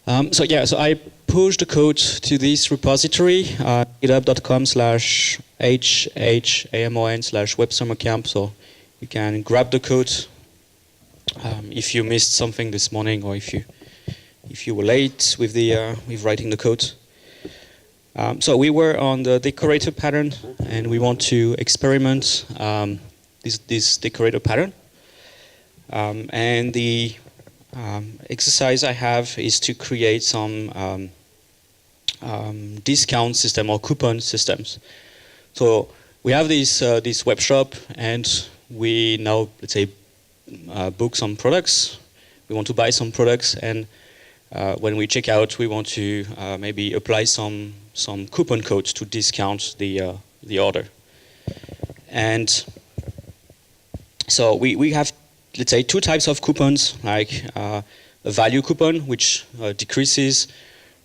So I pushed the code to this repository, github.com/HHAMON/websummercamp. So you can grab the code if you missed something this morning, or if you were late with with writing the code. So we were on the decorator pattern, and we want to experiment this decorator pattern. And the exercise I have is to create some discount system or coupon systems. So we have this web shop, and we now, let's say, book some products. We want to buy some products, and when we check out, we want to maybe apply some coupon codes to discount the order. And so we have, let's say, two types of coupons, like a value coupon, which decreases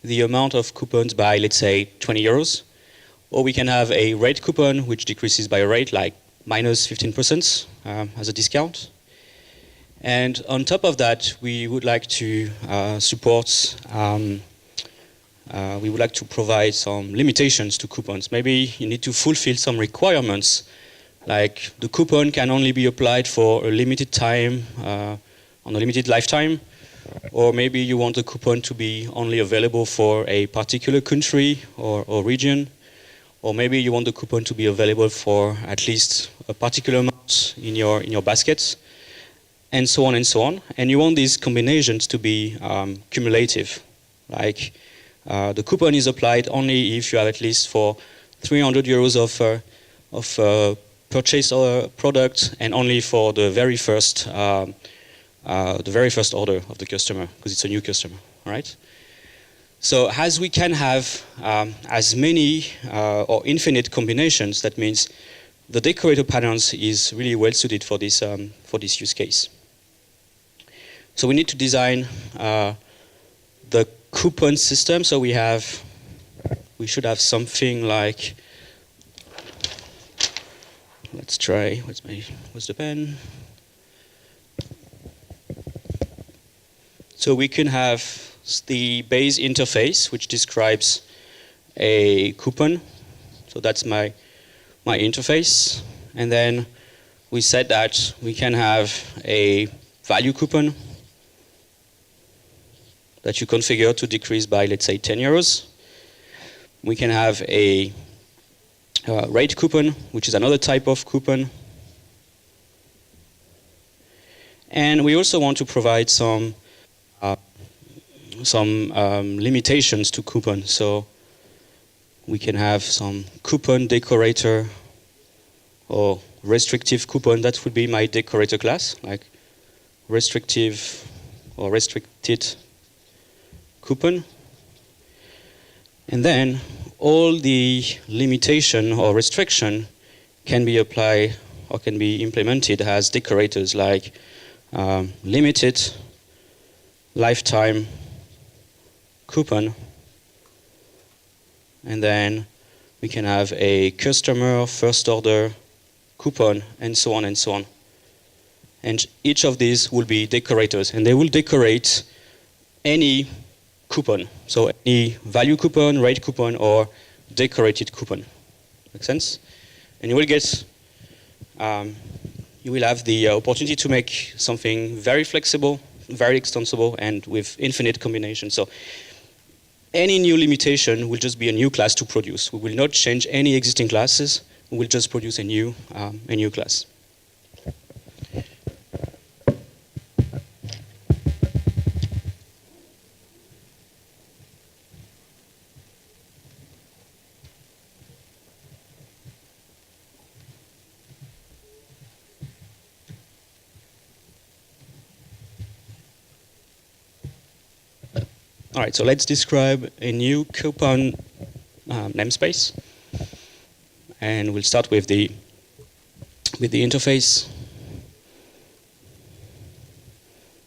the amount of coupons by, let's say, 20 euros. Or we can have a rate coupon, which decreases by a rate like minus 15% as a discount. And on top of that, we would like to we would like to provide some limitations to coupons. Maybe you need to fulfill some requirements, like the coupon can only be applied for a limited time, on a limited lifetime, or maybe you want the coupon to be only available for a particular country or region, or maybe you want the coupon to be available for at least a particular amount in your baskets, and so on and so on. And you want these combinations to be cumulative, like the coupon is applied only if you have at least for 300 euros of purchase product, and only for the very first order of the customer, because it's a new customer, right? So as we can have as many or infinite combinations, that means the decorator patterns is really well suited for this use case. So we need to design the coupon system. So we should have something like, let's try, what's the pen? So we can have the base interface, which describes a coupon. So that's my interface. And then we said that we can have a value coupon that you configure to decrease by, let's say, 10 euros. We can have a rate coupon, which is another type of coupon. And we also want to provide some limitations to coupon. So we can have some coupon decorator or restrictive coupon. That would be my decorator class, like restrictive or restricted coupon. And then all the limitation or restriction can be applied or can be implemented as decorators, like limited lifetime coupon. And then we can have a customer first order coupon, and so on and so on. And each of these will be decorators, and they will decorate any coupon. So any value coupon, rate coupon, or decorated coupon. Make sense? And you will get, you will have the opportunity to make something very flexible, very extensible, and with infinite combinations. So any new limitation will just be a new class to produce. We will not change any existing classes. We will just produce a new class. All right, so let's describe a new coupon namespace, and we'll start with the interface,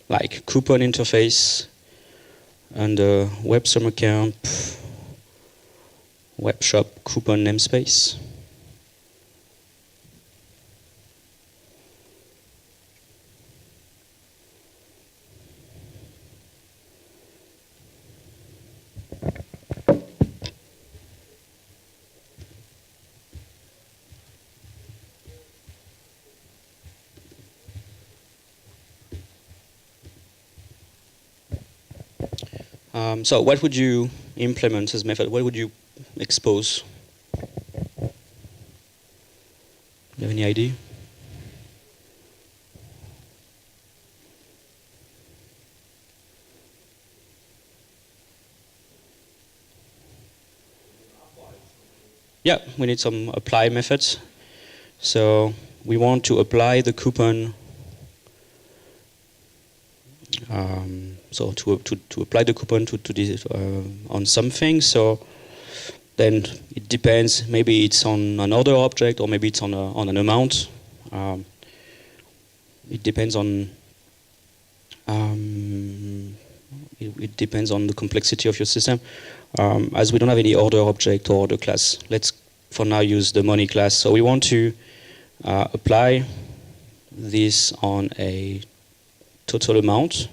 like coupon interface under web summer camp web shop coupon namespace. So what would you implement as method? What would you expose? You have any idea? Yeah, we need some apply methods. So we want to apply the coupon. So to apply the coupon to this on something. So then it depends. Maybe it's on another object, or maybe it's on an amount. It depends on. It depends on the complexity of your system. As we don't have any order object or order class, let's for now use the money class. So we want to apply this on a total amount.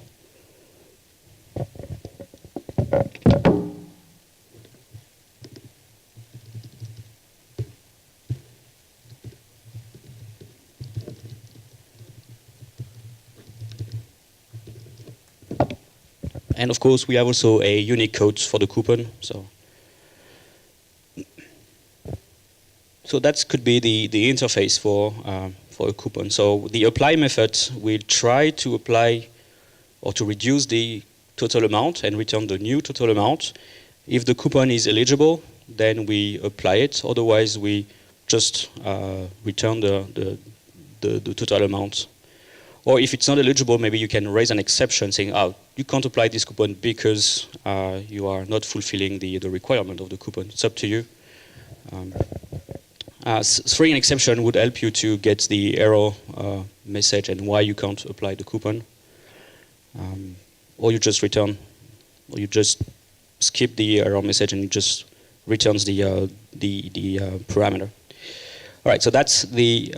And of course, we have also a unique code for the coupon. So that could be the interface for a coupon. So the apply method will try to apply or to reduce the total amount and return the new total amount. If the coupon is eligible, then we apply it. Otherwise, we just return the total amount. Or if it's not eligible, maybe you can raise an exception saying, oh, you can't apply this coupon because you are not fulfilling the requirement of the coupon. It's up to you. Throwing an exception would help you to get the error message and why you can't apply the coupon. Or you just return, or you just skip the error message and it just returns the parameter. All right, so that's the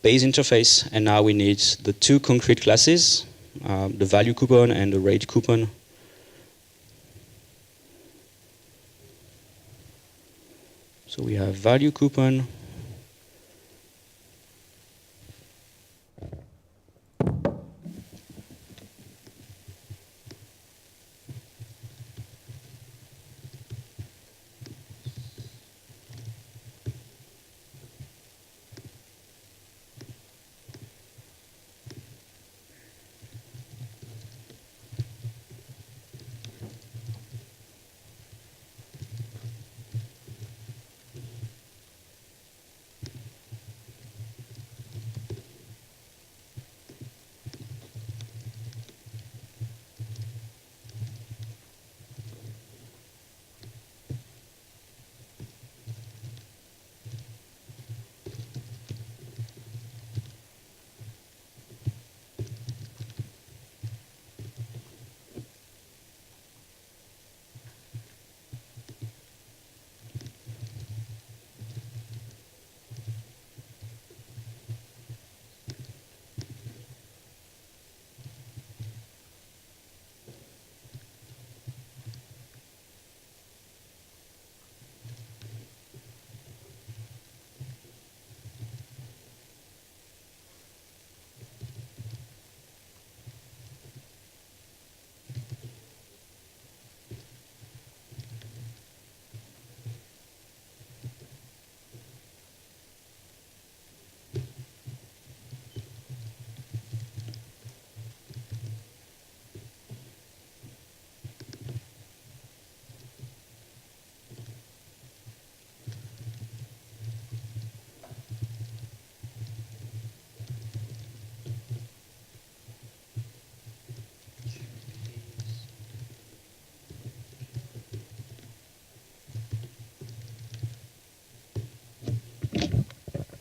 base interface, and now we need the two concrete classes, the value coupon and the rate coupon. So we have value coupon.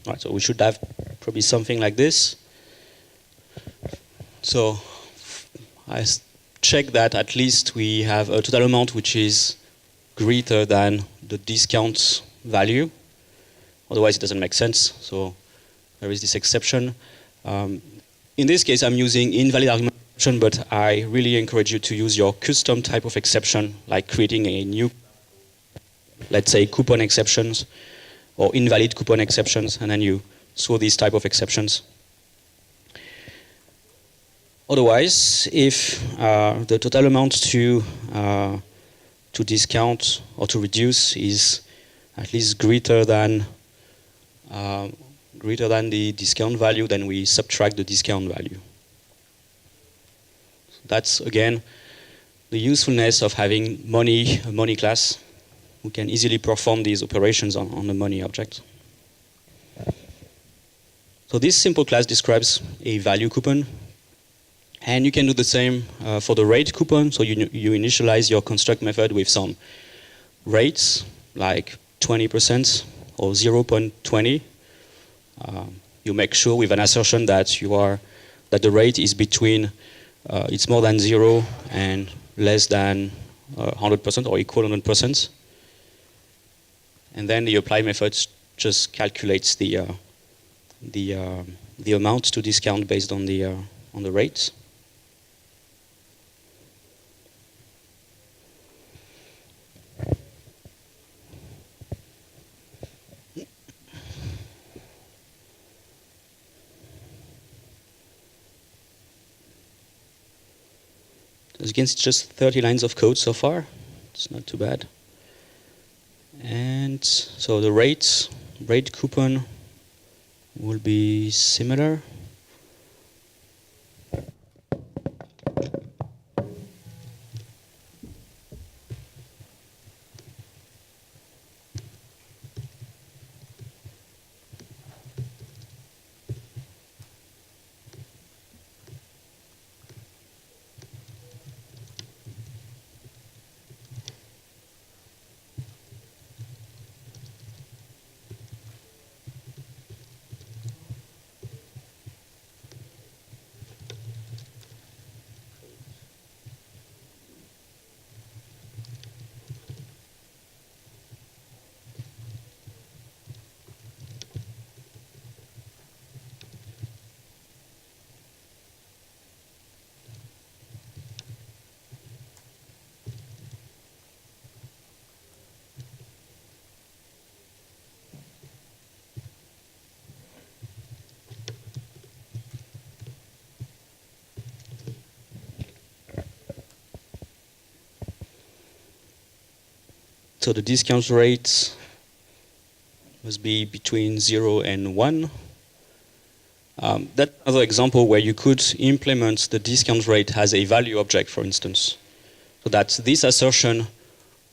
Right, so we should have probably something like this. So I check that at least we have a total amount which is greater than the discount value. Otherwise, it doesn't make sense. So there is this exception. In this case, I'm using invalid argument exception, but I really encourage you to use your custom type of exception, like creating a new, let's say, coupon exceptions, or invalid coupon exceptions, and then you throw these type of exceptions. Otherwise, if the total amount to discount or to reduce is at least greater than the discount value, then we subtract the discount value. So that's again the usefulness of having a money class. We can easily perform these operations on the money object. So this simple class describes a value coupon. And you can do the same for the rate coupon. So you initialize your construct method with some rates, like 20% or 0.20. You make sure with an assertion that the rate is between, it's more than 0 and less than 100% or equal 100%. And then the apply method just calculates the amount to discount based on the rate. As again, it's just 30 lines of code so far. It's not too bad. And so the rate coupon will be similar. So the discount rate must be between 0 and 1. That's another example where you could implement the discount rate as a value object, for instance. So that this assertion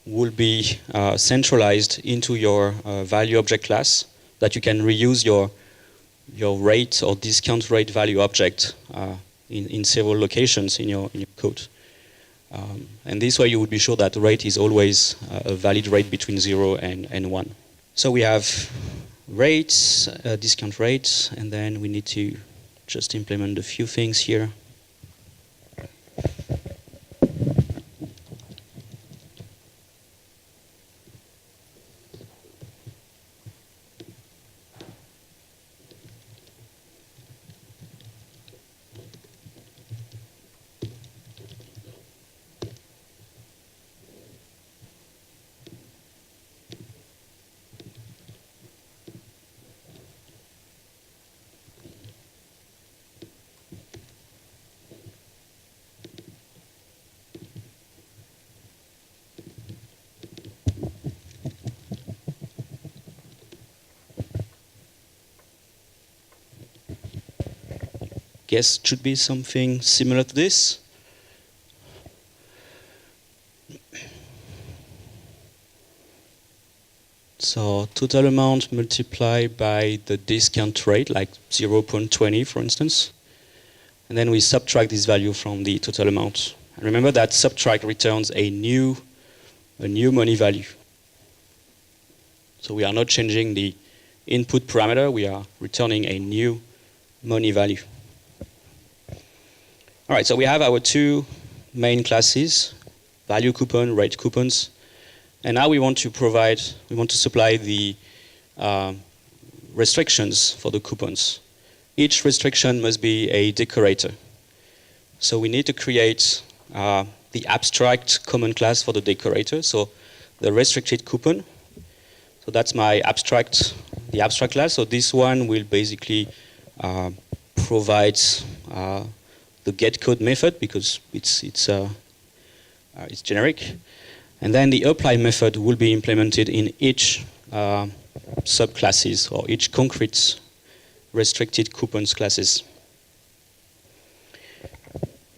will be centralized into your value object class, that you can reuse your rate or discount rate value object in several locations in your code. And this way you would be sure that the rate is always a valid rate between 0 and 1. So we have rates, discount rates, and then we need to just implement a few things here. Guess it should be something similar to this. So total amount multiplied by the discount rate, like 0.20 for instance. And then we subtract this value from the total amount. And remember that subtract returns a new money value. So we are not changing the input parameter, we are returning a new money value. All right, so we have our two main classes, value coupon, rate coupons. And now we want to supply the restrictions for the coupons. Each restriction must be a decorator. So we need to create the abstract common class for the decorator. So the restricted coupon. So that's the abstract class. So this one will basically provide the getCode method because it's generic. And then the apply method will be implemented in each subclasses or each concrete restricted coupons classes.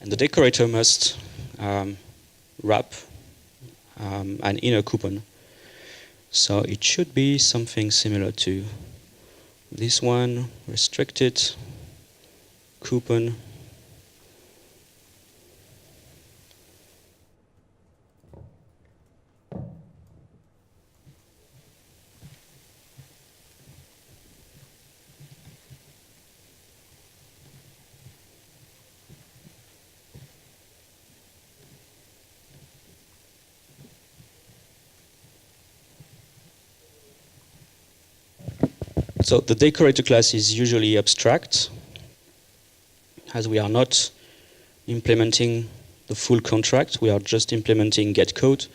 And the decorator must wrap an inner coupon. So it should be something similar to this one, restricted coupon. So the decorator class is usually abstract, as we are not implementing the full contract. We are just implementing getCode,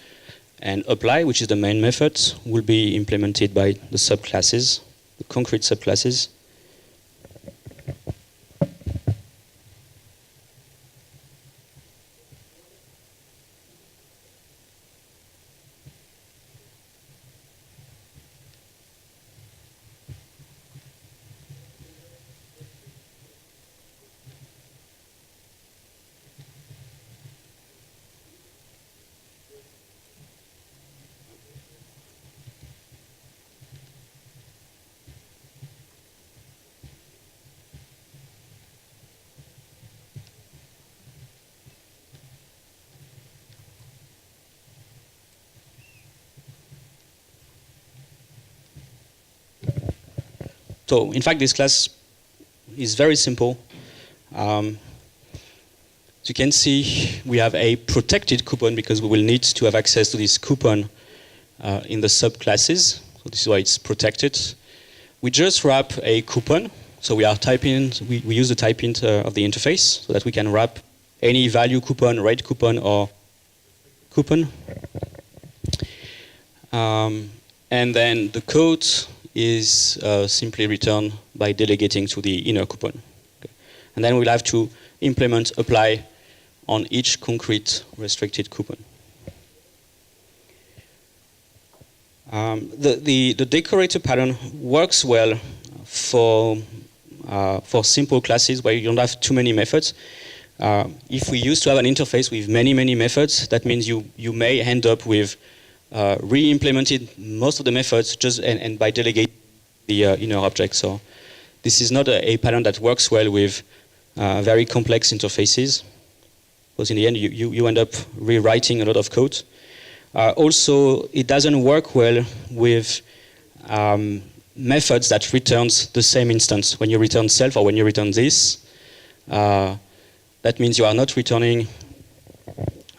and apply, which is the main method, will be implemented by the subclasses, the concrete subclasses. So in fact, this class is very simple. As you can see, we have a protected coupon because we will need to have access to this coupon in the subclasses. So this is why it's protected. We just wrap a coupon. So we are typing. We use the type int of the interface so that we can wrap any value coupon, rate coupon, or coupon. And then the code is simply returned by delegating to the inner coupon. Okay. And then we'll have to implement apply on each concrete restricted coupon. The decorator pattern works well for simple classes where you don't have too many methods. If we used to have an interface with many methods, that means you may end up with re-implemented most of the methods just and by delegating the inner object. So this is not a pattern that works well with very complex interfaces, because in the end you end up rewriting a lot of code. Also, it doesn't work well with methods that returns the same instance. When you return self or when you return this, that means you are not returning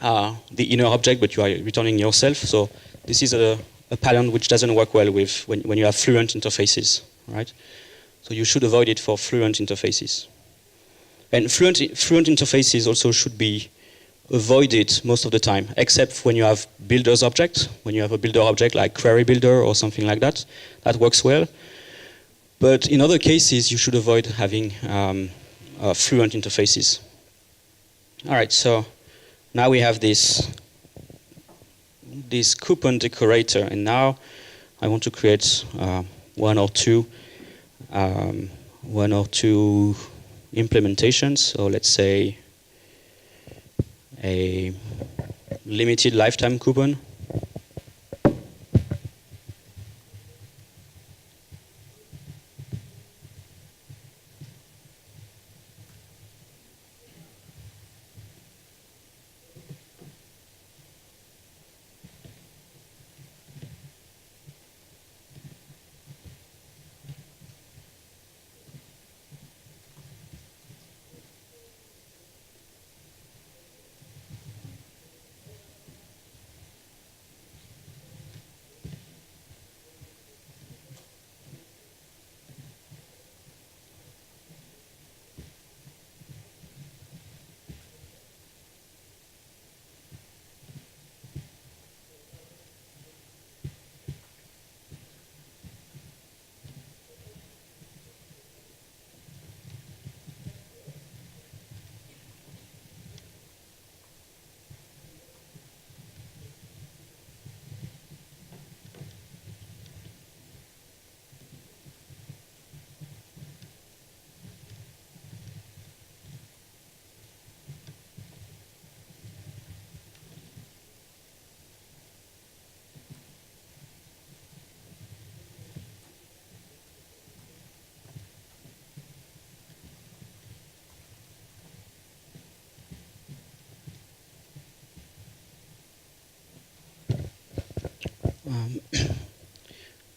the inner object, but you are returning yourself. So this is a pattern which doesn't work well with when you have fluent interfaces, right? So you should avoid it for fluent interfaces. And fluent interfaces also should be avoided most of the time, except when you have builders object. When you have a builder object like query builder or something like that, that works well. But in other cases, you should avoid having fluent interfaces. All right, so now we have this coupon decorator, and now I want to create one or two implementations. So let's say a limited lifetime coupon.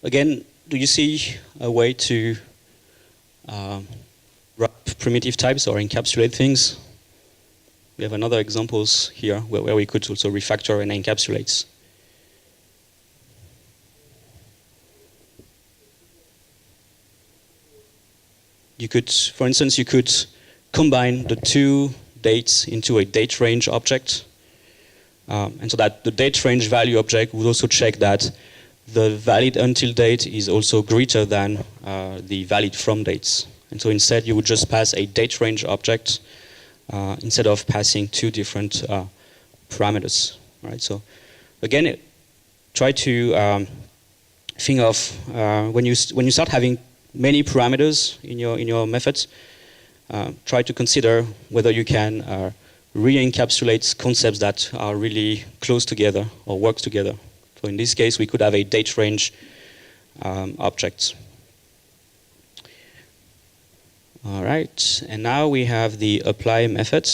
Again, do you see a way to wrap primitive types or encapsulate things? We have another examples here where we could also refactor and encapsulate. You could, for instance, you could combine the two dates into a date range object. And so that the date range value object would also check that the valid until date is also greater than the valid from dates. And so instead you would just pass a date range object instead of passing two different parameters. Right? So again, try to think of when you start having many parameters in your methods, try to consider whether you can re-encapsulate concepts that are really close together or work together. So in this case, we could have a date range object. All right, and now we have the apply method.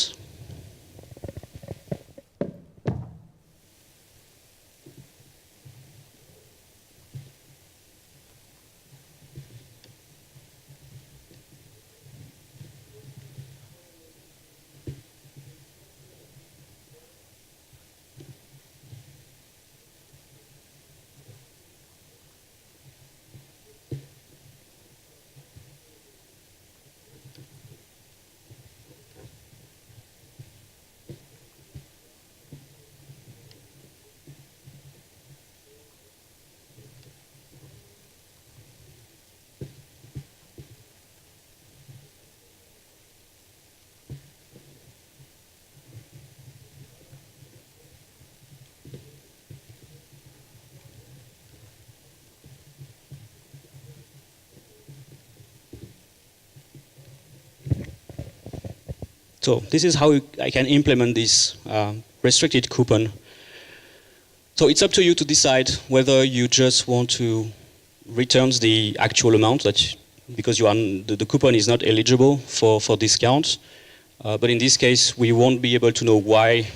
So this is how I can implement this restricted coupon. So it's up to you to decide whether you just want to return the actual amount that, because the coupon is not eligible for discount. But in this case, we won't be able to know why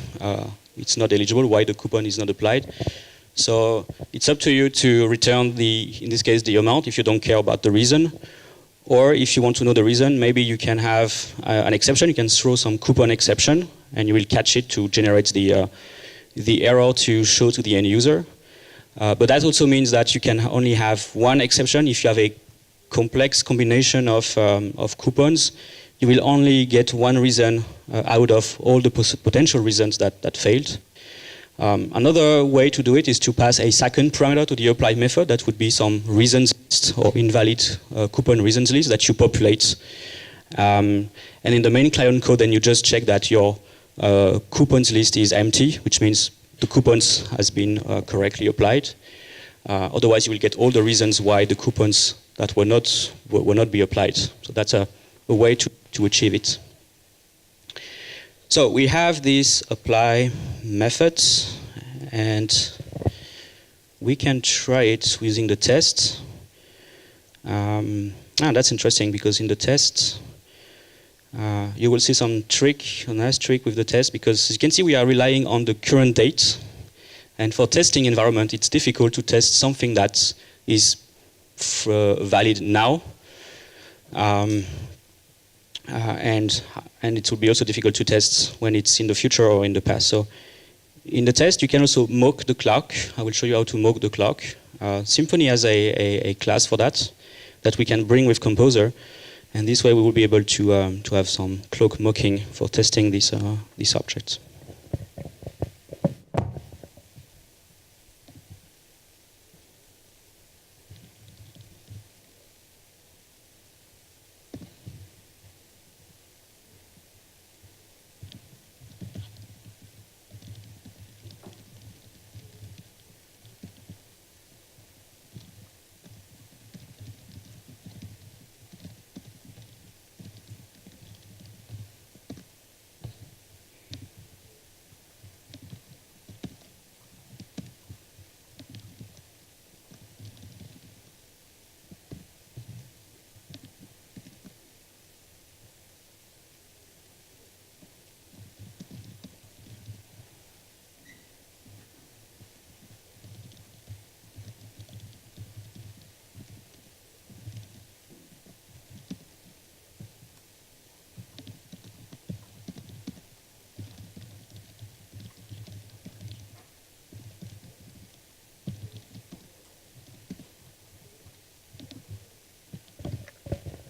it's not eligible, why the coupon is not applied. So it's up to you to return in this case, the amount if you don't care about the reason. Or if you want to know the reason, maybe you can have an exception. You can throw some coupon exception, and you will catch it to generate the error to show to the end user. But that also means that you can only have one exception. If you have a complex combination of coupons, you will only get one reason out of all the potential reasons that failed. Another way to do it is to pass a second parameter to the apply method. That would be some reasons list or invalid coupon reasons list that you populate. And in the main client code, then you just check that your coupons list is empty, which means the coupons has been correctly applied. Otherwise, you will get all the reasons why the coupons that will not be applied. So that's a way to achieve it. So we have this apply method, and we can try it using the test. That's interesting, because in the test, you will see some a nice trick with the test, because as you can see, we are relying on the current date. And for testing environment, it's difficult to test something that is valid now. And it will be also difficult to test when it's in the future or in the past. So in the test, you can also mock the clock. I will show you how to mock the clock. Symfony has a class for that we can bring with Composer. And this way we will be able to have some clock mocking for testing this object.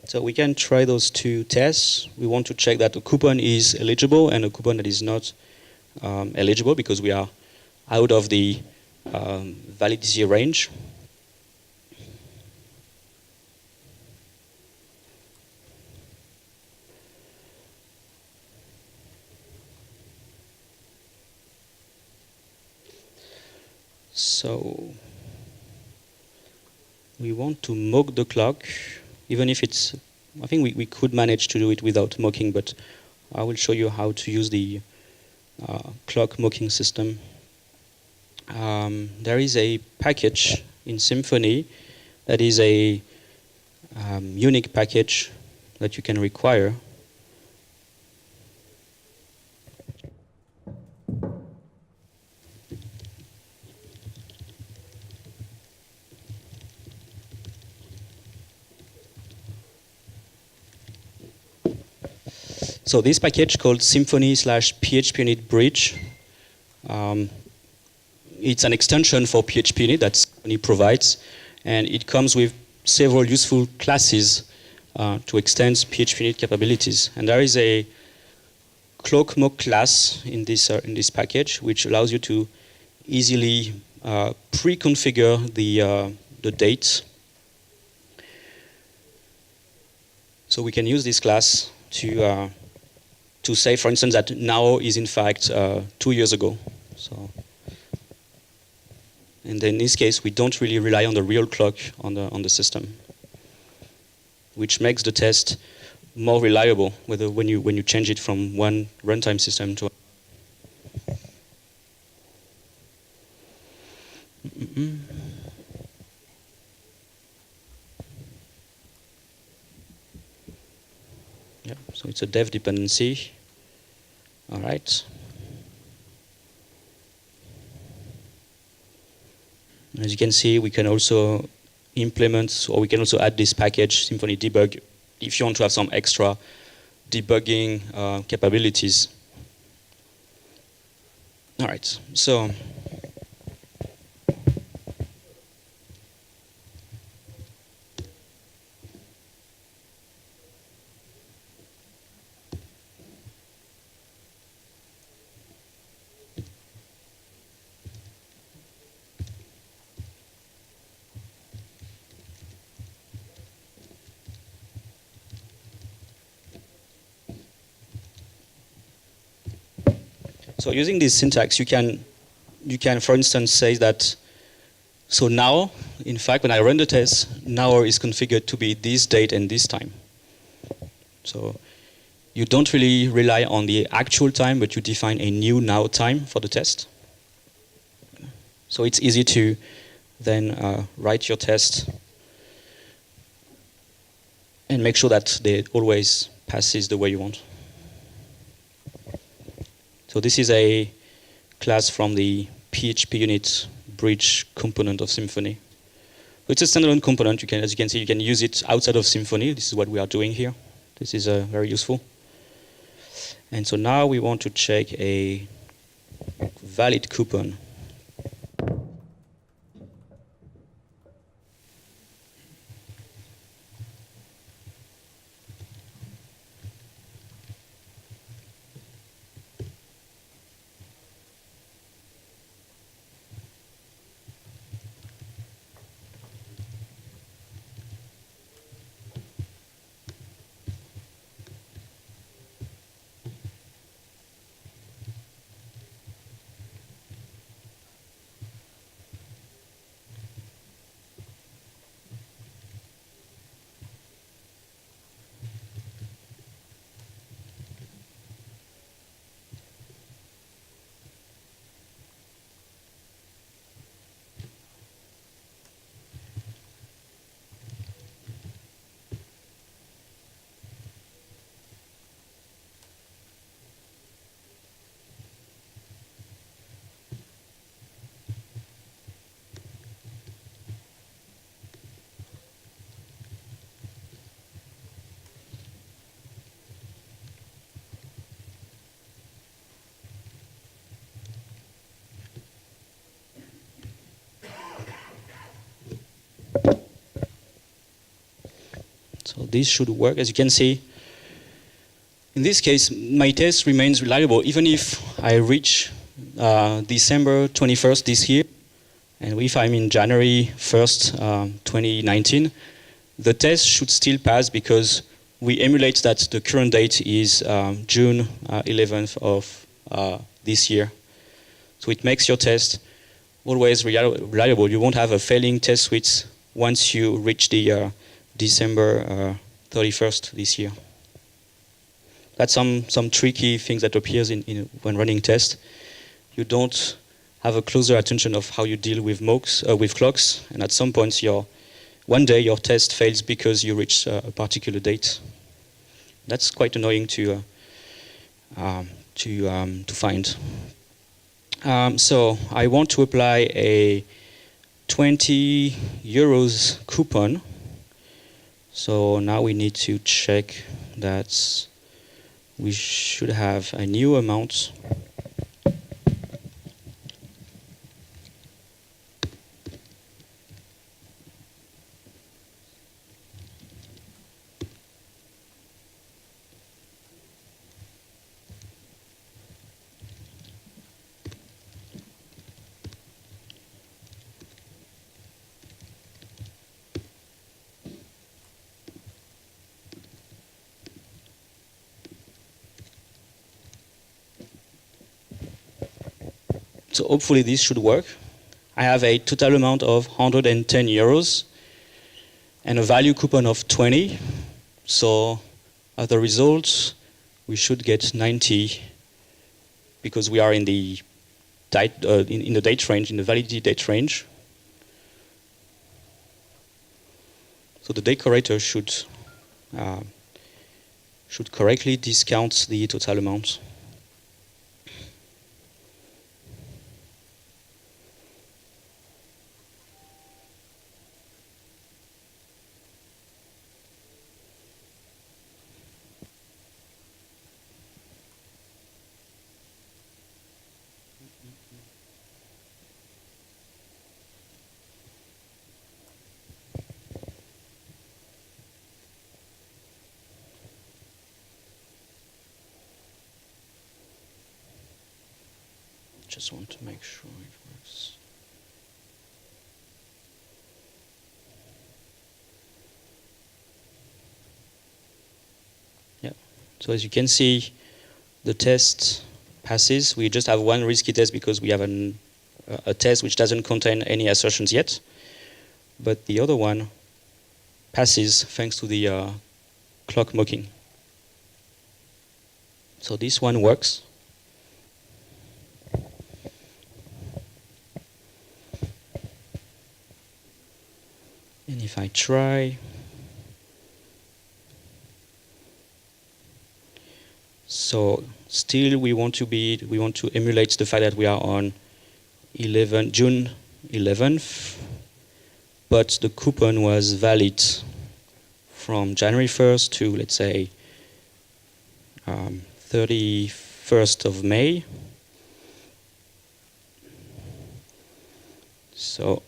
So we can try those two tests. We want to check that a coupon is eligible and a coupon that is not eligible because we are out of the validity range. So we want to mock the clock, even if it's, I think we could manage to do it without mocking, but I will show you how to use the clock mocking system. There is a package in Symfony that is a unique package that you can require. So this package called Symfony/PHP Unit Bridge, it's an extension for PHP Unit that Symfony provides, and it comes with several useful classes to extend PHP Unit capabilities. And there is a clock mock class in this package, which allows you to easily pre-configure the dates. So we can use this class to say, for instance, that now is in fact 2 years ago. So, and then in this case, we don't really rely on the real clock on the system, which makes the test more reliable when you change it from one runtime system to. Yeah, so it's a dev dependency. All right. As you can see, we can also implement, or we can also add this package, Symfony Debug, if you want to have some extra debugging capabilities. All right, so using this syntax, you can, for instance, say that, so now, in fact, when I run the test, now is configured to be this date and this time. So you don't really rely on the actual time, but you define a new now time for the test. So it's easy to then write your test and make sure that it always passes the way you want. So this is a class from the PHP Unit Bridge component of Symfony. It's a standalone component. You can, as you can see, you can use it outside of Symfony. This is what we are doing here. This is very useful. And so now we want to check a valid coupon. So this should work. As you can see, in this case, my test remains reliable even if I reach December 21st this year, and if I'm in January 1st, 2019, the test should still pass because we emulate that the current date is June 11th of this year. So it makes your test always reliable. You won't have a failing test suite once you reach the December 31st this year. That's some tricky things that appears when running tests. You don't have a closer attention of how you deal with clocks, and at some points one day your test fails because you reach a particular date. That's quite annoying to find. So I want to apply a 20 euros coupon. So now we need to check that we should have a new amount. So hopefully this should work. I have a total amount of 110 euros and a value coupon of 20. So as a result, we should get 90 because we are in the in the date range, in the validity date range. So the decorator should correctly discount the total amount. Just want to make sure it works. Yeah. So as you can see, the test passes. We just have one risky test because we have a test which doesn't contain any assertions yet. But the other one passes thanks to the clock mocking. So this one works. And if I try, so still we want to emulate the fact that we are on June 11th, but the coupon was valid from January 1st to, let's say, 31st of May. So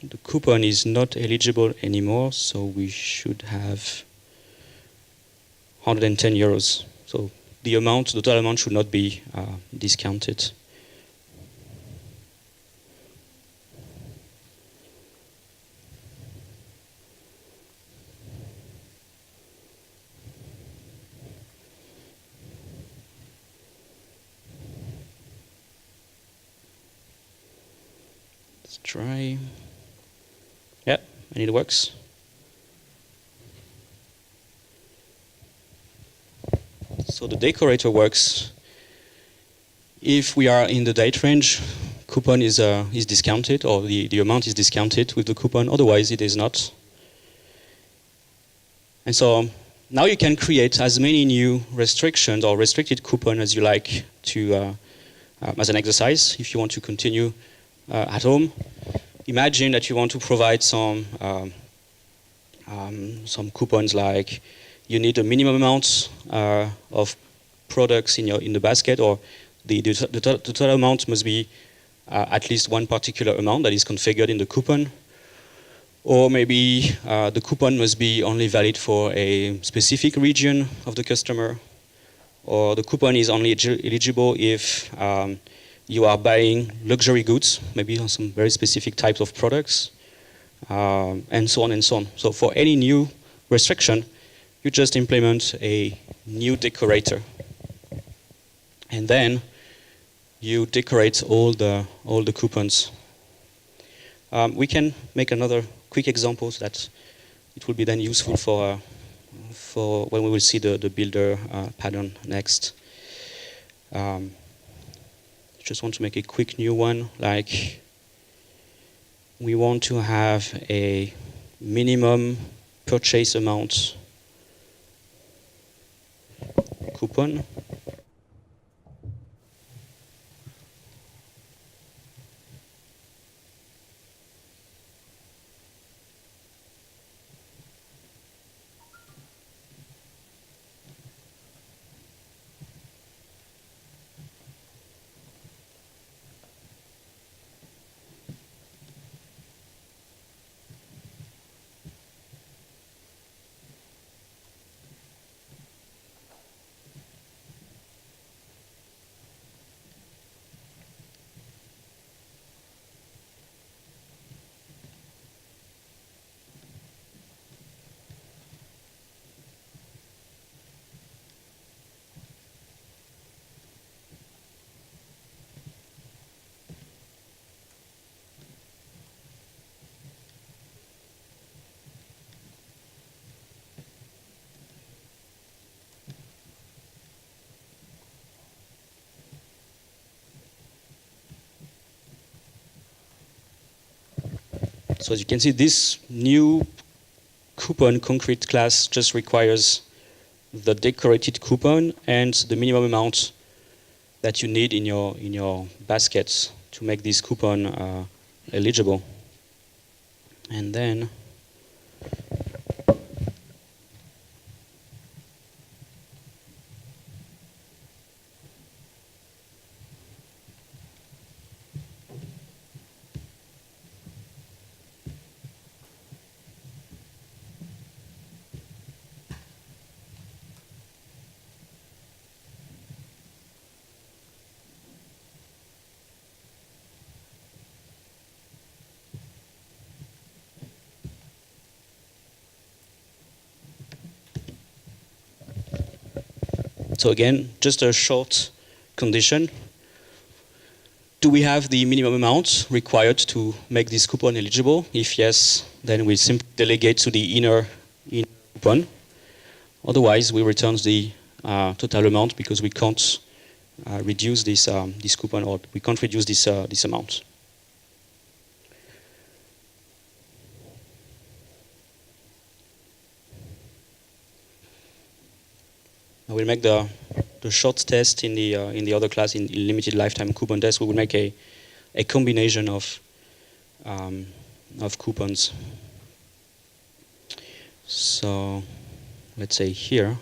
the coupon is not eligible anymore, so we should have 110 euros. So the total amount should not be discounted. Let's try. Yeah, and it works. So the decorator works if we are in the date range. Coupon is discounted, or the amount is discounted with the coupon. Otherwise, it is not. And so now you can create as many new restrictions or restricted coupon as you like to as an exercise if you want to continue at home. Imagine that you want to provide some coupons, like you need a minimum amount of products in the basket, or the total amount must be at least one particular amount that is configured in the coupon. Or maybe the coupon must be only valid for a specific region of the customer, or the coupon is only eligible if you are buying luxury goods, maybe on some very specific types of products, and so on and so on. So for any new restriction, you just implement a new decorator. And then you decorate all the coupons. We can make another quick example so that it will be then useful for when we will see the builder pattern next. Just want to make a quick new one, like we want to have a minimum purchase amount coupon. So as you can see, this new coupon concrete class just requires the decorated coupon and the minimum amount that you need in your baskets to make this coupon eligible. And then so again, just a short condition. Do we have the minimum amount required to make this coupon eligible? If yes, then we simply delegate to the inner coupon. Otherwise, we return the total amount because we can't reduce this coupon, or we can't reduce this amount. I will make the short test in the other class, in limited lifetime coupon test. We will make a combination of coupons. So let's say here.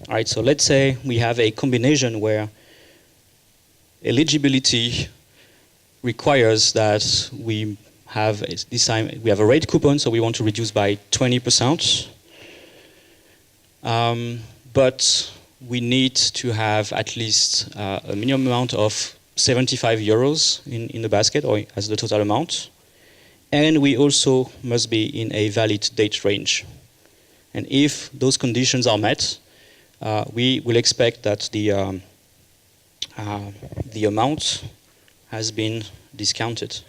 All right, so let's say we have a combination where eligibility requires that we have this time we have a rate coupon, so we want to reduce by 20%. But we need to have at least a minimum amount of 75 euros in the basket, or as the total amount. And we also must be in a valid date range. And if those conditions are met, we will expect that the amount has been discounted.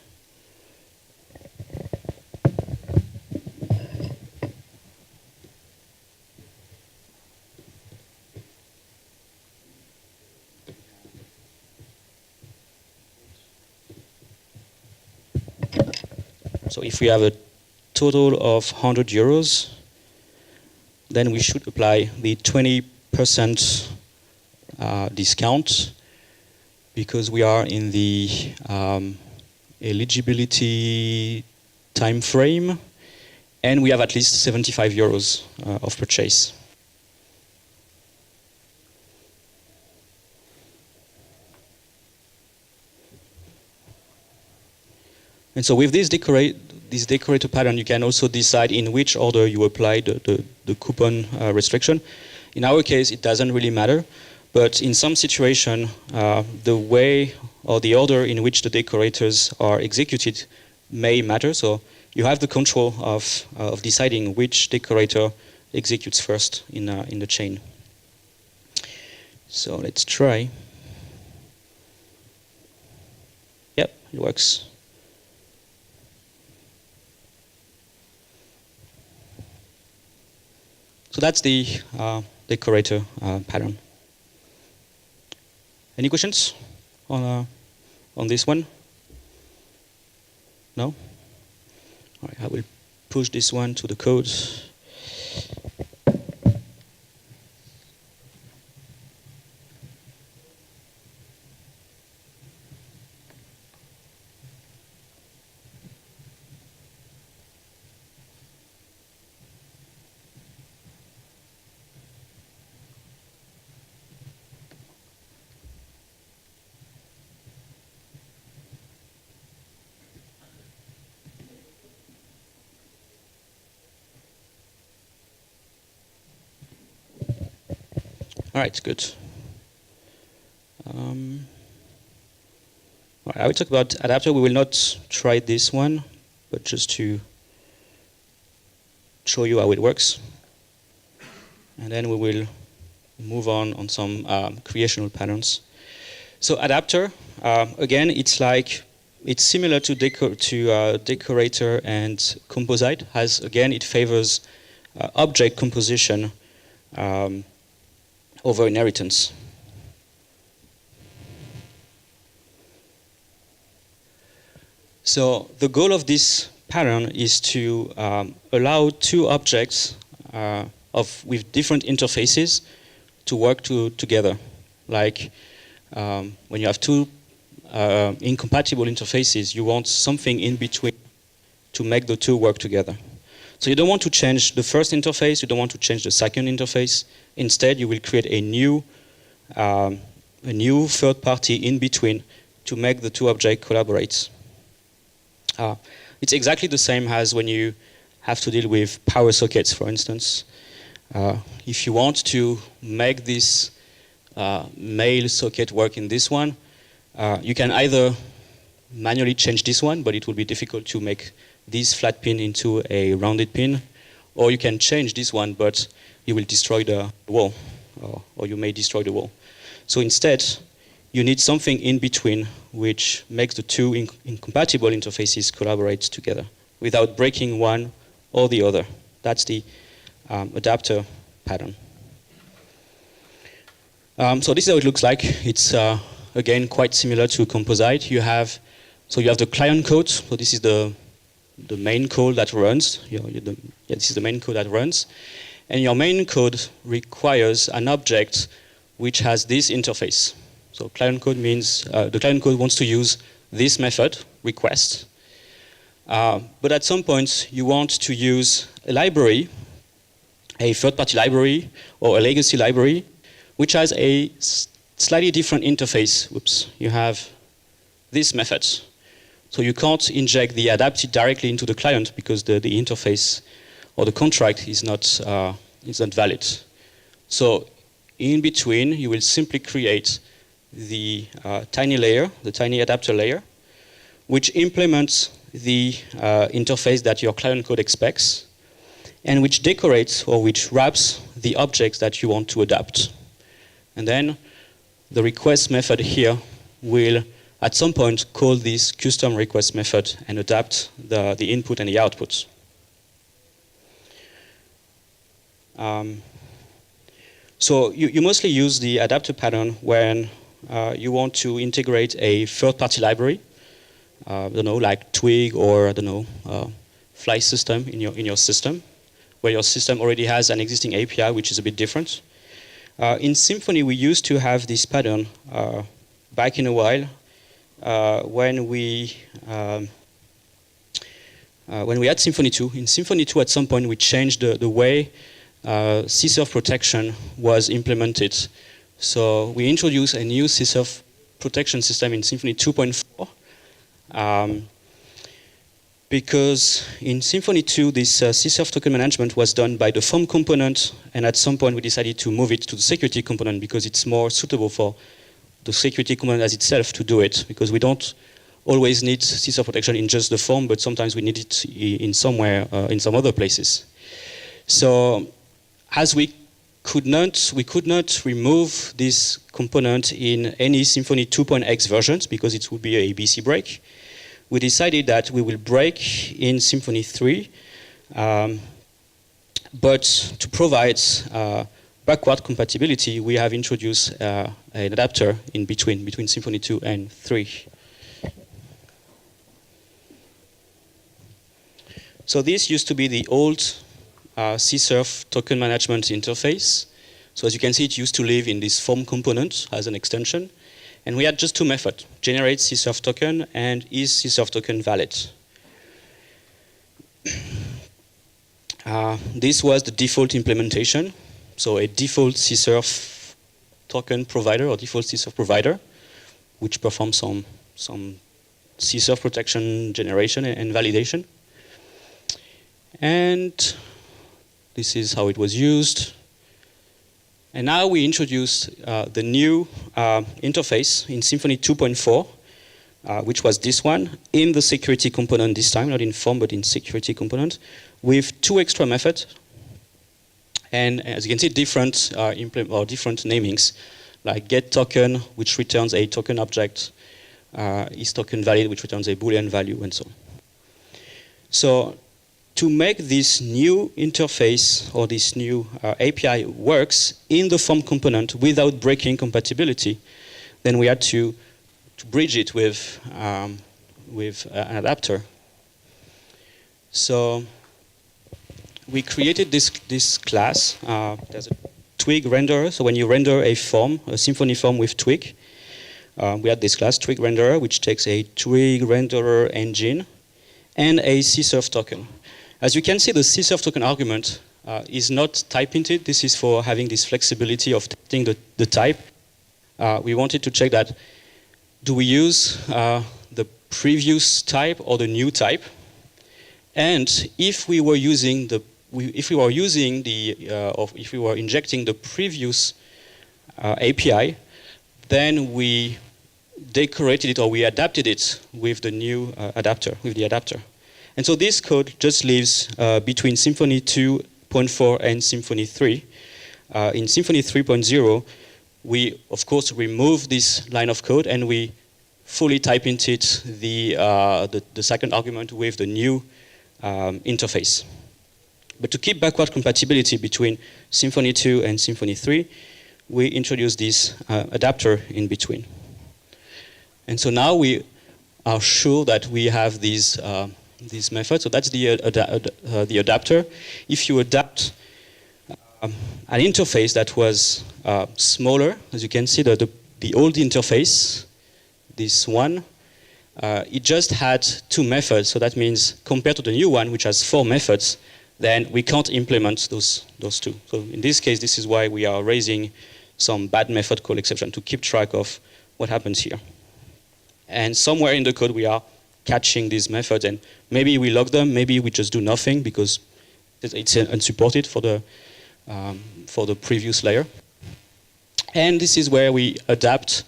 So if we have a total of 100 euros, then we should apply the 20% discount, because we are in the eligibility time frame, and we have at least 75 euros of purchase. And so with this decorator pattern, you can also decide in which order you apply the coupon restriction. In our case, it doesn't really matter, but in some situation, the way or the order in which the decorators are executed may matter. So you have the control of deciding which decorator executes first in the chain. So let's try. Yep, it works. So that's the decorator pattern. Any questions on this one? No? All right, I will push this one to the code. All right, good. All right, I will talk about adapter. We will not try this one, but just to show you how it works. And then we will move on some creational patterns. So adapter, again, it's similar to Decorator and Composite. Again, it favors object composition over inheritance. So the goal of this pattern is to allow two objects with different interfaces to work together. Like when you have two incompatible interfaces, you want something in between to make the two work together. So you don't want to change the first interface, you don't want to change the second interface. Instead, you will create a new third party in between to make the two objects collaborate. It's exactly the same as when you have to deal with power sockets, for instance. If you want to make this male socket work in this one, you can either manually change this one, but it will be difficult to make this flat pin into a rounded pin, or you can change this one, but you will destroy the wall, or you may destroy the wall. So instead, you need something in between which makes the two incompatible interfaces collaborate together without breaking one or the other. That's the adapter pattern. So this is how it looks like. It's again quite similar to Composite. You have the client code. So this is the main code that runs. This is the main code that runs. And your main code requires an object which has this interface. So client code means the client code wants to use this method, request. But at some point, you want to use a library, a third-party library or a legacy library, which has a slightly different interface. Whoops, you have this method So you can't inject the adapted directly into the client because the interface or the contract is not valid. So in between, you will simply create the tiny layer, the tiny adapter layer, which implements the interface that your client code expects, and which decorates or which wraps the objects that you want to adapt. And then the request method here will, at some point, call this custom request method and adapt the input and the output. So you mostly use the adapter pattern when you want to integrate a third-party library, I don't know, like Twig or I don't know, Fly system in your system, where your system already has an existing API, which is a bit different. In Symfony, we used to have this pattern back in a while when we had Symfony 2. In Symfony 2, at some point, we changed the way CSRF protection was implemented. So we introduced a new CSRF protection system in Symfony 2.4. Because in Symfony 2, this CSRF token management was done by the form component, and at some point we decided to move it to the security component because it's more suitable for the security component as itself to do it, because we don't always need CSRF protection in just the form, but sometimes we need it in somewhere, in some other places. So as we could not remove this component in any Symfony 2.x versions because it would be a BC break, we decided that we will break in Symfony 3, but to provide backward compatibility, we have introduced an adapter in between Symfony 2 and 3. So this used to be the old CSRF token management interface. So as you can see, it used to live in this form component as an extension. And we had just two methods, generate CSRF token and is CSRF token valid. This was the default implementation. So a default CSRF token provider or default CSRF provider, which performs some CSRF protection generation and validation. And this is how it was used. And now we introduced the new interface in Symfony 2.4, which was this one, in the security component this time, not in form, but in security component, with two extra methods. And as you can see, different namings, like get token, which returns a token object, is token valid, which returns a Boolean value, and so on. So to make this new interface or this new API works in the form component without breaking compatibility, then we had to bridge it with an adapter. So we created this class. There's a Twig renderer. So when you render a form, a Symfony form with Twig, we had this class, Twig renderer, which takes a Twig renderer engine and a CSRF token. As you can see, the CSRF token argument is not type hinted. This is for having this flexibility of testing the type. We wanted to check that, do we use the previous type or the new type? And if we were using if we were injecting the previous API, then we decorated it or we adapted it with the new adapter, with the adapter. And so this code just lives between Symfony 2.4 and Symfony 3. In Symfony 3.0, we, of course, remove this line of code and we fully type hinted the second argument with the new interface. But to keep backward compatibility between Symfony 2 and Symfony 3, we introduced this adapter in between. And so now we are sure that we have these methods. So that's the adapter. If you adapt an interface that was smaller, as you can see, the old interface, this one, it just had two methods. So that means compared to the new one, which has 4 methods, then we can't implement those two. So in this case, this is why we are raising some bad method call exception to keep track of what happens here. And somewhere in the code, we are catching these methods, and maybe we log them, maybe we just do nothing because it's unsupported for the previous layer. And this is where we adapt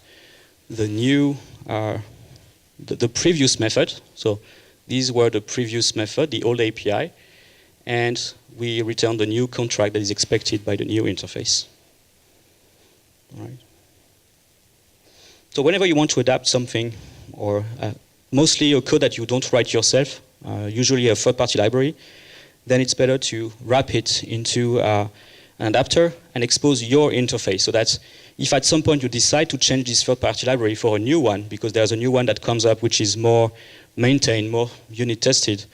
the new, the previous method. So these were the previous method, the old API, and we return the new contract that is expected by the new interface. All right. So whenever you want to adapt something, or mostly a code that you don't write yourself, usually a third-party library, then it's better to wrap it into an adapter and expose your interface, so that if at some point you decide to change this third-party library for a new one, because there's a new one that comes up which is more maintained, more unit tested,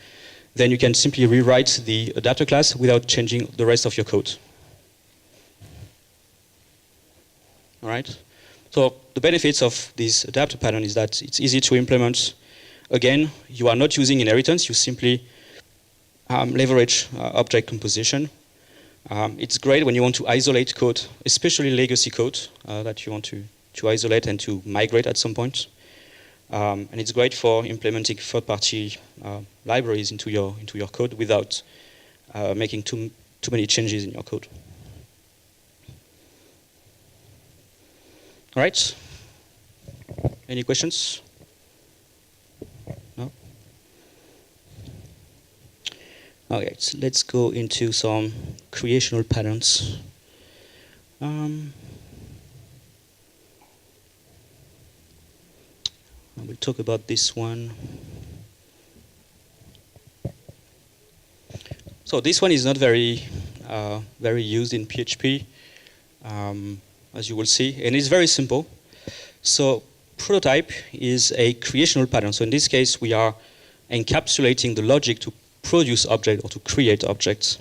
then you can simply rewrite the adapter class without changing the rest of your code. All right? So the benefits of this adapter pattern is that it's easy to implement. Again, you are not using inheritance, you simply leverage object composition. It's great when you want to isolate code, especially legacy code that you want to isolate and to migrate at some point. And it's great for implementing third-party libraries into your code without making too many changes in your code. All right. Any questions? No? Okay, so let's go into some creational patterns. We'll talk about this one. So this one is not very used in PHP, as you will see, and it's very simple. So prototype is a creational pattern. So in this case, we are encapsulating the logic to produce objects or to create objects.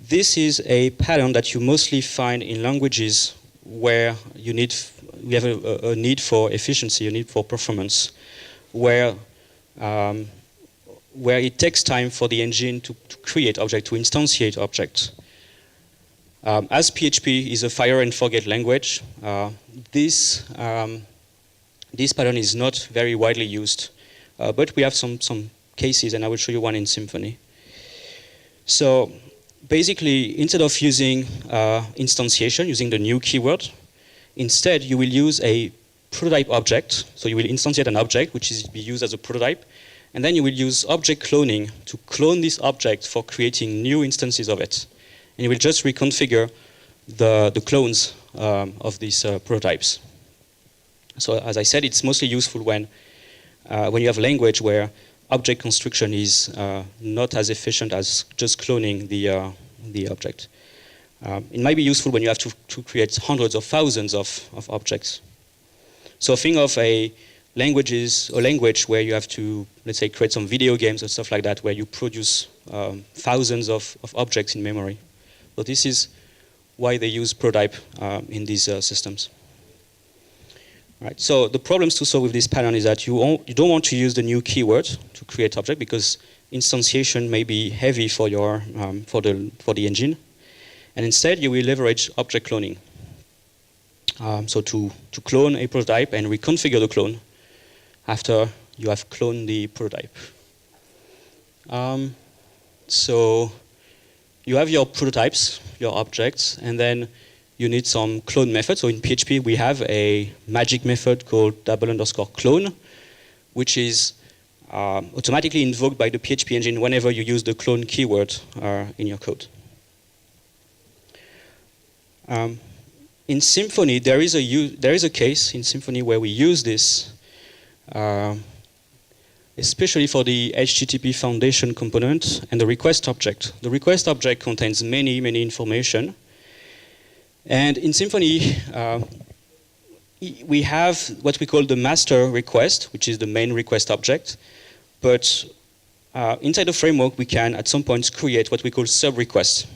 This is a pattern that you mostly find in languages where we have a need for efficiency, a need for performance, where it takes time for the engine to create objects, to instantiate objects. As PHP is a fire and forget language, this pattern is not very widely used, but we have some cases, and I will show you one in Symfony. So basically, instead of using instantiation, using the new keyword, instead you will use a prototype object. So you will instantiate an object, which is be used as a prototype, and then you will use object cloning to clone this object for creating new instances of it. And you will just reconfigure the clones of these prototypes. So as I said, it's mostly useful when you have a language where object construction is not as efficient as just cloning the object. It might be useful when you have to create hundreds or thousands of objects. So think of a language where you have to, let's say, create some video games or stuff like that, where you produce thousands of objects in memory. So this is why they use prototype in these systems. Right. So the problems to solve with this pattern is that you don't want to use the new keyword to create object, because instantiation may be heavy for your for the engine, and instead you will leverage object cloning. So to clone a prototype and reconfigure the clone after you have cloned the prototype. So you have your prototypes, your objects, and then you need some clone method. So in PHP, we have a magic method called _clone, which is automatically invoked by the PHP engine whenever you use the clone keyword in your code. In Symfony, there is a case in Symfony where we use this, especially for the HTTP foundation component and the request object. The request object contains many information. And in Symfony, we have what we call the master request, which is the main request object. But inside the framework, we can, at some point, create what we call sub-requests.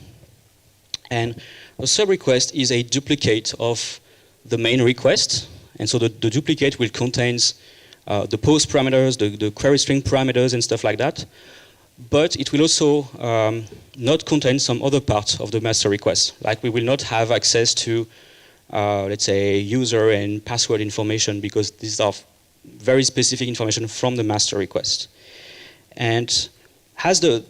And a sub-request is a duplicate of the main request. And so the duplicate will contain the post parameters, the query string parameters, and stuff like that. But it will also not contain some other parts of the master request. Like we will not have access to, let's say, user and password information, because these are very specific information from the master request. And as the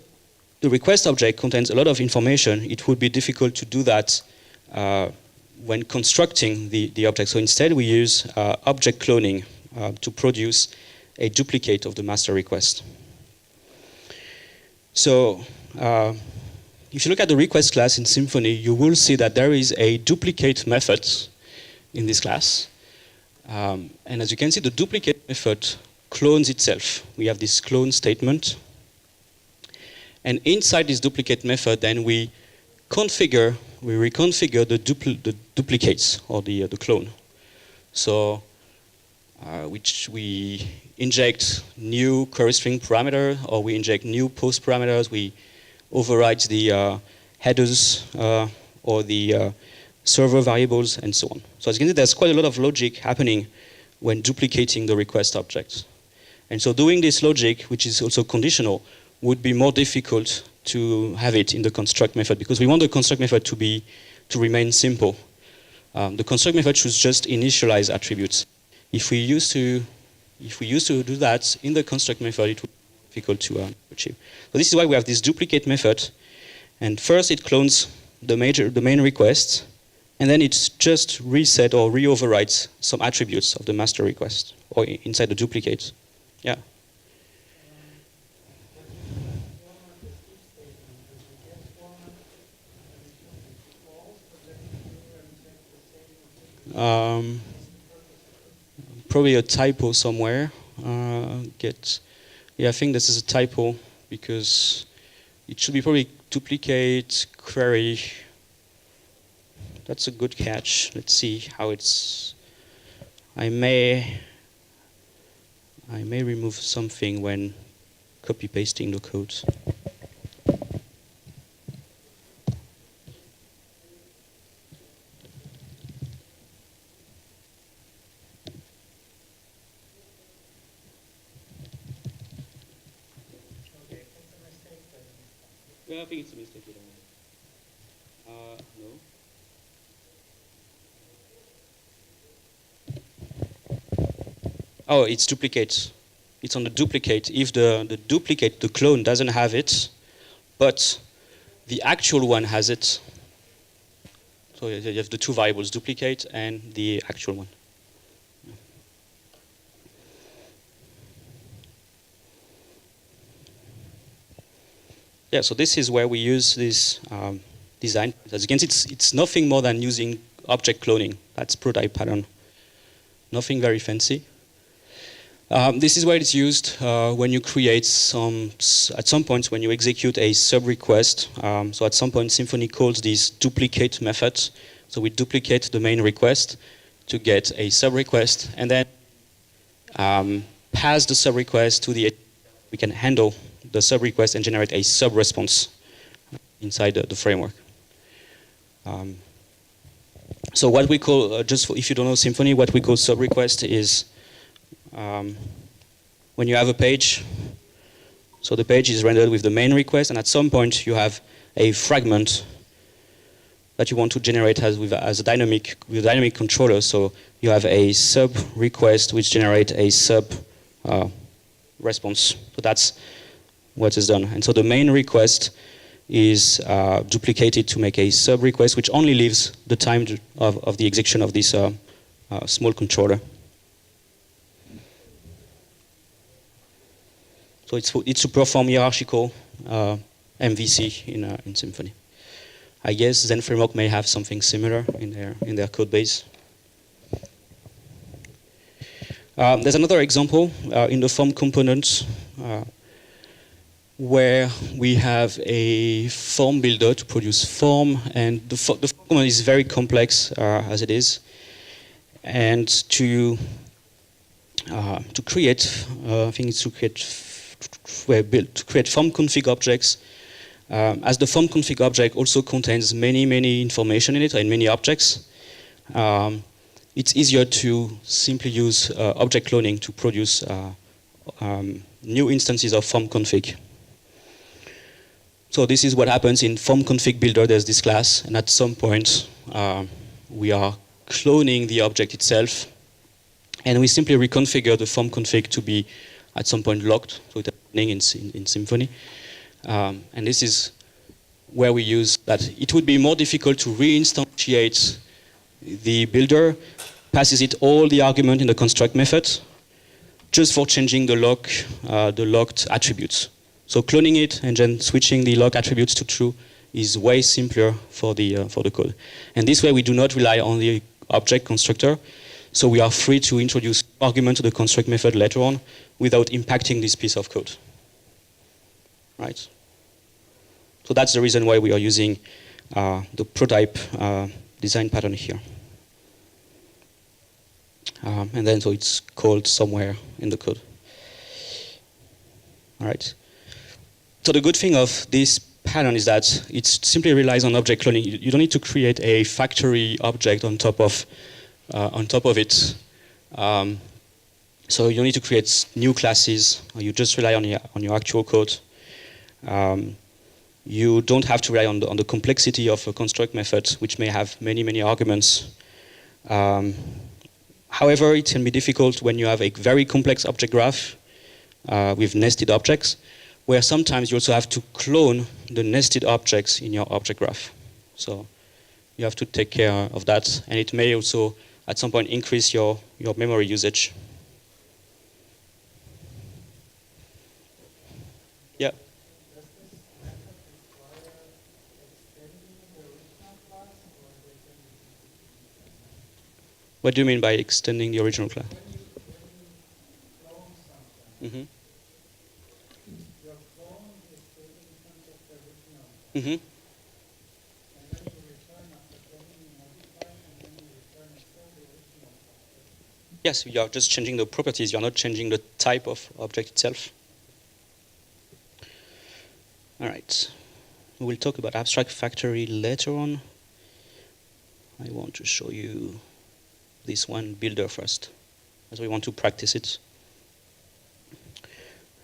request object contains a lot of information, it would be difficult to do that when constructing the object. So instead we use object cloning to produce a duplicate of the master request. So if you look at the request class in Symfony, you will see that there is a duplicate method in this class. And as you can see, the duplicate method clones itself. We have this clone statement. And inside this duplicate method, then we reconfigure the duplicates, or the clone. So which we inject new query string parameter, or we inject new post parameters, we override the headers or the server variables, and so on. So as you can see, there's quite a lot of logic happening when duplicating the request object. And so doing this logic, which is also conditional, would be more difficult to have it in the construct method, because we want the construct method to remain simple. The construct method should just initialize attributes. If we used to do that in the construct method, it would be difficult to achieve. So this is why we have this duplicate method. And first it clones the main request, and then it just reset or re-overwrites some attributes of the master request, or inside the duplicate. Yeah. Probably a typo somewhere. Yeah, I think this is a typo, because it should be probably duplicate query. That's a good catch. Let's see how it's. I may remove something when copy pasting the code. Yeah, I think it's a mistake. No. Oh, it's duplicate. It's on the duplicate. If the duplicate, the clone, doesn't have it, but the actual one has it. So you have the two variables, duplicate and the actual one. Yeah, so this is where we use this design. As you can see, it's nothing more than using object cloning. That's prototype pattern. Nothing very fancy. This is where it's used when you create at some point when you execute a sub request. So at some point, Symfony calls this duplicate method. So we duplicate the main request to get a sub request, and then pass the sub request to the. We can handle the sub request and generate a sub response inside the framework. So what we call, if you don't know Symfony, what we call sub request is when you have a page, so the page is rendered with the main request, and at some point you have a fragment that you want to generate as a dynamic controller. So you have a sub request which generates a sub response. So that's what is done. And so the main request is duplicated to make a sub request, which only leaves the time of the execution of this small controller. So it's to perform hierarchical MVC in Symfony. I guess Zen Framework may have something similar in their code base. There's another example in the form component where we have a form builder to produce form, and the form component is very complex as it is. And to create, I think it's to create form config objects. As the form config object also contains many information in it, and many objects, it's easier to simply use object cloning to produce new instances of form config. So this is what happens in form config builder. There's this class, and at some point we are cloning the object itself And we simply reconfigure the form config to be at some point locked, so it's happening in Symfony. And this is where we use that. It would be more difficult to reinstantiate the builder, passes it all the argument in the construct method, just for changing the locked attributes. So cloning it and then switching the lock attributes to true is way simpler for the code. And this way we do not rely on the object constructor, so we are free to introduce argument to the construct method later on without impacting this piece of code. Right? So that's the reason why we are using the prototype design pattern here. And then so it's called somewhere in the code. All right. So the good thing of this pattern is that it simply relies on object cloning. You don't need to create a factory object on top of it. So you don't need to create new classes. You just rely on your actual code. You don't have to rely on the complexity of a construct method, which may have many arguments. However, it can be difficult when you have a very complex object graph with nested objects, where sometimes you also have to clone the nested objects in your object graph. So you have to take care of that, and it may also at some point increase your memory usage. Yeah. What do you mean by extending the original class? Mm-hmm. Mm-hmm. Yes, you are just changing the properties. You are not changing the type of object itself. All right. We will talk about abstract factory later on. I want to show you this one builder first, as we want to practice it.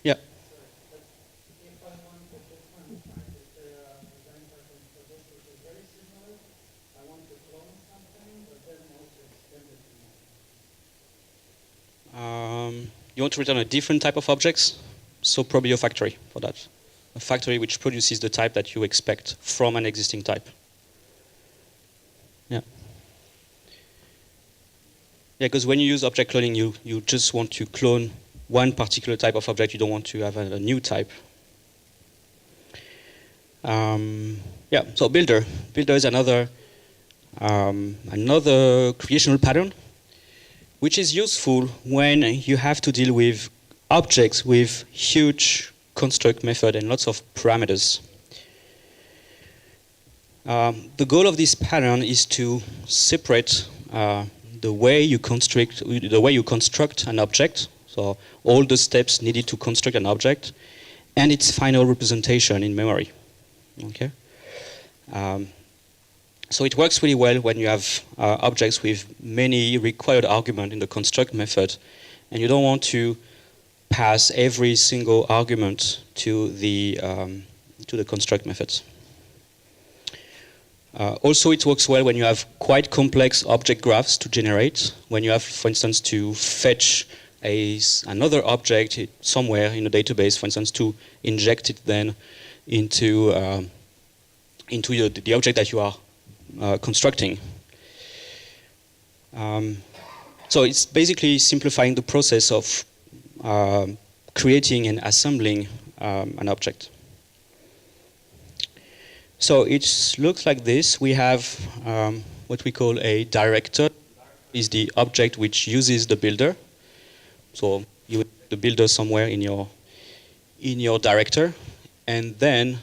Yeah. You want to return a different type of objects, so probably a factory for that. A factory which produces the type that you expect from an existing type. Yeah. Yeah, because when you use object cloning, you just want to clone one particular type of object. You don't want to have a new type. Yeah, so builder. Builder is another creational pattern, which is useful when you have to deal with objects with huge construct method and lots of parameters. The goal of this pattern is to separate the way you construct an object, so all the steps needed to construct an object, and its final representation in memory. Okay. So it works really well when you have objects with many required arguments in the construct method, and you don't want to pass every single argument to the construct method. Also, it works well when you have quite complex object graphs to generate. When you have, for instance, to fetch another object somewhere in a database, for instance, to inject it then into the object that you are constructing. So it's basically simplifying the process of creating and assembling an object. So it looks like this. We have what we call a director. Is the object which uses the builder. So you have the builder somewhere in your director, and then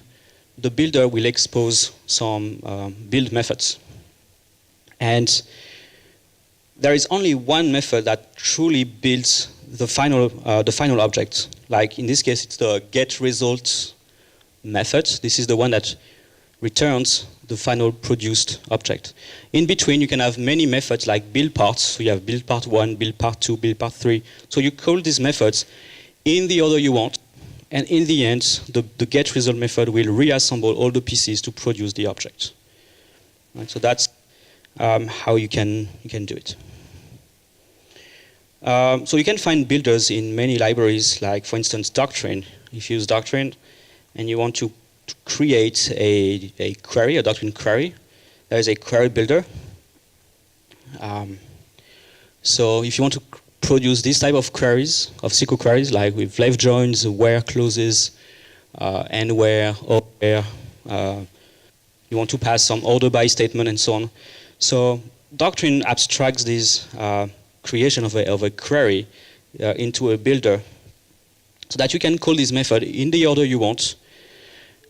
the builder will expose some build methods. And there is only one method that truly builds the final object. Like in this case, it's the getResult method. This is the one that returns the final produced object. In between, you can have many methods like build parts. So you have build part 1, build part 2, build part 3. So you call these methods in the order you want. And in the end, the getResult method will reassemble all the pieces to produce the object. Right, so that's how you can do it. So you can find builders in many libraries, like for instance Doctrine. If you use Doctrine and you want to create a query, a Doctrine query, there is a query builder. So if you want to produce this type of queries, of SQL queries, like with left joins, where clauses, and where, or where, you want to pass some order by statement and so on. So Doctrine abstracts this creation of a query into a builder so that you can call this method in the order you want.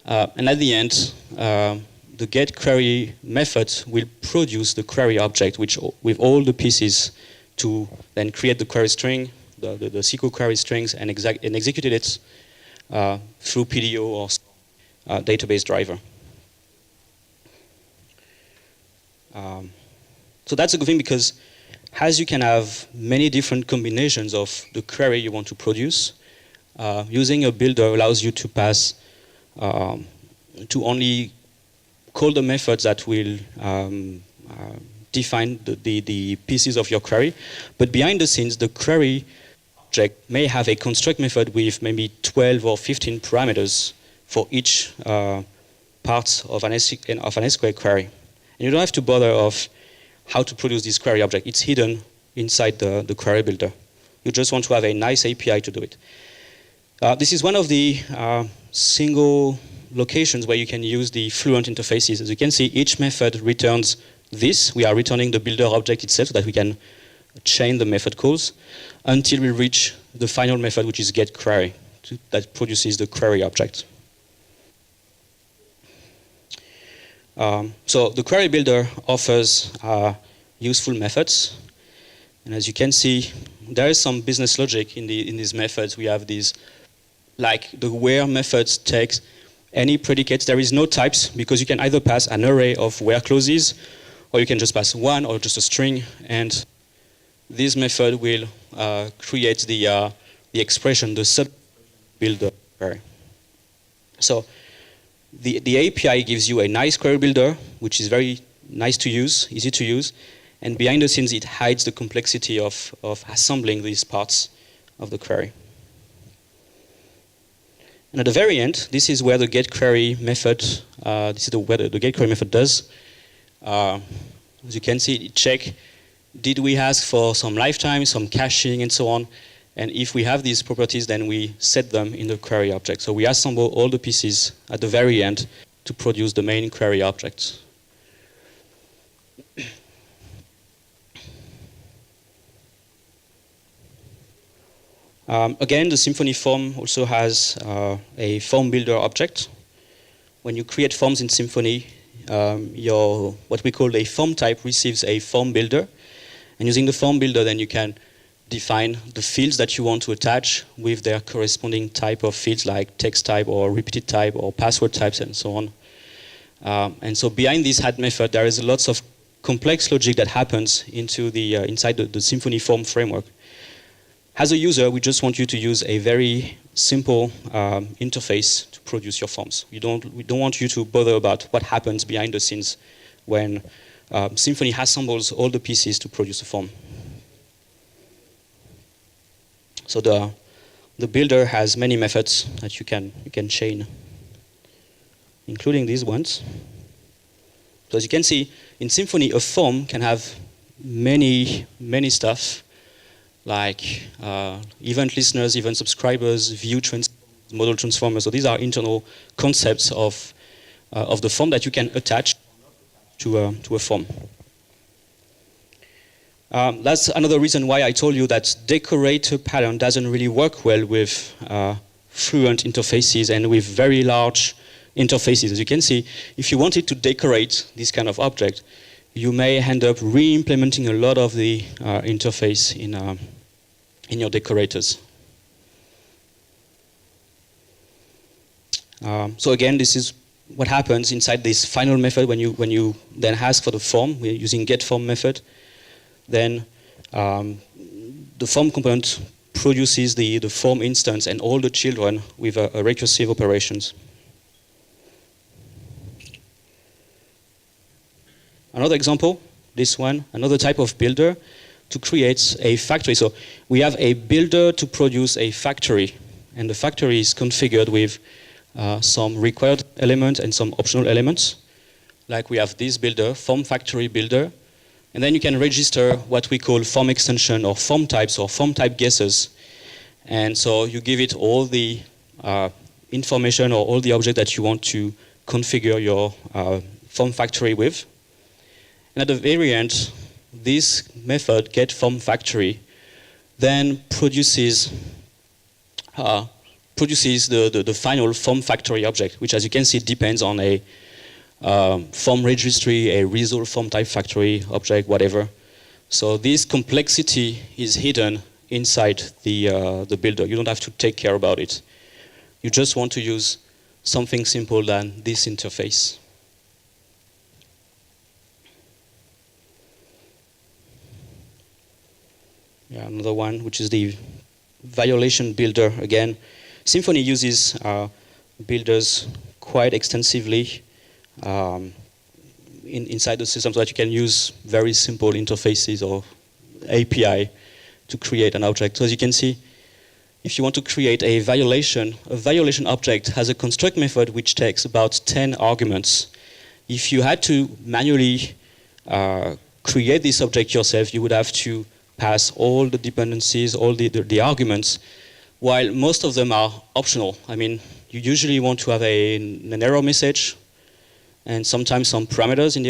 And at the end, the getQuery method will produce the query object with all the pieces to then create the query string, the SQL query strings, and execute it through PDO or database driver. So that's a good thing because as you can have many different combinations of the query you want to produce, using a builder allows you to pass to only call the methods that will define the pieces of your query. But behind the scenes, the query object may have a construct method with maybe 12 or 15 parameters for each part of an SQL query. And you don't have to bother of how to produce this query object. It's hidden inside the query builder. You just want to have a nice API to do it. This is one of the single locations where you can use the Fluent interfaces. As you can see, each method returns this. We are returning the builder object itself so that we can chain the method calls until we reach the final method, which is getQuery, that produces the query object. So the query builder offers useful methods. And as you can see, there is some business logic in these methods. We have these, like the where methods takes any predicates. There is no types because you can either pass an array of where clauses or you can just pass one or just a string, and this method will create the expression, the sub builder query. So the API gives you a nice query builder, which is very nice to use, easy to use, and behind the scenes it hides the complexity of assembling these parts of the query. And at the very end, this is where the getQuery method, this is where the getQuery method does. As you can see, it checks, did we ask for some lifetime, some caching, and so on. And if we have these properties, then we set them in the query object. So we assemble all the pieces at the very end to produce the main query object. Again, the Symfony form also has a form builder object. When you create forms in Symfony, what we call a form type receives a form builder. And using the form builder, then you can define the fields that you want to attach with their corresponding type of fields, like text type or repeated type or password types and so on. And so behind this add method, there is lots of complex logic that happens into inside the Symfony form framework. As a user, we just want you to use a very simple interface to produce your forms. We don't want you to bother about what happens behind the scenes when Symfony assembles all the pieces to produce a form. So the builder has many methods that you can chain, including these ones. So as you can see, in Symfony, a form can have many stuff, like event listeners, event subscribers, view transformers, model transformers. So these are internal concepts of the form that you can attach to a form. That's another reason why I told you that Decorator pattern doesn't really work well with Fluent interfaces and with very large interfaces. As you can see, if you wanted to decorate this kind of object, you may end up re-implementing a lot of the interface in your decorators. So again, this is what happens inside this final method when you then ask for the form. We're using getForm method. Then the form component produces the form instance and all the children with a recursive operations. Another example, this one, another type of builder to create a factory. So we have a builder to produce a factory, and the factory is configured with some required elements and some optional elements. Like we have this builder, form factory builder, and then you can register what we call form extension or form types or form type guesses. And so you give it all the information or all the objects that you want to configure your form factory with. And at the very end, this method, getFormFactory, then produces the final form factory object, which, as you can see, depends on a form registry, a result form type factory object, whatever. So this complexity is hidden inside the builder. You don't have to take care about it. You just want to use something simple than this interface. Yeah, another one, which is the violation builder. Again, Symfony uses builders quite extensively inside the system, so that you can use very simple interfaces or API to create an object. So as you can see, if you want to create a violation object has a construct method which takes about 10 arguments. If you had to manually create this object yourself, you would have to pass all the dependencies, all the arguments, while most of them are optional. I mean, you usually want to have an error message and sometimes some parameters in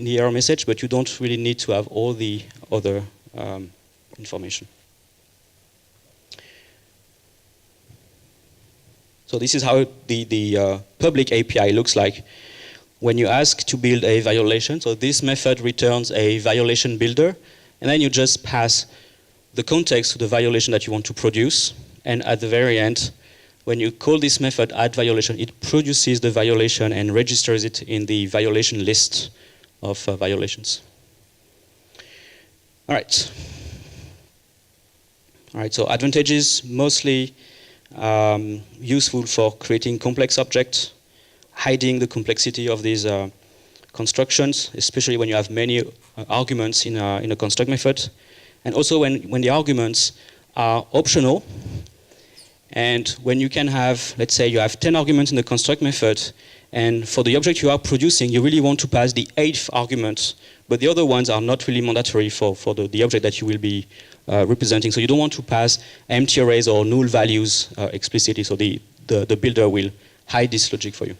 the error message, but you don't really need to have all the other information. So this is how the public API looks like when you ask to build a violation. So this method returns a violation builder, and then you just pass the context to the violation that you want to produce. And at the very end, when you call this method add violation, it produces the violation and registers it in the violation list of violations. All right. So advantages, mostly useful for creating complex objects, hiding the complexity of these constructions, especially when you have many arguments in a construct method, and also when the arguments are optional, and when you can have, let's say you have 10 arguments in the construct method, and for the object you are producing, you really want to pass the 8th argument, but the other ones are not really mandatory for the object that you will be representing. So you don't want to pass empty arrays or null values explicitly, so the builder will hide this logic for you.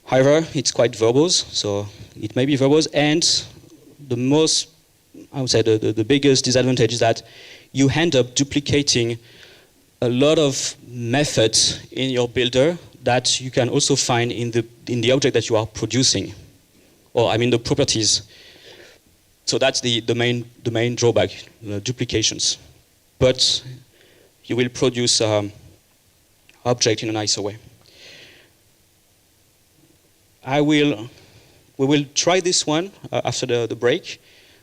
However, it's quite verbose, so it may be verbose, and the most, I would say, the biggest disadvantage is that you end up duplicating a lot of methods in your builder that you can also find in the object that you are producing, or I mean the properties. So that's the main drawback, duplications. But you will produce object in a nicer way. We will try this one after the break.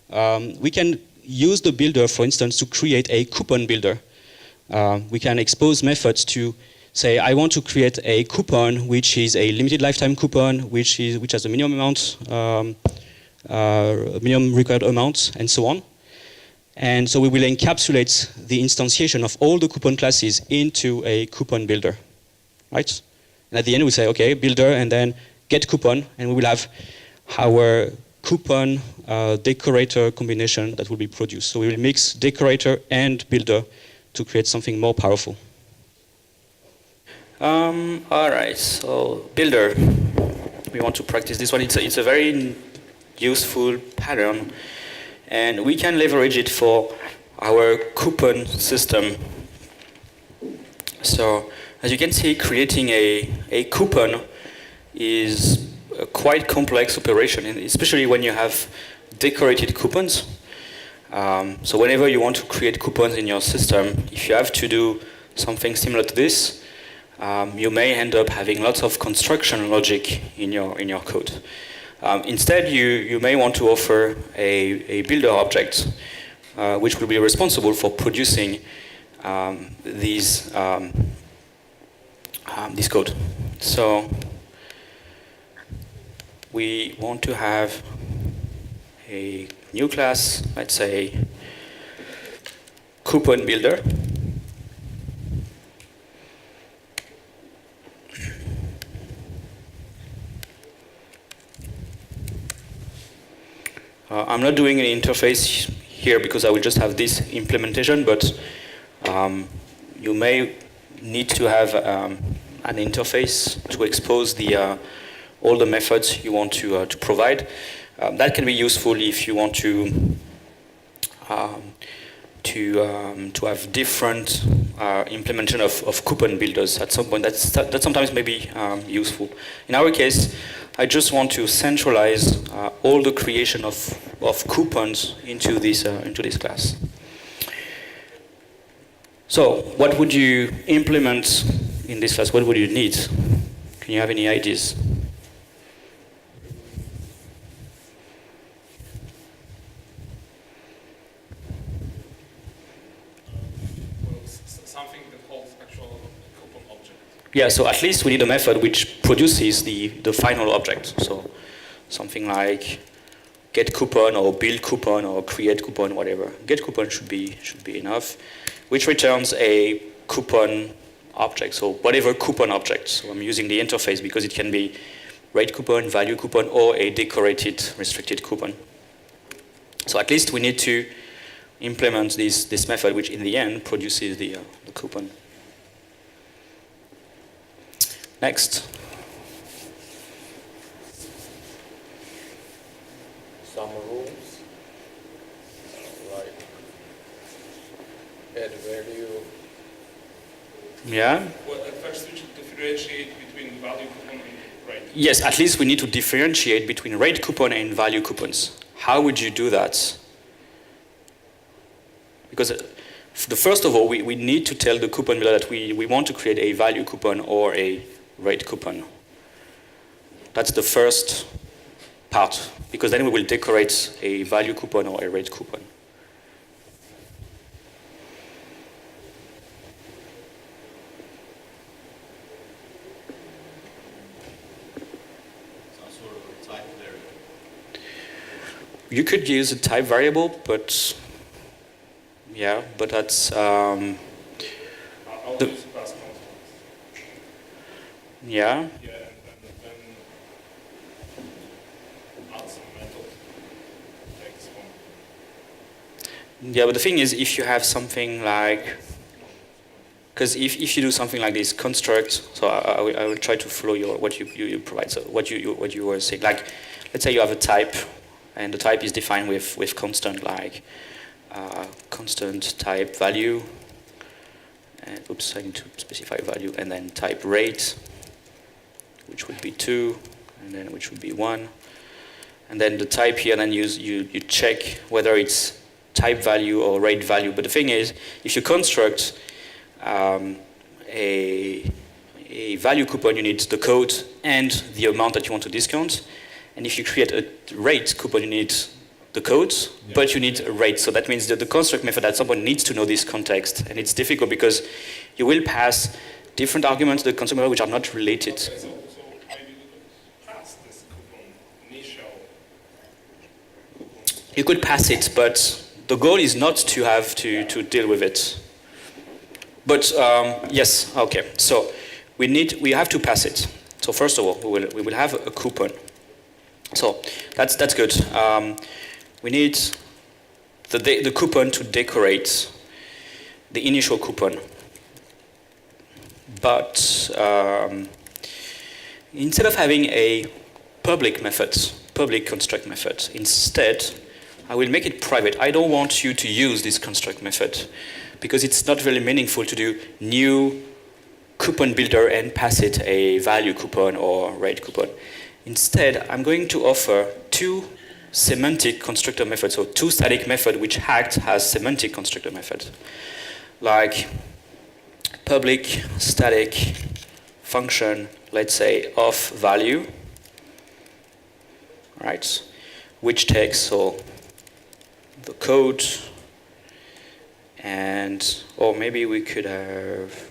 We can use the builder, for instance, to create a coupon builder. We can expose methods to say, I want to create a coupon which is a limited lifetime coupon, which has a minimum amount, minimum required amount, and so on. And so we will encapsulate the instantiation of all the coupon classes into a coupon builder, right? And at the end we say, okay, builder, and then get coupon, and we will have our coupon decorator combination that will be produced. So we will mix decorator and builder to create something more powerful. All right, so builder. We want to practice this one. It's a very useful pattern, and we can leverage it for our coupon system. So as you can see, creating a coupon is a quite complex operation, especially when you have decorated coupons. So whenever you want to create coupons in your system, if you have to do something similar to this, you may end up having lots of construction logic in your code. Instead, you may want to offer a builder object, which will be responsible for producing this code. So we want to have a new class, let's say coupon builder. I'm not doing an interface here because I will just have this implementation, but you may need to have an interface to expose all the methods you want to provide. That can be useful if you want to have different implementation of coupon builders at some point. That sometimes may be useful. In our case, I just want to centralize all the creation of coupons into this class. So, what would you implement in this class? What would you need? Can you have any ideas? Something that holds actual coupon object. Yeah, so at least we need a method which produces the final object. So something like get coupon or build coupon or create coupon, whatever. Get coupon should be enough, which returns a coupon object. So whatever coupon object. So I'm using the interface because it can be rate coupon, value coupon, or a decorated restricted coupon. So at least we need to implement this method, which in the end produces the coupon. Next. Some rules, like add value. Yeah. Well, at first we should differentiate between value coupon and rate. Yes, at least we need to differentiate between rate coupon and value coupons. How would you do that? Because first of all, we need to tell the coupon builder that we want to create a value coupon or a rate coupon. That's the first part, because then we will decorate a value coupon or a rate coupon. Some sort of a type variable. You could use a type variable, but yeah, but that's I'll use past constants. yeah. Yeah, and then add some method. Takes one. Yeah, but the thing is, if you have something like, because if you do something like this construct, so I will try to follow what you provide. So what you were saying, like, let's say you have a type, and the type is defined with constant, like constant type value, and oops, I need to specify value, and then type rate, which would be 2, and then which would be 1, and then the type here, then you check whether it's type value or rate value. But the thing is, if you construct a value coupon, you need the code and the amount that you want to discount. And if you create a rate coupon, you need the code, but you need a rate. So that means that the construct method at some point needs to know this context. And it's difficult because you will pass different arguments to the construct method which are not related. Okay, so maybe we could pass this coupon initial. You could pass it, but the goal is not to have to deal with it. But yes, okay. So we have to pass it. So first of all, we will have a coupon. So that's good. We need the coupon to decorate the initial coupon. But instead of having a public construct method, instead I will make it private. I don't want you to use this construct method because it's not really meaningful to do new coupon builder and pass it a value coupon or rate coupon. Instead, I'm going to offer two semantic constructor methods, so two static methods which act as semantic constructor methods, like public static function, let's say of value, right? Which takes so the code and, or maybe we could have,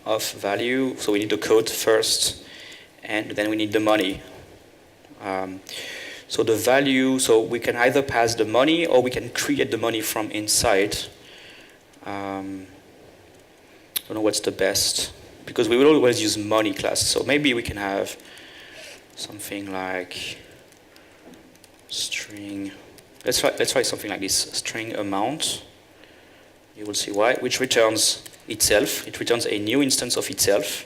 of value. So we need the code first, and then we need the money. So the value, so we can either pass the money or we can create the money from inside. Don't know what's the best, because we will always use money class. So maybe we can have something like string. Let's try something like this: string amount. You will see why, which returns itself. It returns a new instance of itself.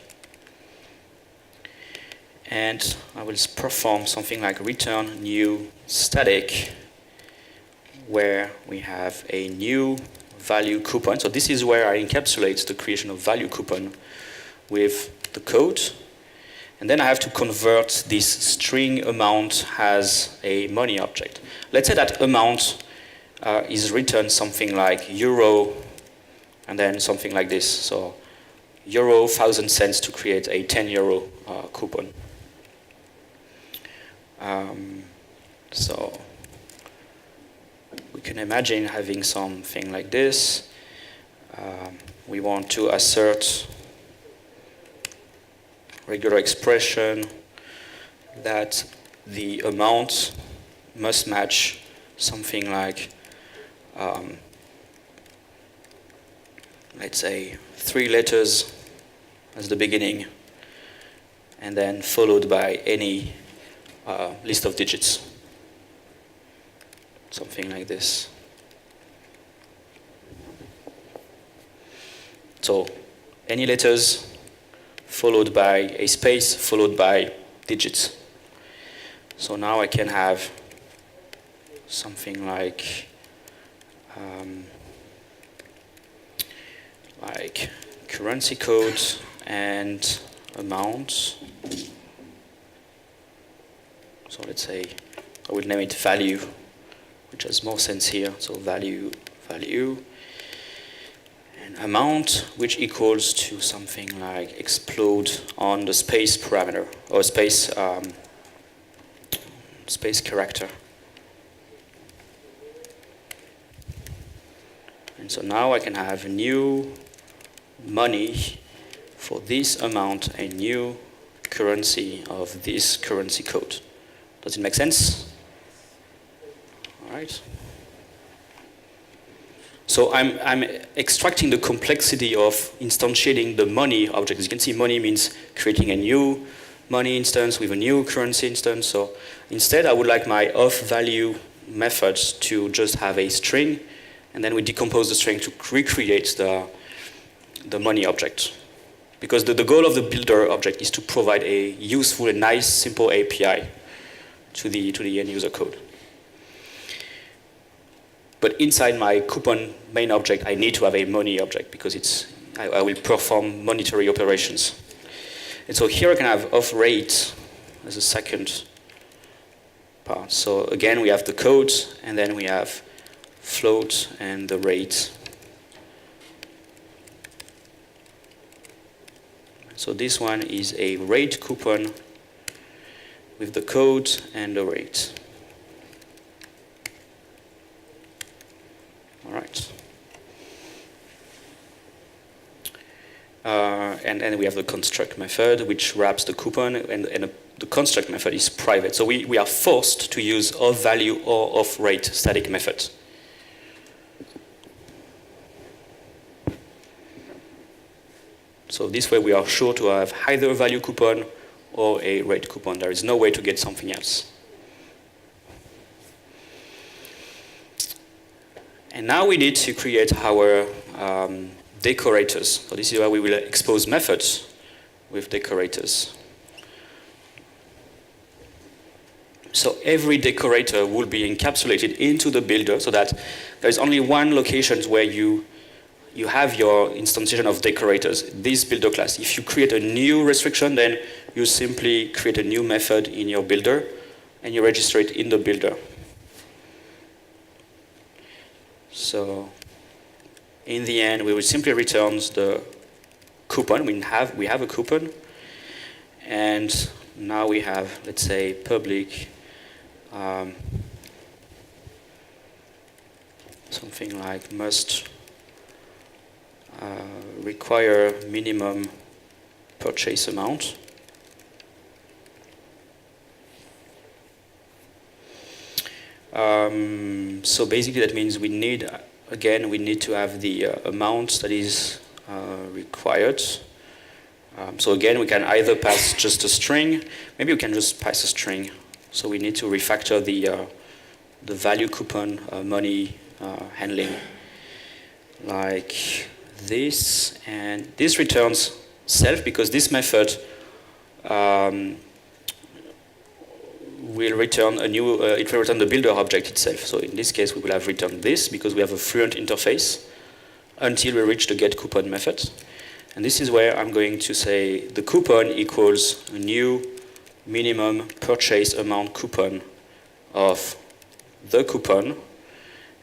And I will perform something like return new static, where we have a new value coupon. So this is where I encapsulate the creation of value coupon with the code. And then I have to convert this string amount as a money object. Let's say that amount is written something like euro, and then something like this. So euro 1,000 cents to create a 10 euro coupon. So we can imagine having something like this. We want to assert regular expression that the amount must match something like, let's say, 3 letters as the beginning, and then followed by any list of digits. Something like this. So any letters followed by a space followed by digits. So now I can have something like currency code and amount. So let's say I would name it value, which has more sense here. So value, and amount, which equals to something like explode on the space parameter, or space character. And so now I can have a new money for this amount, a new currency of this currency code. Does it make sense? All right. So I'm extracting the complexity of instantiating the money object. As you can see, money means creating a new money instance with a new currency instance. So instead, I would like my of-value methods to just have a string, and then we decompose the string to recreate the money object. Because the goal of the builder object is to provide a useful and nice, simple API to the end user code. But inside my coupon main object, I need to have a money object because I will perform monetary operations. And so here I can have of rate as a second part. So again, we have the code, and then we have float and the rate. So this one is a rate coupon with the code and the rate. All right. And then we have the construct method, which wraps the coupon, and the construct method is private. So we are forced to use of value or of rate static methods. So this way we are sure to have either a value coupon or a rate coupon. There is no way to get something else. And now we need to create our decorators. So this is where we will expose methods with decorators. So every decorator will be encapsulated into the builder so that there's only one location where you have your instantiation of decorators, this builder class. If you create a new restriction, then you simply create a new method in your builder and you register it in the builder. So in the end, we will simply return the coupon. We have a coupon, and now we have, let's say, public something like must require minimum purchase amount. So basically that means we need to have the amount that is required. So again, we can either pass just a string, maybe we can just pass a string. So we need to refactor the value coupon money handling like this, and this returns self because this method will return it will return the builder object itself. So in this case, we will have returned this because we have a fluent interface until we reach the get coupon method. And this is where I'm going to say the coupon equals a new minimum purchase amount coupon of the coupon,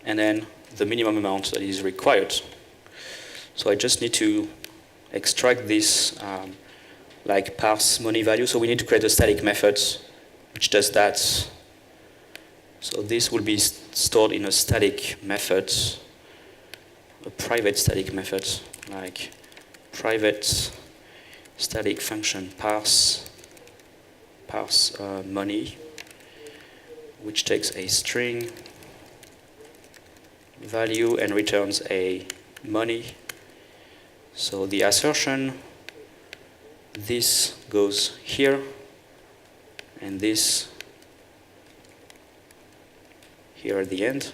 and then the minimum amount that is required. So I just need to extract this like parse money value. So we need to create a static method which does that. So this will be stored in a static method, a private static method, like private static function parse money, which takes a string value and returns a money. So the assertion, this goes here, and this here at the end,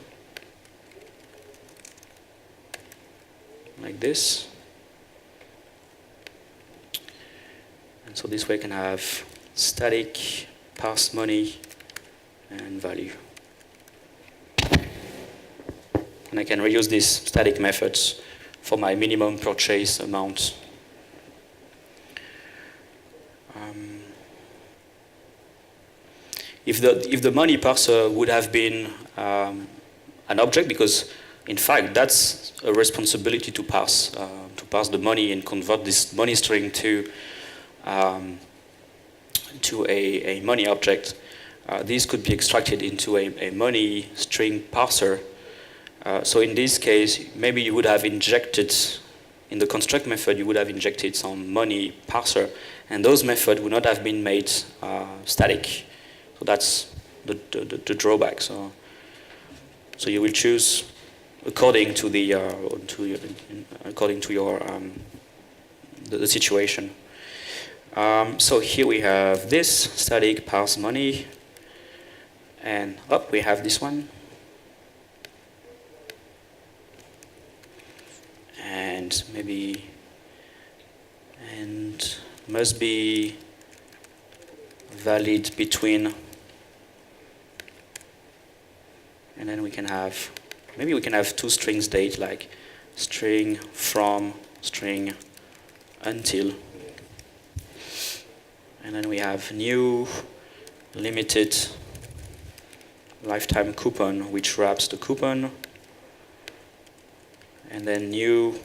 like this. And so this way I can have static parse money and value. And I can reuse these static methods for my minimum purchase amount. If the money parser would have been an object, because in fact that's a responsibility to parse the money and convert this money string to a money object. These could be extracted into a money string parser. So in this case, maybe you would have injected, in the construct method, you would have injected some money parser, and those methods would not have been made static. So that's the drawback. So you will choose according to the situation. So here we have this static parse money, and we have this one. And maybe, and must be valid between, and then we can have, maybe we can have two strings date, like string from, string until. And then we have new limited lifetime coupon, which wraps the coupon. And then new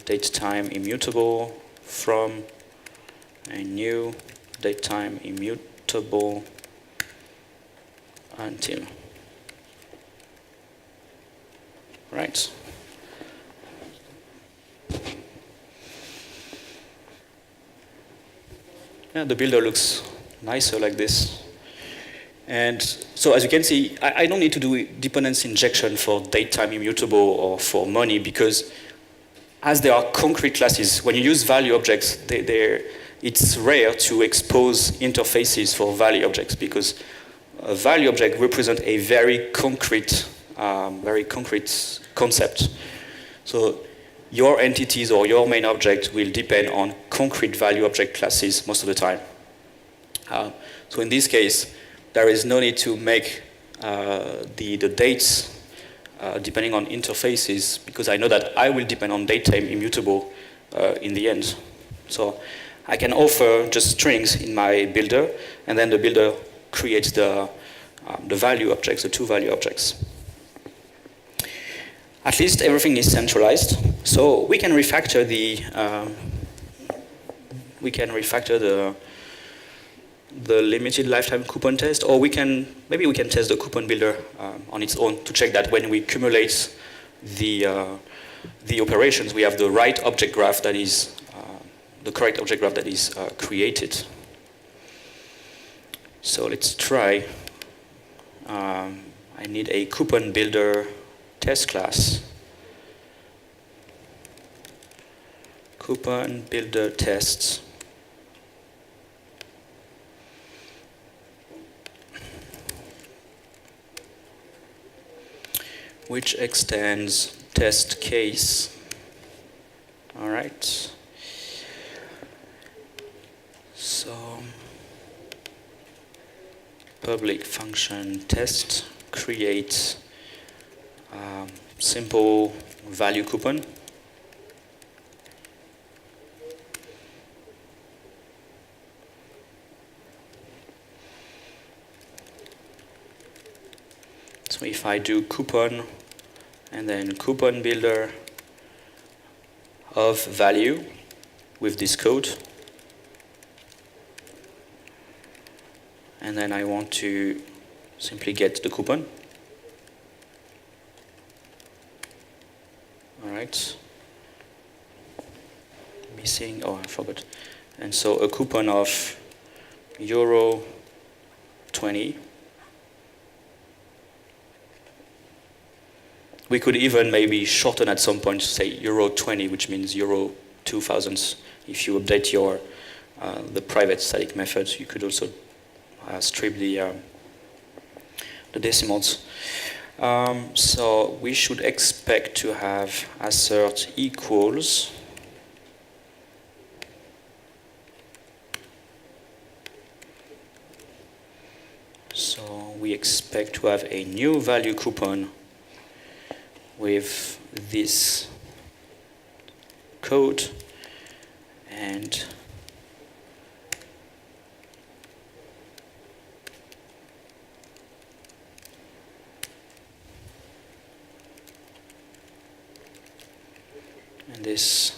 date time immutable from, a new date time immutable until. Right. Yeah, the builder looks nicer like this. And so as you can see, I don't need to do dependency injection for date time immutable or for money, because as they are concrete classes, when you use value objects, it's rare to expose interfaces for value objects, because a value object represents a very concrete concept. So your entities or your main object will depend on concrete value object classes most of the time. So in this case, there is no need to make the dates depending on interfaces, because I know that I will depend on date time immutable in the end. So I can offer just strings in my builder, and then the builder creates the value objects, the two value objects. At least everything is centralized, so we can refactor the limited lifetime coupon test, or maybe we can test the coupon builder on its own to check that when we cumulate the operations, we have the right object graph that is the correct object graph that is created. So let's try. I I need a coupon builder test class. Coupon builder tests. Which extends test case. All right. So public function test creates simple value coupon. So if I do coupon and then coupon builder of value with this code, and then I want to simply get the coupon. All right. Missing, oh, I forgot. And so a coupon of euro 20. We could even maybe shorten at some point to say euro 20, which means euro 2000. If you update your the private static methods, you could also strip the decimals. So we should expect to have assert equals so we expect to have a new value coupon with this code and this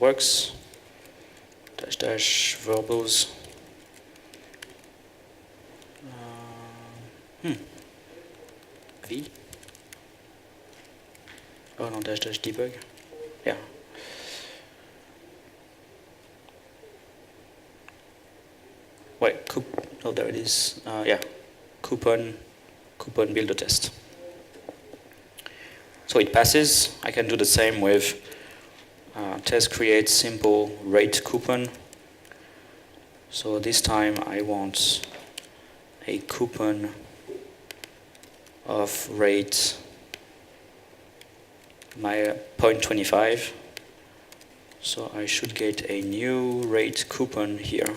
works. Dash verbose. V. Oh no, dash debug. Yeah. Wait, oh there it is. Yeah, coupon builder test. So it passes. I can do the same with test create simple rate coupon. So this time I want a coupon of rate my 0.25. So I should get a new rate coupon here.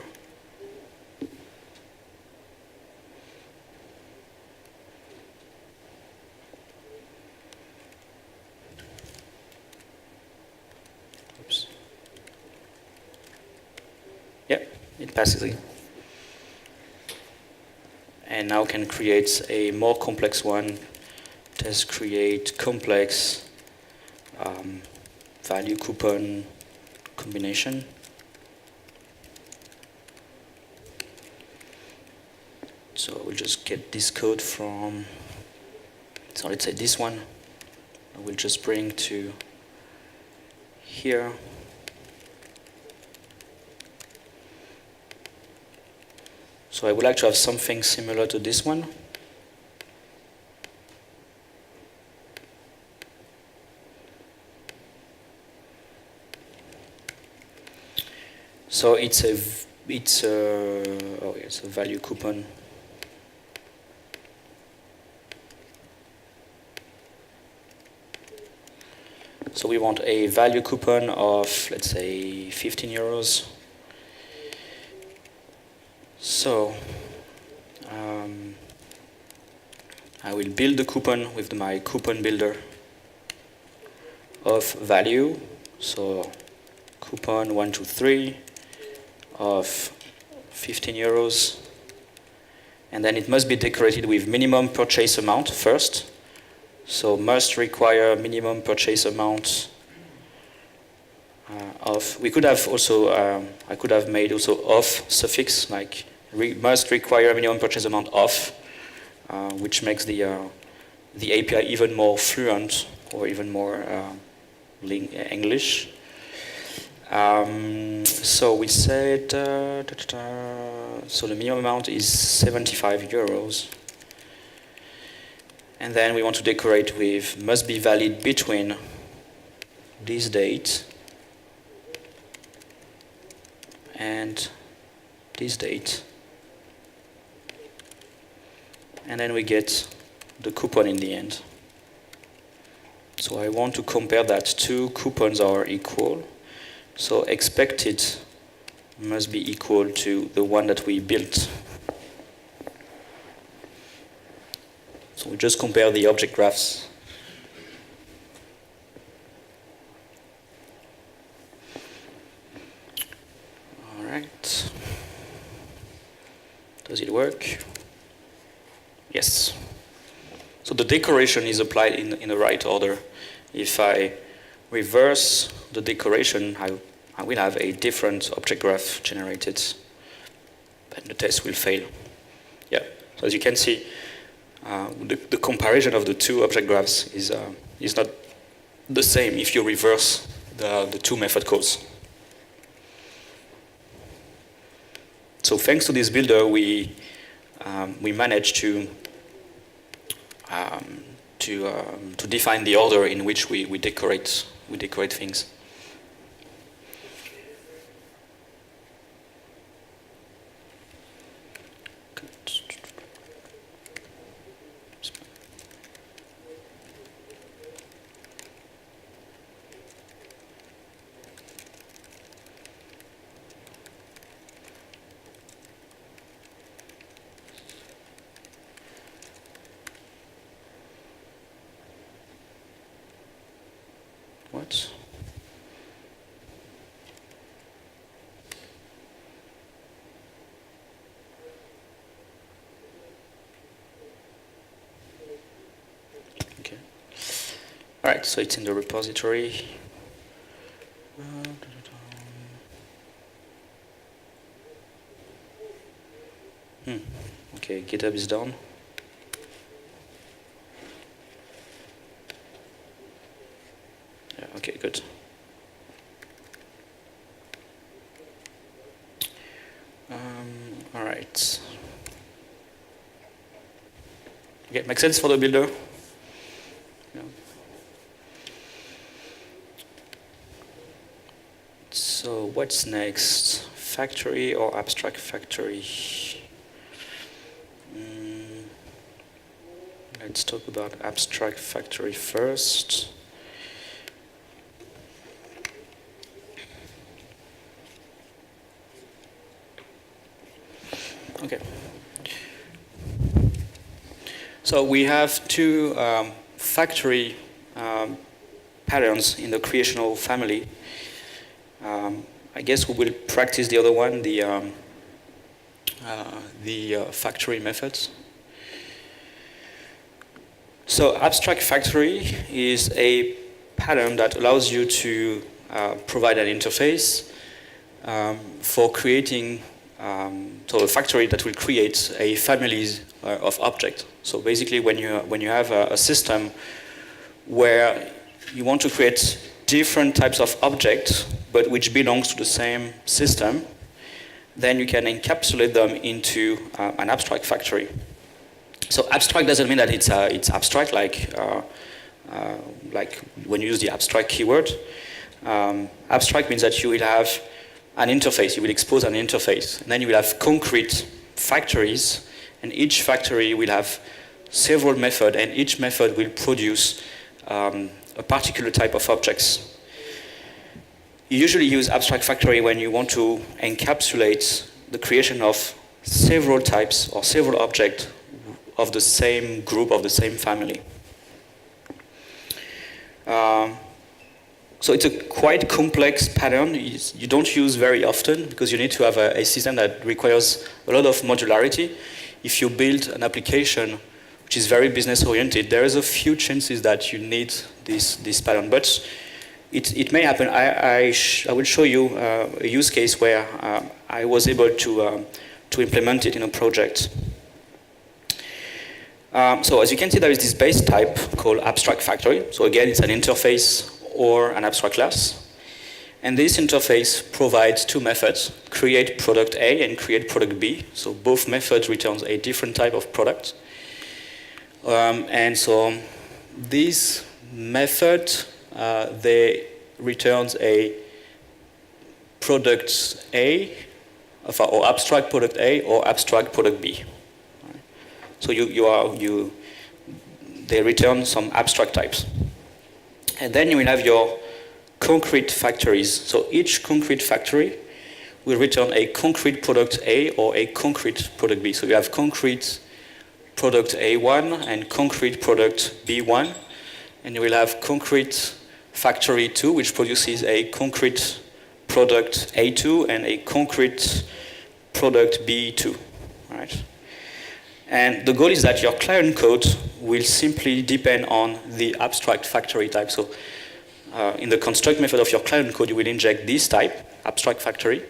Oops. Yep, it passes again. And now can create a more complex one. Test create complex value coupon combination. So we'll just get this code from, so let's say this one. I will just bring to here. So I would like to have something similar to this one. So it's a value coupon. So we want a value coupon of, let's say, 15 euros. So I will build the coupon with my coupon builder of value. So coupon 123 of 15 euros. And then it must be decorated with minimum purchase amount first. So must require minimum purchase amount of. We could have also, I could have made also of suffix, like must require minimum purchase amount of, which makes the API even more fluent or even more English. So we said, so the minimum amount is 75 euros. And then we want to decorate with must be valid between this date and this date. And then we get the coupon in the end. So I want to compare that two coupons are equal. So expected must be equal to the one that we built. So we just compare the object graphs. All right. Does it work? Yes. So the decoration is applied in the right order. If I reverse the decoration, I will have a different object graph generated, and the test will fail. Yeah. So as you can see, the comparison of the two object graphs is not the same if you reverse the two method calls. So thanks to this builder, we managed to define the order in which we decorate things. What? Okay. All right, so it's in the repository. Okay, GitHub is done. Okay, good. All right. Okay, makes sense for the builder? Yeah. So what's next? Factory or abstract factory? Let's talk about abstract factory first. Okay. So we have two factory patterns in the creational family. I guess we will practice the other one, the factory methods. So abstract factory is a pattern that allows you to provide an interface for creating so a factory that will create a family of objects. So basically, when you have a system where you want to create different types of objects, but which belongs to the same system, then you can encapsulate them into an abstract factory. So abstract doesn't mean that it's abstract, like when you use the abstract keyword. Abstract means that you will have an interface, you will expose an interface, and then you will have concrete factories, and each factory will have several methods, and each method will produce a particular type of objects. You usually use abstract factory when you want to encapsulate the creation of several types or several objects of the same group, of the same family. So it's a quite complex pattern. You don't use very often because you need to have a system that requires a lot of modularity. if you build an application which is very business oriented, there is a few chances that you need this pattern. But it may happen. I will show you a use case where I was able to implement it in a project. So as you can see, there is this base type called abstract factory. So again, it's an interface or an abstract class. And this interface provides two methods, create product A and create product B. So both methods returns a different type of product. And so this method, they returns a product A, or abstract product A or abstract product B. So they return some abstract types. And then you will have your concrete factories. So each concrete factory will return a concrete product A or a concrete product B. So you have concrete product A1 and concrete product B1. And you will have concrete factory 2, which produces a concrete product A2 and a concrete product B2. Right? And the goal is that your client code will simply depend on the abstract factory type. So in the construct method of your client code, you will inject this type, abstract factory,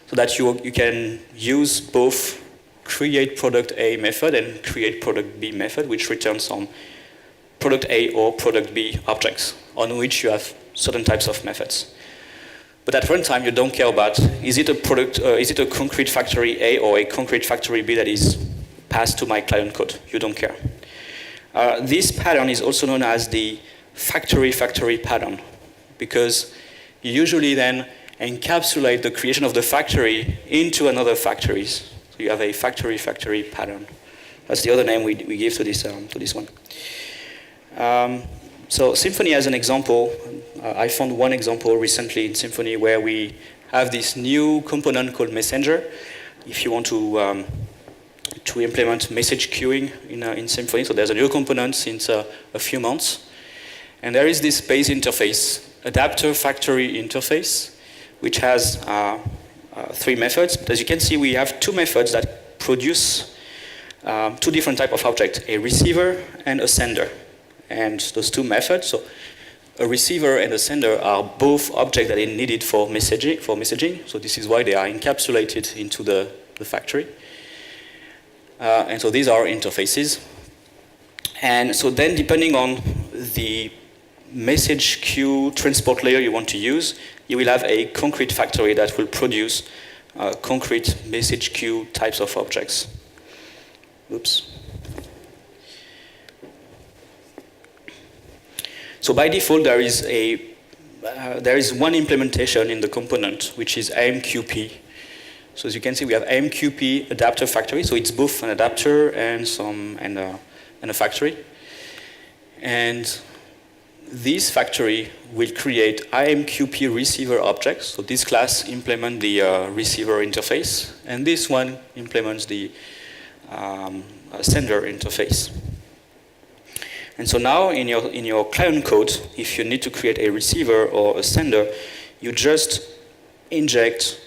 so that you can use both create product A method and create product B method, which returns some product A or product B objects on which you have certain types of methods. But at runtime, you don't care about is it a concrete factory A or a concrete factory B that is passed to my client code. You don't care. This pattern is also known as the factory pattern, because you usually then encapsulate the creation of the factory into another factories. So you have a factory pattern. That's the other name we give to this one. So Symfony as an example, I found one example recently in Symfony where we have this new component called Messenger. If you want to implement message queuing in Symfony, so there's a new component since a few months. And there is this base interface, adapter factory interface, which has 3 methods. But as you can see, we have 2 methods that produce 2 different types of objects, a receiver and a sender. And those 2 methods, so a receiver and a sender are both objects that are needed for messaging. So this is why they are encapsulated into the factory. And so these are interfaces. And so then depending on the message queue transport layer you want to use, you will have a concrete factory that will produce concrete message queue types of objects. Oops. So by default, there is one implementation in the component, which is AMQP. So as you can see, we have AMQP adapter factory. So it's both an adapter and a factory. And this factory will create AMQP receiver objects. So this class implements the receiver interface, and this one implements the sender interface. And so now in your client code, if you need to create a receiver or a sender, you just inject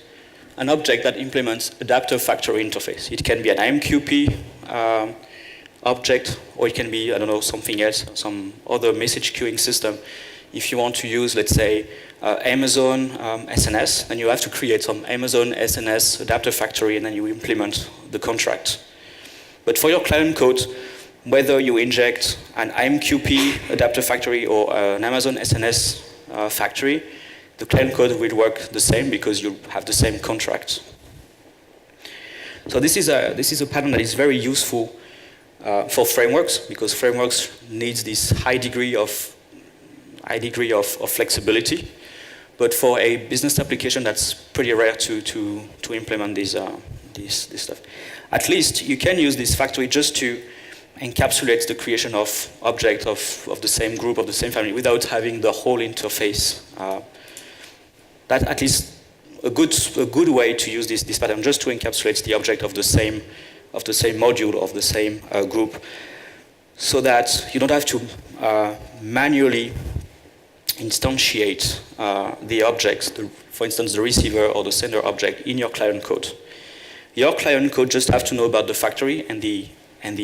an object that implements adapter factory interface. It can be an AMQP object, or it can be, I don't know, something else, some other message queuing system. If you want to use, let's say, Amazon SNS, then you have to create some Amazon SNS adapter factory, and then you implement the contract. But for your client code, whether you inject an AMQP adapter factory or an Amazon SNS factory, the client code will work the same because you have the same contract. So this is a pattern that is very useful for frameworks, because frameworks needs this high degree of flexibility. But for a business application, that's pretty rare to implement this stuff. At least you can use this factory just to encapsulate the creation of objects of the same group, of the same family, without having the whole interface. That's at least a good way to use this pattern, just to encapsulate the object of the same module, of the same group, so that you don't have to manually instantiate the objects, for instance, the receiver or the sender object in your client code. Your client code just have to know about the factory and the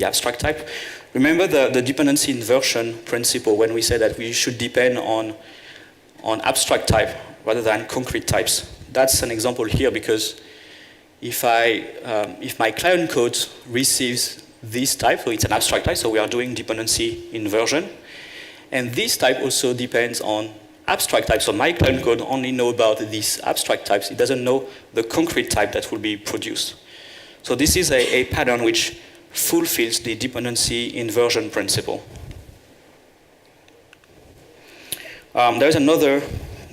abstract type. Remember the dependency inversion principle when we said that we should depend on abstract type rather than concrete types. That's an example here because if my client code receives this type, so it's an abstract type, so we are doing dependency inversion, and this type also depends on abstract type, so my client code only know about these abstract types, it doesn't know the concrete type that will be produced. So this is a pattern which fulfills the dependency inversion principle. There is another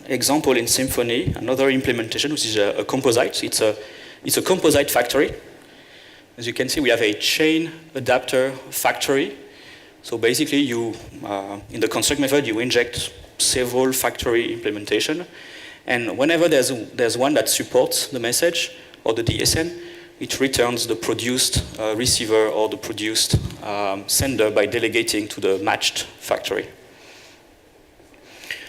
example in Symfony, another implementation, which is a composite. It's a composite factory. As you can see, we have a chain adapter factory. So basically, in the construct method, you inject several factory implementation. And whenever there's one that supports the message or the DSN, it returns the produced receiver or the produced sender by delegating to the matched factory.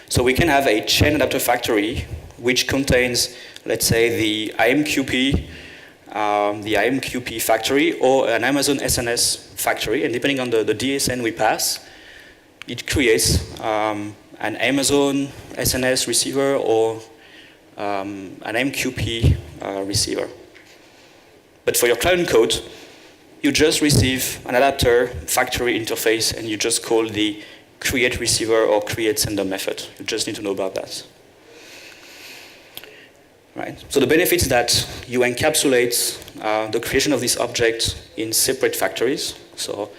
So we can have a chain adapter factory which contains, let's say, the IMQP factory or an Amazon SNS factory, and depending on the DSN we pass, it creates an Amazon SNS receiver or an MQP receiver. But for your client code, you just receive an adapter factory interface and you just call the create receiver or create sender method. You just need to know about that. Right. So the benefit is that you encapsulate the creation of this object in separate factories. So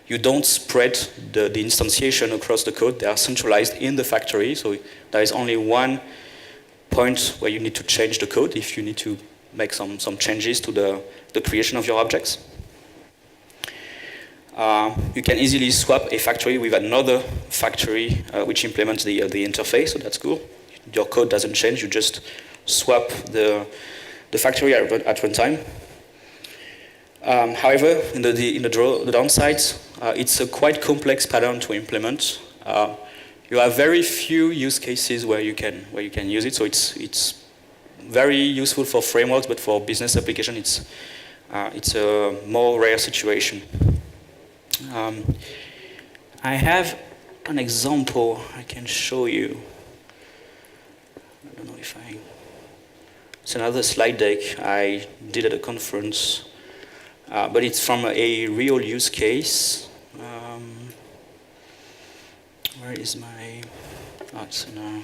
you don't spread the instantiation across the code. They are centralized in the factory. So there is only one point where you need to change the code if you need to make some changes to the creation of your objects. You can easily swap a factory with another factory which implements the interface, so that's cool. Your code doesn't change, you just swap the factory at runtime. However, in the downsides, it's a quite complex pattern to implement. You have very few use cases where you can use it, so it's very useful for frameworks, but for business application, it's a more rare situation. I have an example I can show you. I don't know if it's another slide deck I did at a conference, but it's from a real use case. Where is my, it's in a,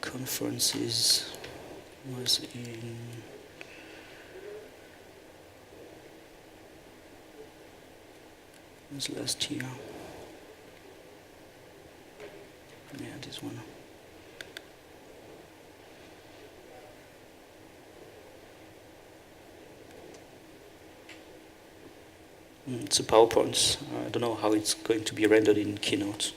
conferences was in last year. Yeah, this one. It's a PowerPoint. I don't know how it's going to be rendered in Keynote.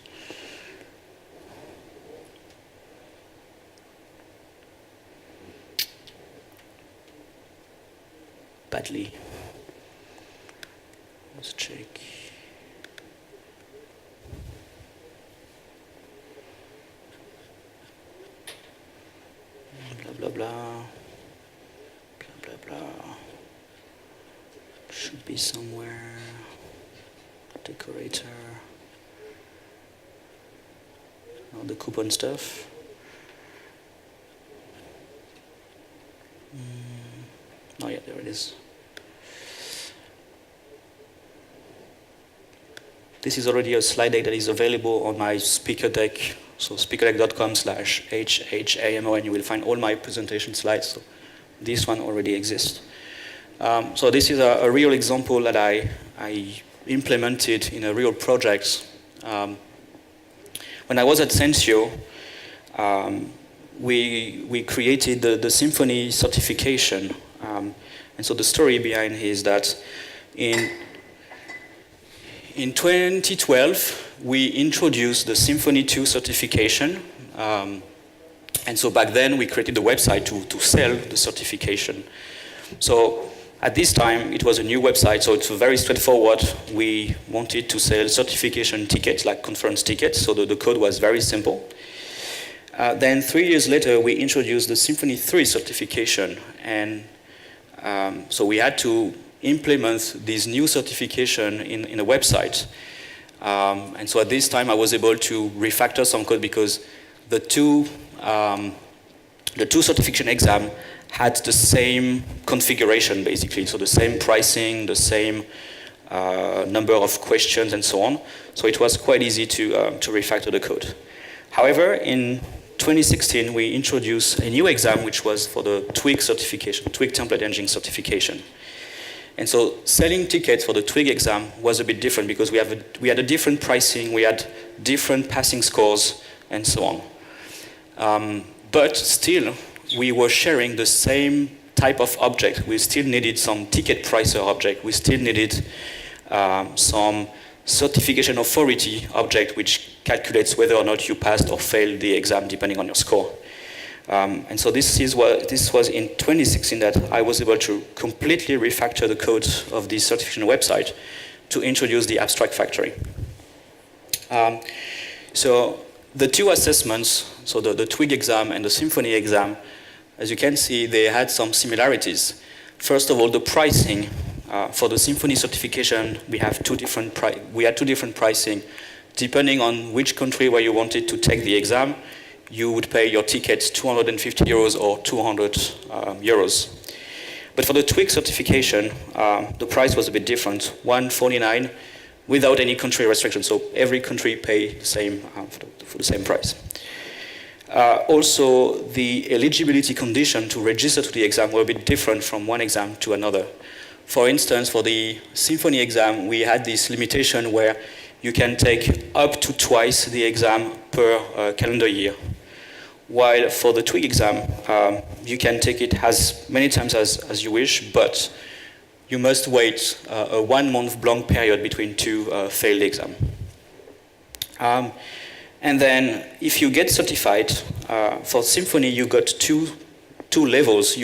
Badly. Let's check. Blah blah blah. Blah blah blah. Should be somewhere. Decorator. All the coupon stuff. Oh yeah, there it is. This is already a slide deck that is available on my speaker deck. So speakerdeck.com/HHAMO, and you will find all my presentation slides. So this one already exists. So this is a real example that I implemented in a real project. When I was at Sensio, we created the Symfony certification. And so the story behind is that in 2012, we introduced the Symfony 2 certification. And so back then, we created the website to sell the certification. So At this time, it was a new website, so it's very straightforward. We wanted to sell certification tickets, like conference tickets, so the code was very simple. Then 3 years later, we introduced the Symfony 3 certification, and so we had to implement this new certification in a website. And so at this time, I was able to refactor some code because the two certification exams had the same configuration, basically. So the same pricing, the same number of questions, and so on. So it was quite easy to refactor the code. However, in 2016, we introduced a new exam, which was for the Twig certification, Twig Template Engine certification. And so selling tickets for the Twig exam was a bit different because we had a different pricing, we had different passing scores, and so on. But still, we were sharing the same type of object. We still needed some ticket pricer object. We still needed some certification authority object, which calculates whether or not you passed or failed the exam, depending on your score. And so this was in 2016 that I was able to completely refactor the code of the certification website to introduce the abstract factory. So the two assessments, so the Twig exam and the Symfony exam, as you can see, they had some similarities. First of all, the pricing. For the Symfony certification, we had two different pricing. Depending on which country where you wanted to take the exam, you would pay your tickets 250 euros or 200 euros. But for the Twig certification, the price was a bit different, 149 without any country restriction. So every country paid the same for the same price. Also, the eligibility condition to register to the exam were a bit different from one exam to another. For instance, for the Symfony exam, we had this limitation where you can take up to twice the exam per calendar year. While for the Twig exam, you can take it as many times as you wish, but you must wait a 1 month long period between two failed exams. And then, if you get certified, for Symfony, you got two levels.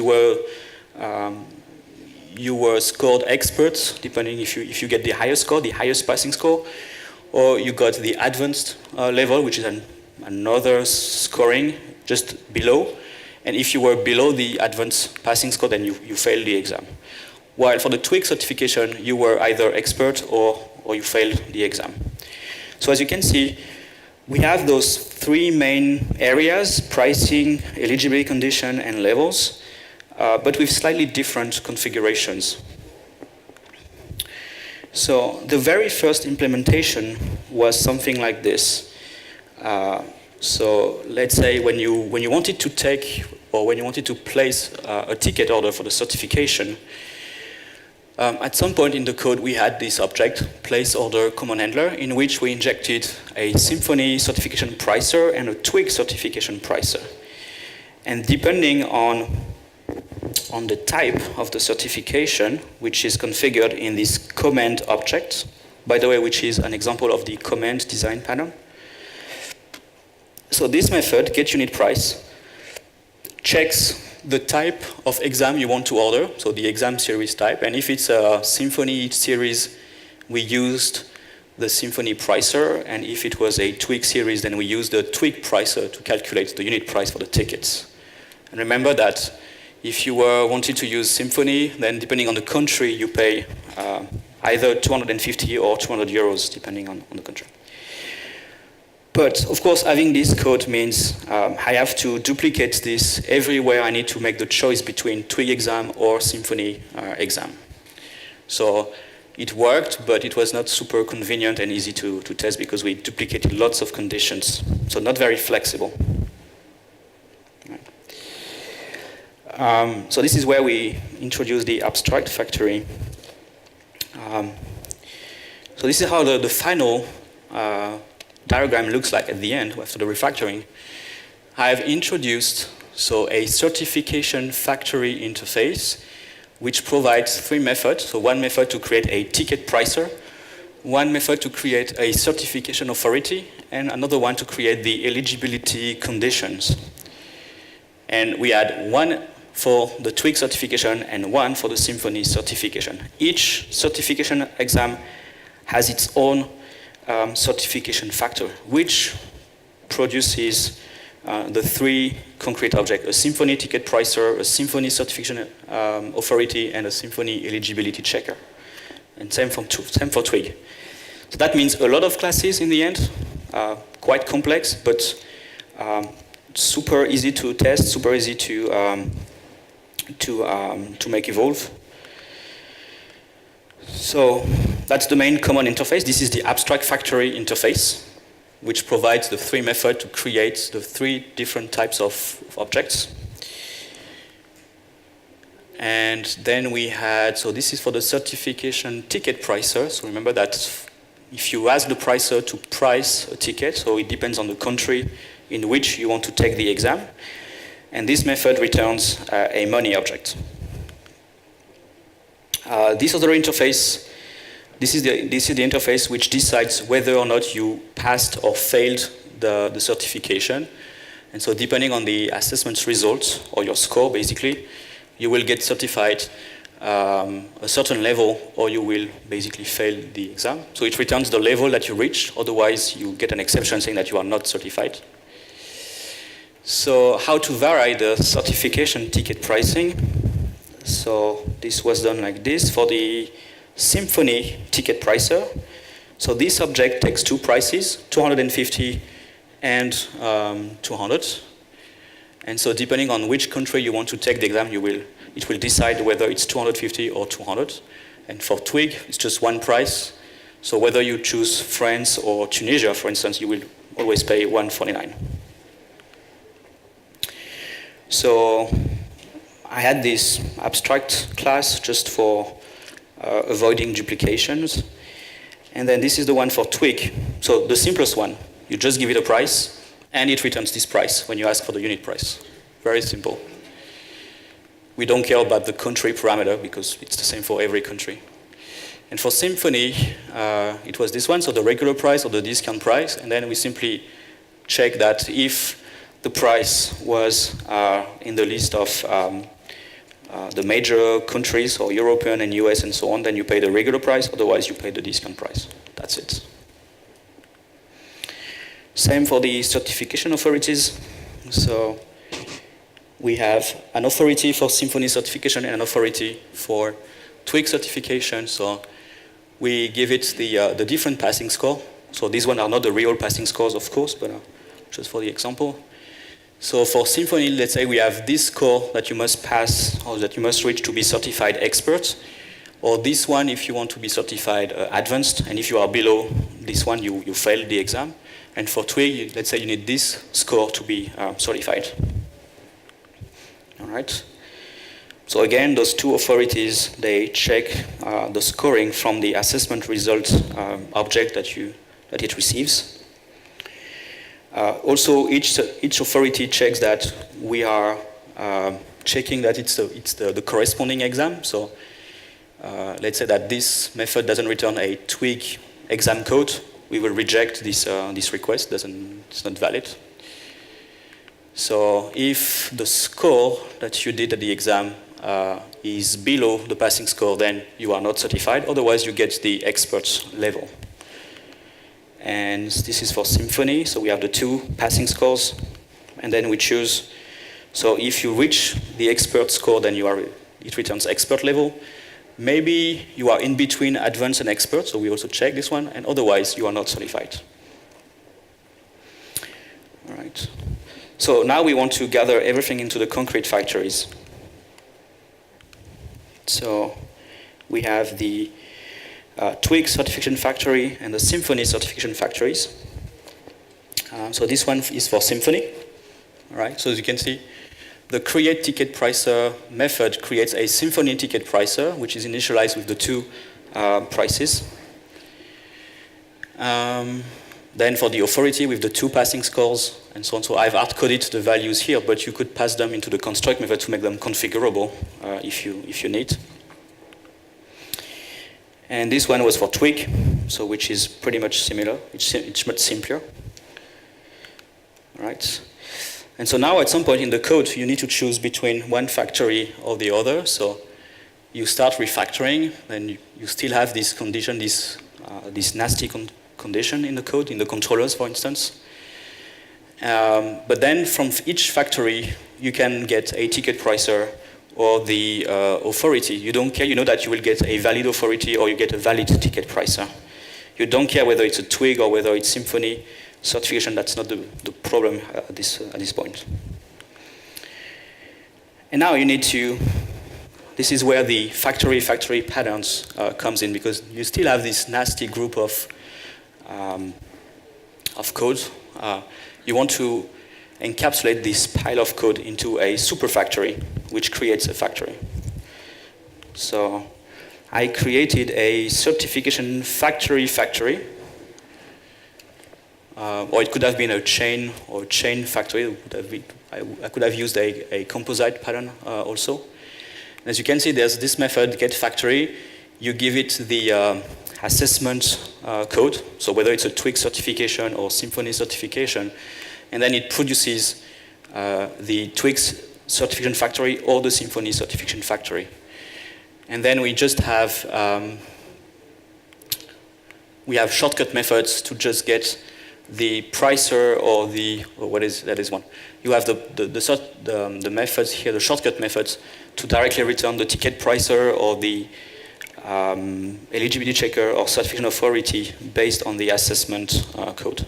You were scored expert, depending if you get the highest score, the highest passing score, or you got the advanced level, which is another scoring just below. And if you were below the advanced passing score, then you failed the exam. While for the Twig certification, you were either expert or you failed the exam. So as you can see, we have those three main areas: pricing, eligibility condition, and levels, but with slightly different configurations. So the very first implementation was something like this. So let's say when you wanted to take, or when you wanted to place a ticket order for the certification, at some point in the code, we had this object, place order command handler, in which we injected a Symfony certification pricer and a Twig certification pricer. And depending on the type of the certification, which is configured in this command object, by the way, which is an example of the command design panel. So this method, getUnitPrice, checks the type of exam you want to order, so the exam series type, and if it's a Symfony series, we used the Symfony pricer, and if it was a Twig series, then we used the Twig pricer to calculate the unit price for the tickets. And remember that if you wanted to use Symfony, then depending on the country, you pay either 250 or 200 euros, depending on the country. But of course, having this code means I have to duplicate this everywhere I need to make the choice between Twig exam or Symfony exam. So it worked, but it was not super convenient and easy to test because we duplicated lots of conditions. So not very flexible. So this is where we introduce the abstract factory. So this is how the final diagram looks like at the end after the refactoring. I have introduced a certification factory interface which provides three methods. So one method to create a ticket pricer, one method to create a certification authority, and another one to create the eligibility conditions. And we had one for the Twig certification and one for the Symfony certification. Each certification exam has its own certification factor, which produces the three concrete objects: a Symfony ticket pricer, a Symfony certification authority, and a Symfony eligibility checker. And same for Twig. So that means a lot of classes in the end, quite complex, but super easy to test, super easy to make evolve. So that's the main common interface. This is the abstract factory interface, which provides the three methods to create the three different types of objects. And then we had, so this is for the certification ticket pricer. So remember that if you ask the pricer to price a ticket, so it depends on the country in which you want to take the exam. And this method returns a money object. This other interface, this is the interface which decides whether or not you passed or failed the certification. And so depending on the assessment results, or your score basically, you will get certified a certain level, or you will basically fail the exam. So it returns the level that you reach, otherwise you get an exception saying that you are not certified. So how to vary the certification ticket pricing? So this was done like this for the Symfony ticket pricer. So this object takes two prices, 250 and 200. And so depending on which country you want to take the exam, it will decide whether it's 250 or 200. And for Twig, it's just one price. So whether you choose France or Tunisia, for instance, you will always pay 149. So I had this abstract class just for avoiding duplications. And then this is the one for Twig. So the simplest one, you just give it a price, and it returns this price when you ask for the unit price. Very simple. We don't care about the country parameter because it's the same for every country. And for Symfony, it was this one, so the regular price or the discount price, and then we simply check that if the price was in the list of the major countries, or European and US and so on, then you pay the regular price, otherwise you pay the discount price. That's it. Same for the certification authorities. So we have an authority for Symfony certification and an authority for Twig certification. So we give it the different passing score. So these ones are not the real passing scores, of course, but just for the example. So for Symfony, let's say we have this score that you must pass or that you must reach to be certified expert, or this one if you want to be certified advanced, and if you are below this one, you fail the exam. And for Twig, let's say you need this score to be certified. All right. So again, those two authorities, they check the scoring from the assessment result object that it receives. Also, each authority checks that we are checking that it's the corresponding exam. So let's say that this method doesn't return a Twig exam code. We will reject this request. It's not valid. So if the score that you did at the exam is below the passing score, then you are not certified. Otherwise, you get the expert level. And this is for Symfony. So we have the two passing scores, and then we choose. So if you reach the expert score, then it returns expert level. Maybe you are in between advanced and expert, so we also check this one, and otherwise you are not certified. All right. So now we want to gather everything into the concrete factories. So we have the Twig certification factory and the Symfony certification factories. So this one is for Symfony. All right. So as you can see, the create ticket pricer method creates a Symfony ticket pricer, which is initialized with the two prices. Then for the authority with the two passing scores and so on. So I've hard-coded the values here, but you could pass them into the construct method to make them configurable if you need. And this one was for Twig, so which is pretty much similar. It's much simpler. All right. And so now at some point in the code, you need to choose between one factory or the other. So you start refactoring, and you still have this condition, this nasty condition in the code, in the controllers, for instance. But then from each factory, you can get a ticket pricer or the authority. You don't care, you know that you will get a valid authority or you get a valid ticket pricer. You don't care whether it's a Twig or whether it's Symfony certification. That's not the problem at this point. And now you need to, this is where the factory patterns comes in, because you still have this nasty group of code. You want to encapsulate this pile of code into a super factory, which creates a factory. So I created a certification factory, or it could have been a chain or chain factory. I could have used a composite pattern also. And as you can see, there's this method, get factory. You give it the assessment code, so whether it's a Twig certification or Symfony certification, and then it produces the Twig certification factory or the Symfony certification factory. And then we just have shortcut methods to just get the pricer or that is one. You have the methods here, the shortcut methods, to directly return the ticket pricer or the eligibility checker or certification authority based on the assessment code.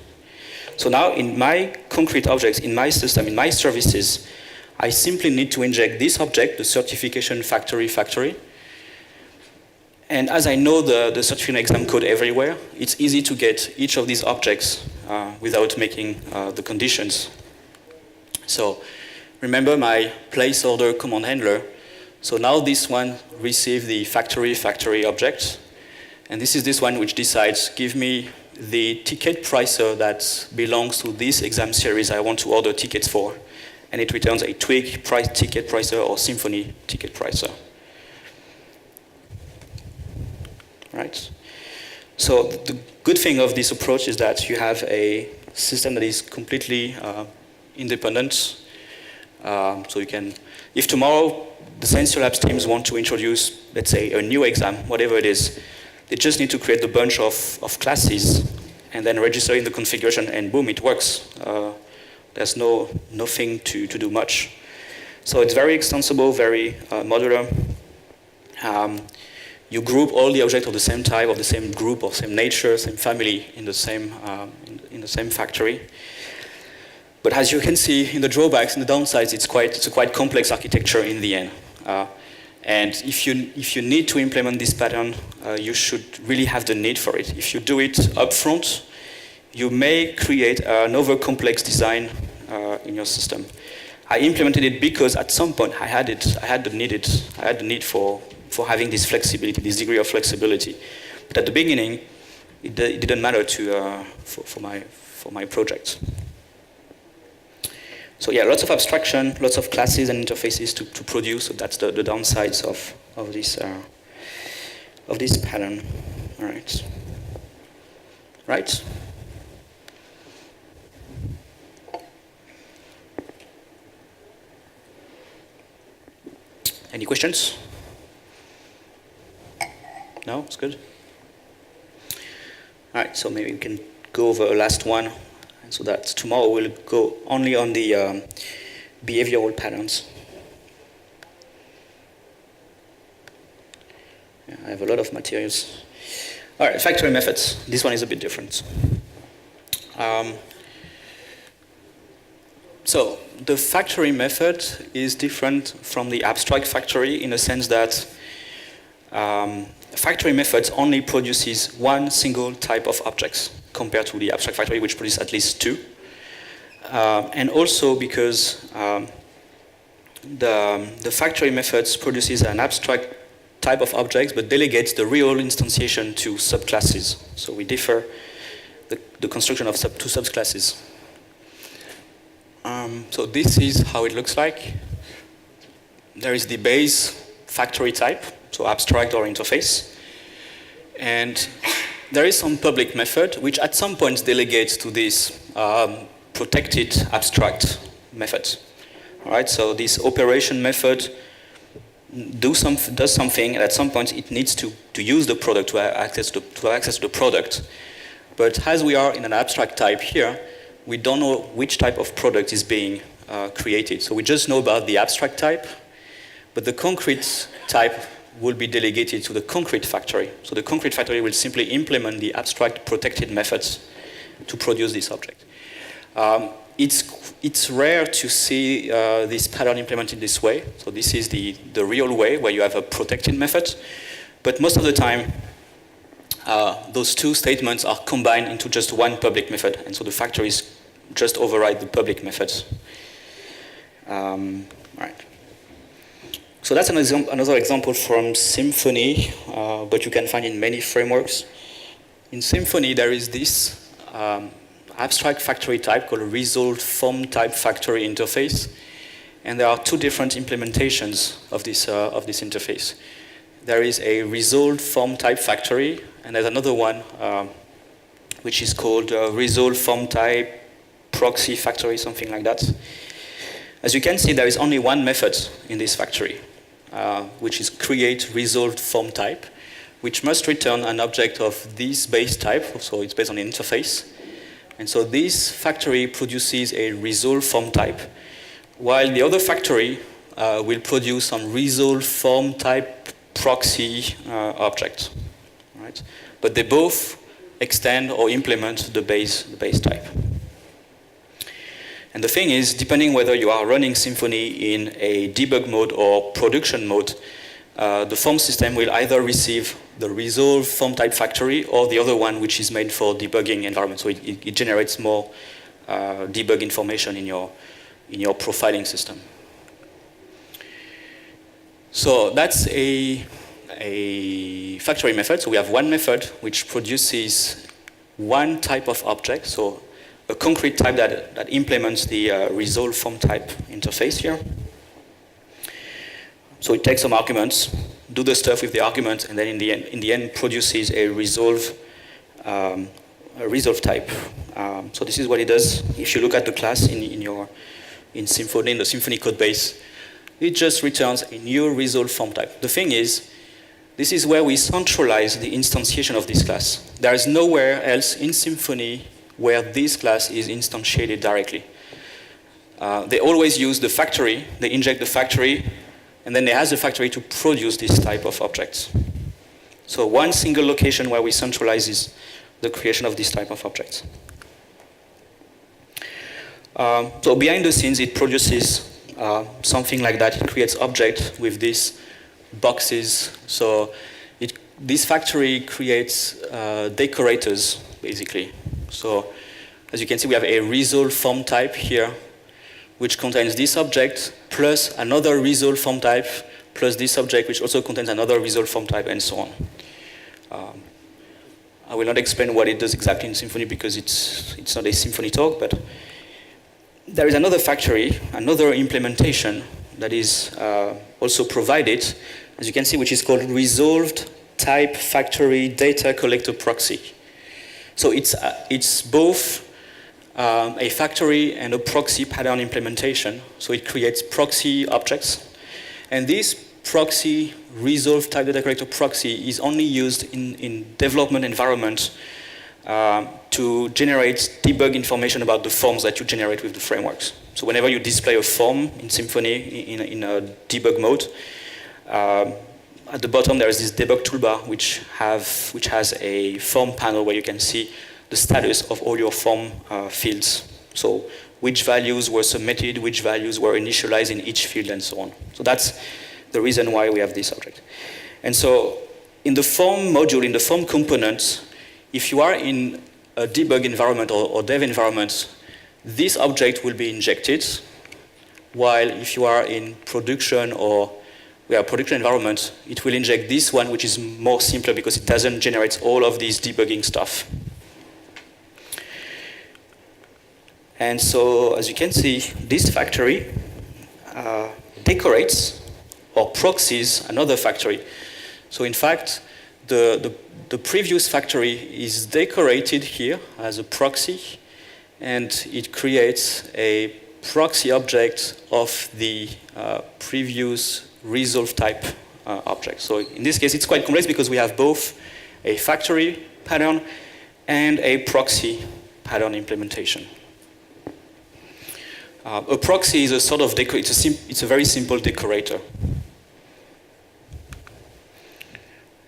So now in my concrete objects, in my system, in my services, I simply need to inject this object, the certification factory. And as I know the certification exam code everywhere, it's easy to get each of these objects without making the conditions. So remember my placeholder command handler. So now this one receives the factory object. And this is this one which decides, give me the ticket pricer that belongs to this exam series I want to order tickets for. And it returns a Twig ticket pricer or Symfony ticket pricer. Right? So the good thing of this approach is that you have a system that is completely independent. So you can, if tomorrow the Science Labs teams want to introduce, let's say, a new exam, whatever it is, they just need to create a bunch of classes and then register in the configuration, and boom, it works. There's nothing to do much. So it's very extensible, very modular. You group all the objects of the same type, of the same group, of same nature, same family in the same factory. But as you can see in the drawbacks and the downsides, it's a quite complex architecture in the end. And if you need to implement this pattern, you should really have the need for it. If you do it up front, you may create another complex design in your system. I implemented it because at some point I had the need for having this flexibility, this degree of flexibility. But at the beginning, it didn't matter for my project. So yeah, lots of abstraction, lots of classes and interfaces to produce. So that's the downsides of this pattern. All right. Right. Any questions? No, it's good. All right, so maybe we can go over a last one, so that tomorrow we'll go only on the behavioral patterns. Yeah, I have a lot of materials. All right, factory methods. This one is a bit different. So the factory method is different from the abstract factory in the sense that factory methods only produces one single type of objects compared to the abstract factory, which produces at least two. And also because the factory methods produces an abstract type of objects, but delegates the real instantiation to subclasses. So we differ the construction of two subclasses. So this is how it looks like. There is the base factory type, so abstract or interface. And there is some public method, which at some point delegates to this protected abstract method. All right, so this operation method does something, and at some point it needs to use the product to have access to the product. But as we are in an abstract type here, we don't know which type of product is being created. So we just know about the abstract type, but the concrete type will be delegated to the concrete factory. So the concrete factory will simply implement the abstract protected methods to produce this object. It's rare to see this pattern implemented this way. So this is the real way where you have a protected method. But most of the time, those two statements are combined into just one public method. And so the factories just override the public methods. Right. So that's another example from Symfony, but you can find in many frameworks. In Symfony, there is this abstract factory type called a resolved form type factory interface. And there are two different implementations of this interface. There is a resolved form type factory, and there's another one which is called resolved form type proxy factory, something like that. As you can see, there is only one method in this factory, which is create resolved form type, which must return an object of this base type, so it's based on an interface. And so this factory produces a resolved form type, while the other factory will produce some resolved form type proxy object, right? But they both extend or implement the base type. And the thing is, depending whether you are running Symfony in a debug mode or production mode, the form system will either receive the resolved form type factory or the other one, which is made for debugging environment. So it generates more debug information in your profiling system. So that's a factory method. So we have one method which produces one type of object. So a concrete type that implements the resolved form type interface here. So it takes some arguments, do the stuff with the arguments, and then in the end produces a resolve type. So this is what it does. If you look at the class in Symfony, in the Symfony code base, it just returns a new resolved form type. The thing is, this is where we centralize the instantiation of this class. There is nowhere else in Symfony where this class is instantiated directly. They always use the factory, they inject the factory, and then they ask the factory to produce this type of objects. So one single location where we centralize is the creation of this type of objects. So behind the scenes, it produces something like that. It creates objects with these boxes. So this factory creates decorators, basically. So as you can see, we have a resolved form type here, which contains this object plus another resolved form type plus this object, which also contains another resolved form type, and so on. I will not explain what it does exactly in Symfony because it's not a Symfony talk, but there is another factory, another implementation that is also provided, as you can see, which is called resolved type factory data collector proxy. So it's both a factory and a proxy pattern implementation. So it creates proxy objects. And this proxy resolved type data collector proxy is only used in development environment to generate debug information about the forms that you generate with the frameworks. So whenever you display a form in Symfony in a debug mode, at the bottom there is this debug toolbar which has a form panel where you can see the status of all your form fields. So which values were submitted, which values were initialized in each field, and so on. So that's the reason why we have this object. And so in the form module, in the form component, if you are in a debug environment or dev environment, this object will be injected, while if you are in production or production environment, it will inject this one, which is more simpler because it doesn't generate all of these debugging stuff. And so, as you can see, this factory decorates or proxies another factory. So in fact, the previous factory is decorated here as a proxy, and it creates a proxy object of the previous resolve type object. So in this case, it's quite complex because we have both a factory pattern and a proxy pattern implementation. A proxy is a sort of it's a very simple decorator.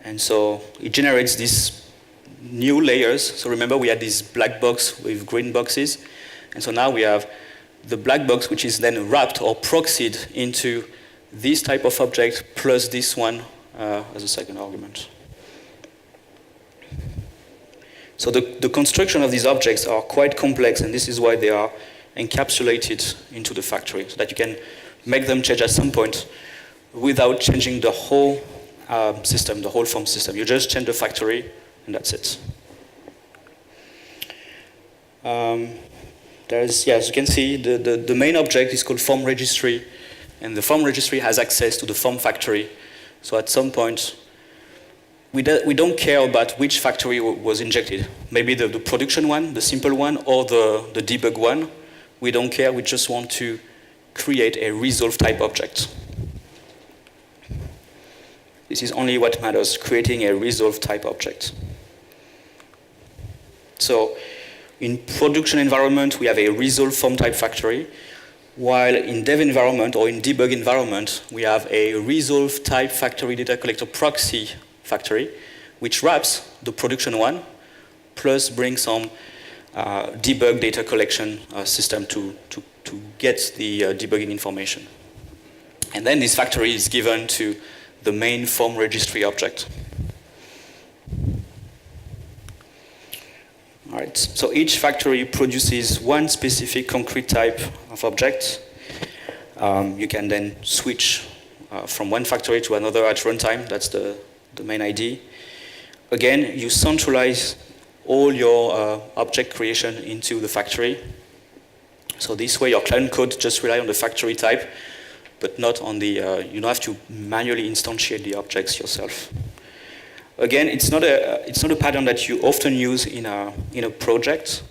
And so it generates these new layers. So remember we had this black box with green boxes. And so now we have the black box, which is then wrapped or proxied into this type of object plus this one as a second argument. So the construction of these objects are quite complex, and this is why they are encapsulated into the factory, so that you can make them change at some point without changing the whole system, the whole form system. You just change the factory, and that's it. As you can see, the main object is called form registry, and the form registry has access to the form factory. So at some point, we don't care about which factory was injected. Maybe the production one, the simple one, or the debug one. We don't care, we just want to create a resolve type object. This is only what matters, creating a resolve type object. So in production environment, we have a resolve form type factory, while in dev environment or in debug environment, we have a resolve type factory data collector proxy factory, which wraps the production one, plus brings some debug data collection system to get the debugging information. And then this factory is given to the main form registry object. All right, so each factory produces one specific concrete type of object. You can then switch from one factory to another at runtime. That's the main idea. Again, you centralize all your object creation into the factory. So this way your client code just rely on the factory type, but not on the, you don't have to manually instantiate the objects yourself. Again, it's not a pattern that you often use in a project,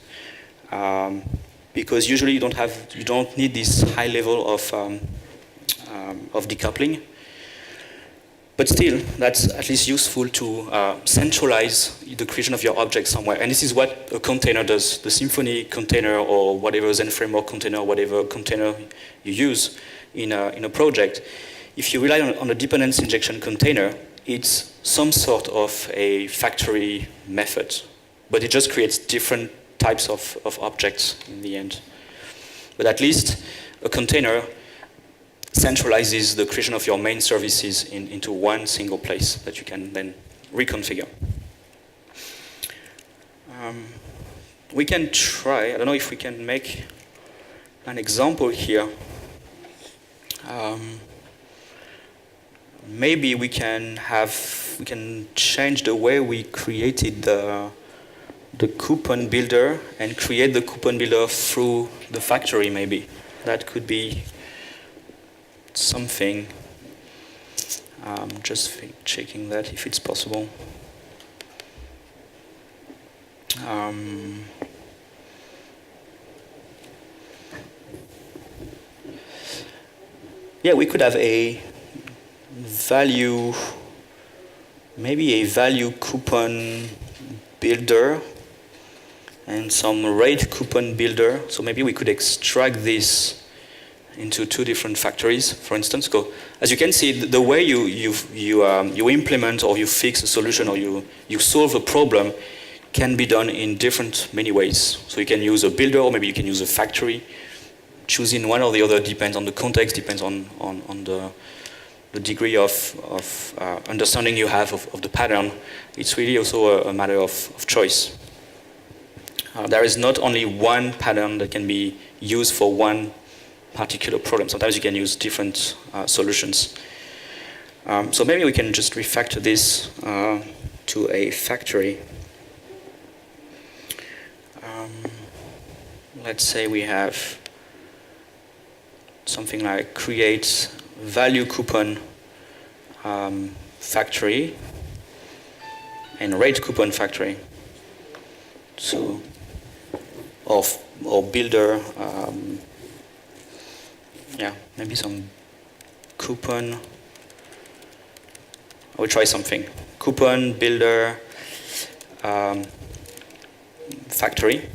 because usually you don't need this high level of decoupling. But still, that's at least useful to centralize the creation of your object somewhere. And this is what a container does. The Symfony container or whatever Zen framework container, whatever container you use in a project, if you rely on a dependency injection container, it's some sort of a factory method. But it just creates different types of objects in the end. But at least a container centralizes the creation of your main services into one single place that you can then reconfigure. We can try, I don't know if we can make an example here. Maybe we can change the way we created the coupon builder and create the coupon builder through the factory maybe. That could be something. Just checking that if it's possible. Yeah, we could have a value, maybe a value coupon builder and some rate coupon builder. So maybe we could extract this into two different factories, for instance. As you can see, the way you implement or you fix a solution or you solve a problem can be done in many ways. So you can use a builder, or maybe you can use a factory. Choosing one or the other depends on the context, depends on the degree of understanding you have of the pattern. It's really also a matter of choice. There is not only one pattern that can be used for one particular problem. Sometimes you can use different solutions. So maybe we can just refactor this to a factory. Let's say we have something like create value coupon factory and rate coupon factory. So, or builder yeah, maybe some coupon. I will try something. Coupon builder factory.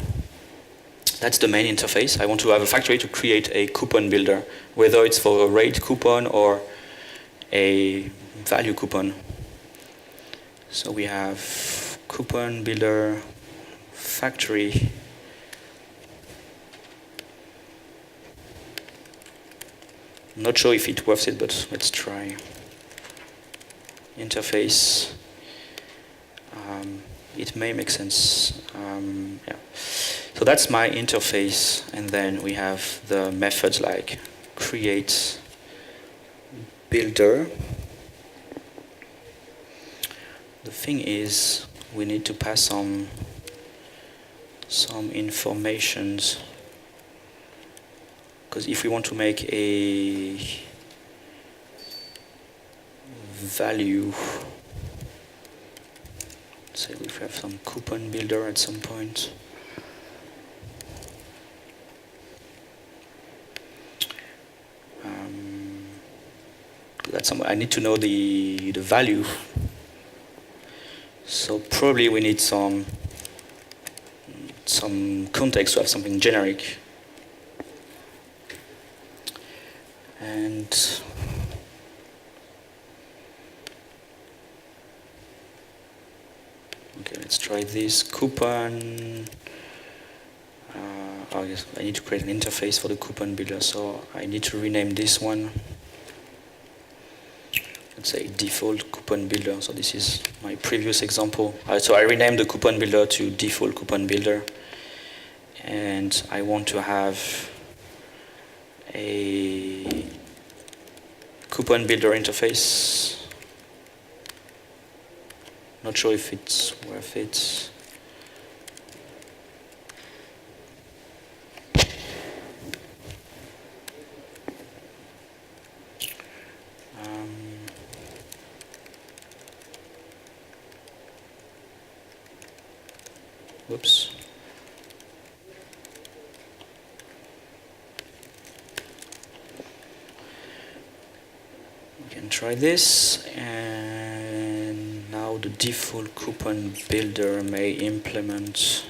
That's the main interface. I want to have a factory to create a coupon builder, whether it's for a rate coupon or a value coupon. So we have coupon builder factory. Not sure if it worth it, but let's try. Interface. It may make sense. Yeah. So that's my interface, and then we have the methods like create builder. The thing is, we need to pass some informations, because if we want to make a value, say we have some coupon builder at some point. I need to know the value. So probably we need some context to have something generic. And okay, let's try this coupon. Oh yes, I need to create an interface for the coupon builder, so I need to rename this one. Let's say default coupon builder. So this is my previous example. So I renamed the coupon builder to default coupon builder, and I want to have a coupon builder interface. Not sure if it's worth it. Whoops. We can try this, and now the default coupon builder may implement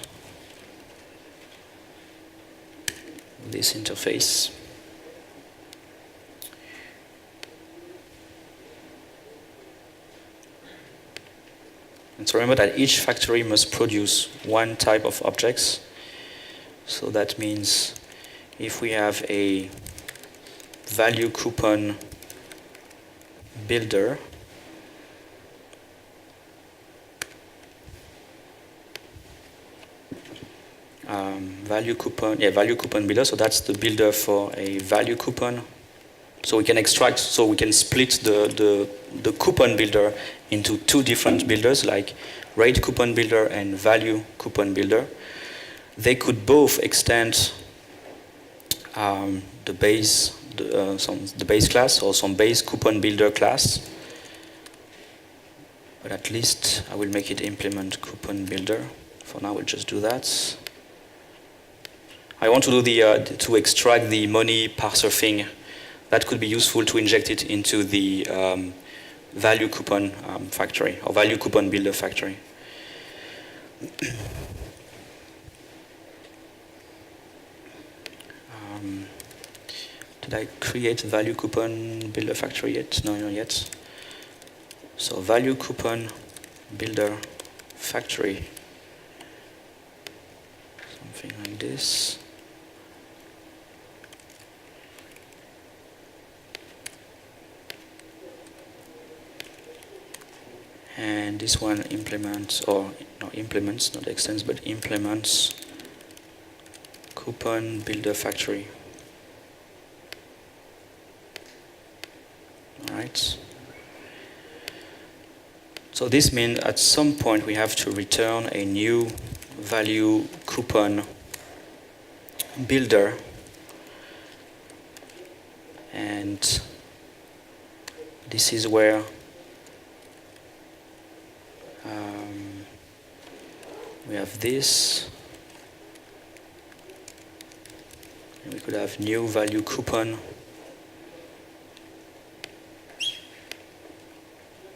this interface. And so remember that each factory must produce one type of objects. So that means if we have a value coupon builder, value coupon builder, so that's the builder for a value coupon. So we can extract, so we can split the coupon builder into two different builders, like rate coupon builder and value coupon builder. They could both extend the base class or some base coupon builder class. But at least I will make it implement coupon builder. For now, we'll just do that. I want to do to extract the money parser thing. That could be useful to inject it into the value coupon factory or value coupon builder factory. Did I create value coupon builder factory yet? No, not yet. So value coupon builder factory. Something like this. And this one implements, or not implements, not extends, but implements coupon builder factory. All right. So this means at some point we have to return a new value coupon builder, and this is where we have this, and we could have new value coupon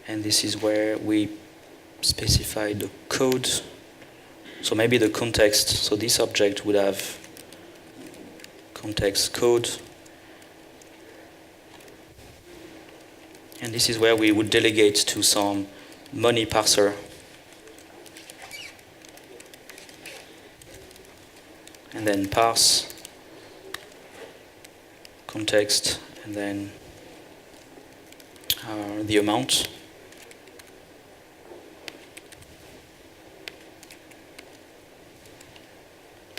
and this is where we specify the code. So maybe the context, so this object would have context code, and this is where we would delegate to some money parser. And then parse context, and then the amount.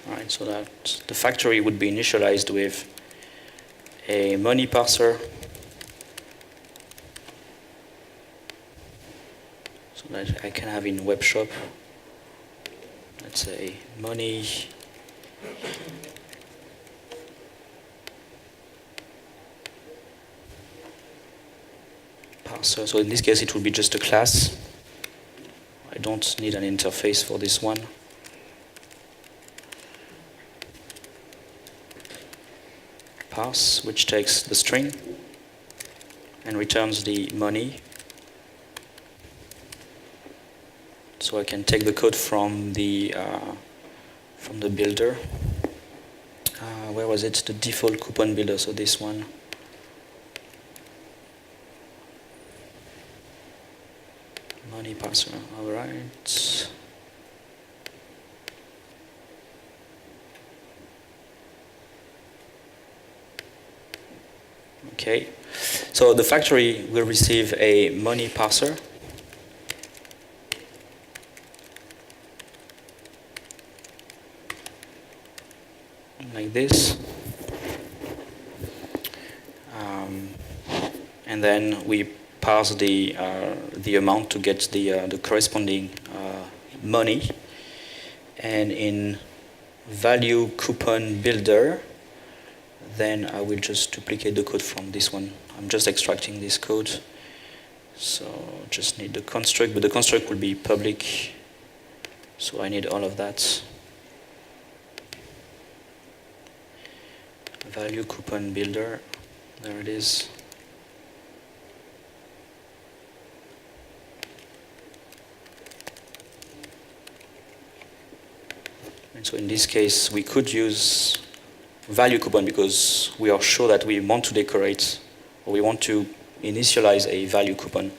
All right, so that the factory would be initialized with a money parser, so that I can have in web shop, let's say money parser. So in this case it will be just a class. I don't need an interface for this one. Parse, which takes the string and returns the money. So I can take the code from the builder. Where was it? The default coupon builder, so this one. Money parser, all right. Okay, so the factory will receive a money parser. Like this. And then we parse the amount to get the corresponding money. And in value coupon builder, then I will just duplicate the code from this one. I'm just extracting this code. So just need the construct, but the construct will be public. So I need all of that. Value coupon builder, there it is. And so in this case, we could use value coupon because we are sure that we want to decorate, or we want to initialize a value coupon.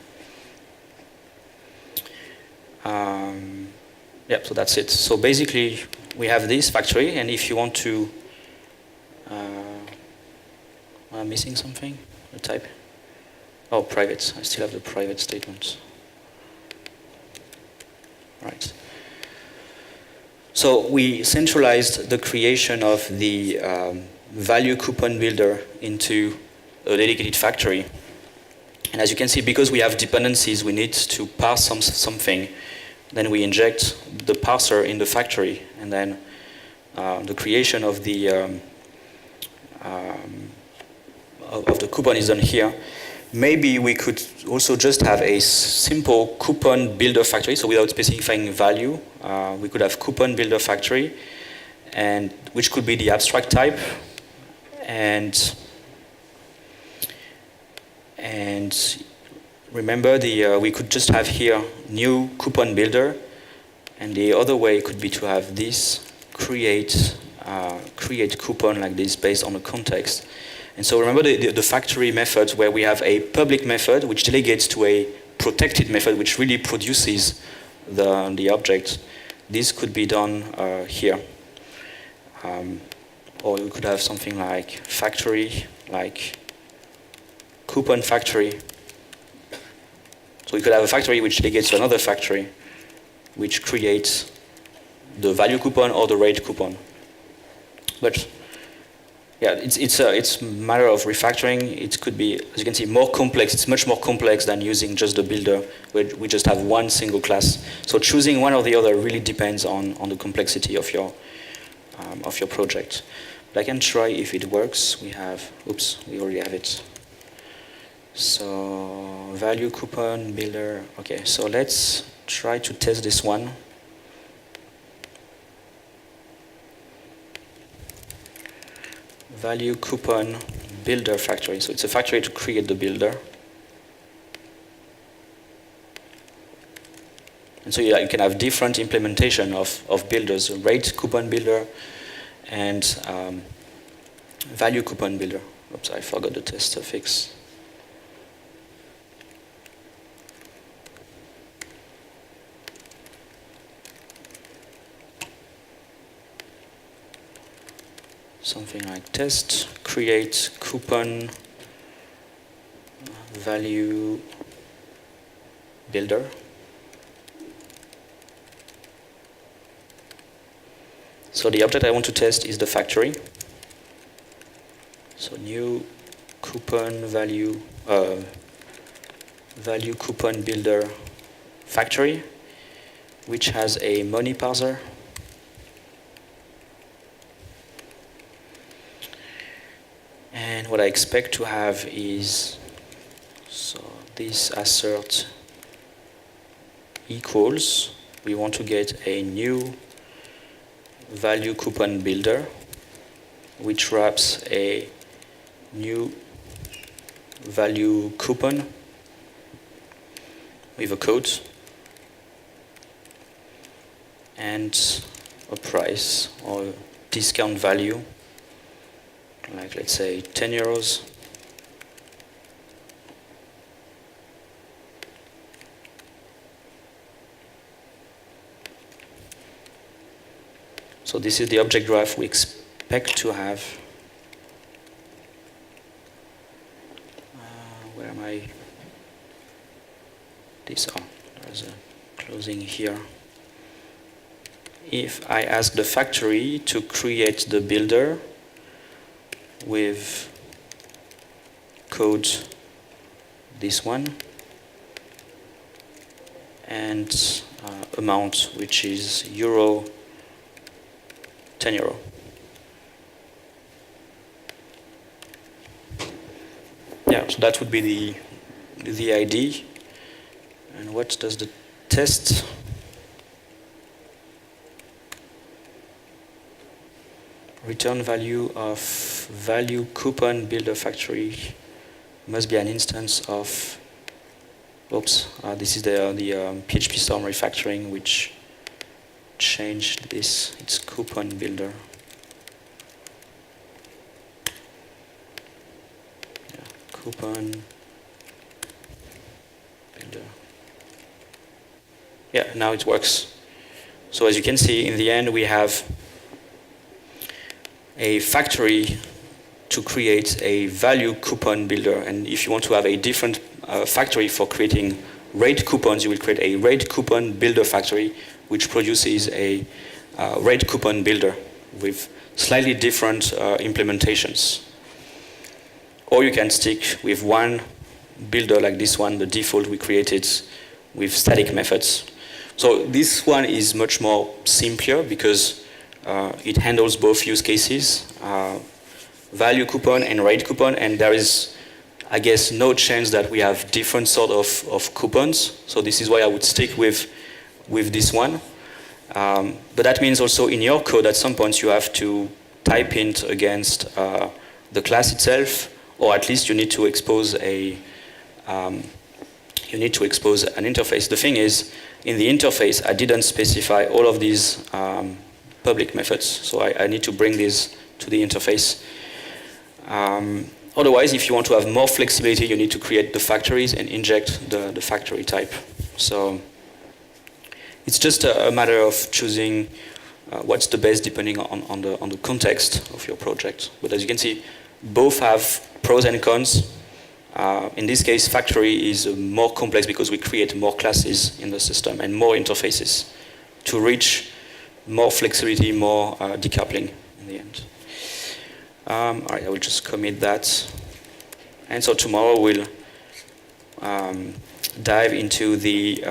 Yeah, so that's it. So basically, we have this factory, and if you want to, am I missing something? The type? Oh, private. I still have the private statement. Right. So we centralized the creation of the value coupon builder into a dedicated factory. And as you can see, because we have dependencies, we need to parse something. Then we inject the parser in the factory, and then the creation of the coupon is done here. Maybe we could also just have a simple coupon builder factory, so without specifying value, we could have coupon builder factory, and which could be the abstract type, and remember we could just have here new coupon builder, and the other way could be to have this create coupon like this based on the context. And so remember the factory methods where we have a public method which delegates to a protected method which really produces the object. This could be done here. Or we could have something like factory, like coupon factory. So we could have a factory which delegates to another factory which creates the value coupon or the rate coupon. But yeah, it's a matter of refactoring. It could be, as you can see, more complex. It's much more complex than using just the builder, where we just have one single class. So choosing one or the other really depends on the complexity of your project. But I can try if it works. We already have it. So value coupon builder. Okay, so let's try to test this one. Value coupon builder factory. So it's a factory to create the builder. And so you can have different implementation of builders, a rate coupon builder and value coupon builder. Oops, I forgot the test suffix. Something like test, create coupon value builder. So the object I want to test is the factory. So new coupon value coupon builder factory, which has a money parser. And what I expect to have is, so this assert equals, we want to get a new value coupon builder, which wraps a new value coupon with a code and a price or discount value, like let's say 10 euros. So this is the object graph we expect to have. Where am I? There's a closing here. If I ask the factory to create the builder with code this one and amount, which is €10. Yeah, so that would be the ID. And what does the test? Return value of value coupon builder factory must be an instance of, oops, this is the PHP Storm refactoring, which changed this, it's coupon builder. Yeah, coupon builder. Yeah, now it works. So as you can see, in the end, we have a factory to create a value coupon builder. And if you want to have a different factory for creating rate coupons, you will create a rate coupon builder factory, which produces a rate coupon builder with slightly different implementations. Or you can stick with one builder like this one, the default we created with static methods. So this one is much more simpler because it handles both use cases, value coupon and rate coupon, and there is, I guess, no chance that we have different sort of coupons. So this is why I would stick with this one. But that means also in your code at some point you have to type int against the class itself, or at least you need to expose an interface. The thing is, in the interface, I didn't specify all of these public methods, so I need to bring these to the interface. Otherwise, if you want to have more flexibility, you need to create the factories and inject the factory type. So it's just a matter of choosing what's the best depending on the context of your project. But as you can see, both have pros and cons. In this case, factory is more complex because we create more classes in the system and more interfaces to reach more flexibility, more decoupling in the end. All right, I will just commit that. And so tomorrow we'll dive into the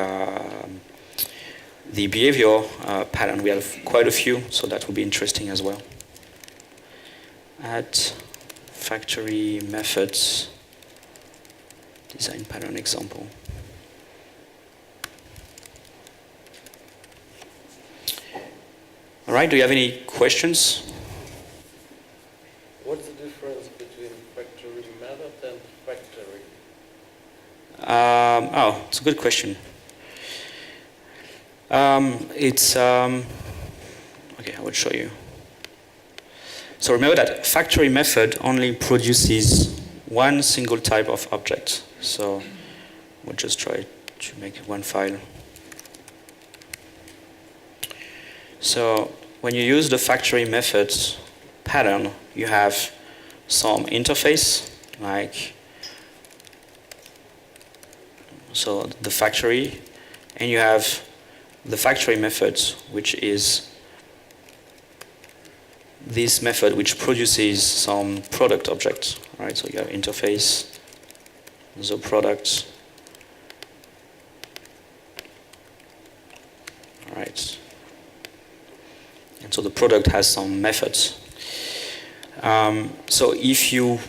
behavior pattern. We have quite a few, so that will be interesting as well. Add factory methods, design pattern example. All right, do you have any questions? What's the difference between factory method and factory? It's a good question. Okay, I will show you. So remember that factory method only produces one single type of object. So we'll just try to make one file. So when you use the factory methods pattern, you have some interface, like so the factory, and you have the factory methods, which is this method which produces some product object, right? So you have interface, the product, all right? And so the product has some methods. So if you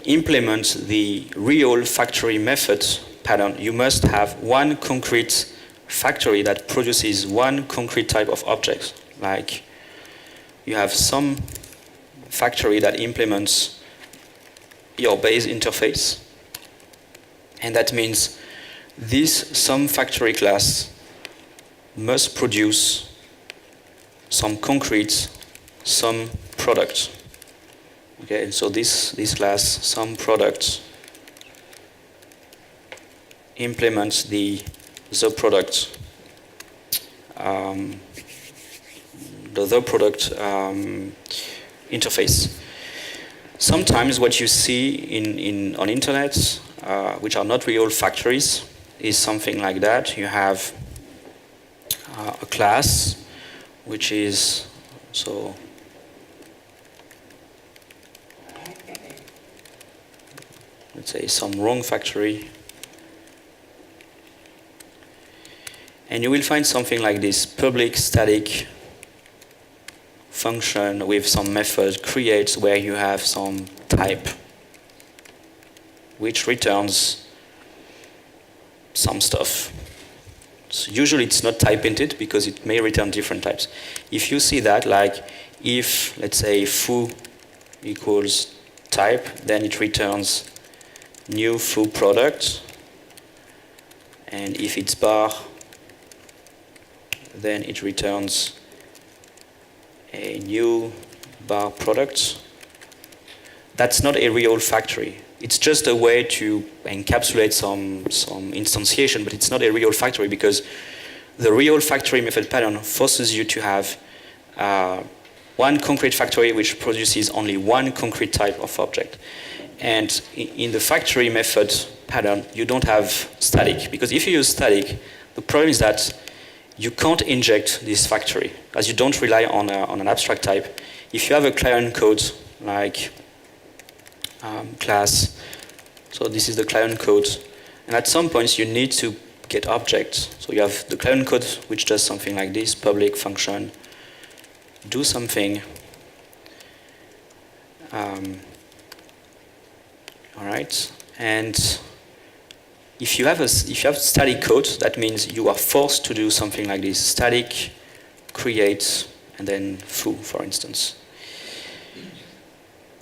implement the real factory method pattern, you must have one concrete factory that produces one concrete type of object, like you have some factory that implements your base interface, and that means this some factory class must produce some concrete, some product. Okay, so this class, some product, implements the product. The product interface. Sometimes what you see on internet, which are not real factories, is something like that. You have a class, which is so. Let's say some wrong factory. And you will find something like this: public static function with some method creates, where you have some type which returns some stuff. So usually it's not type inted because it may return different types. If you see that, like if, let's say, foo equals type, then it returns new foo product, and if it's bar, then it returns a new bar product. That's not a real factory. It's just a way to encapsulate some instantiation, but it's not a real factory because the real factory method pattern forces you to have one concrete factory which produces only one concrete type of object. And in the factory method pattern, you don't have static, because if you use static, the problem is that you can't inject this factory, as you don't rely on an abstract type. If you have a client code like class, so this is the client code, and at some points you need to get objects. So you have the client code which does something like this: public function, do something. All right, and if you have static code, that means you are forced to do something like this: static, create, and then foo, for instance.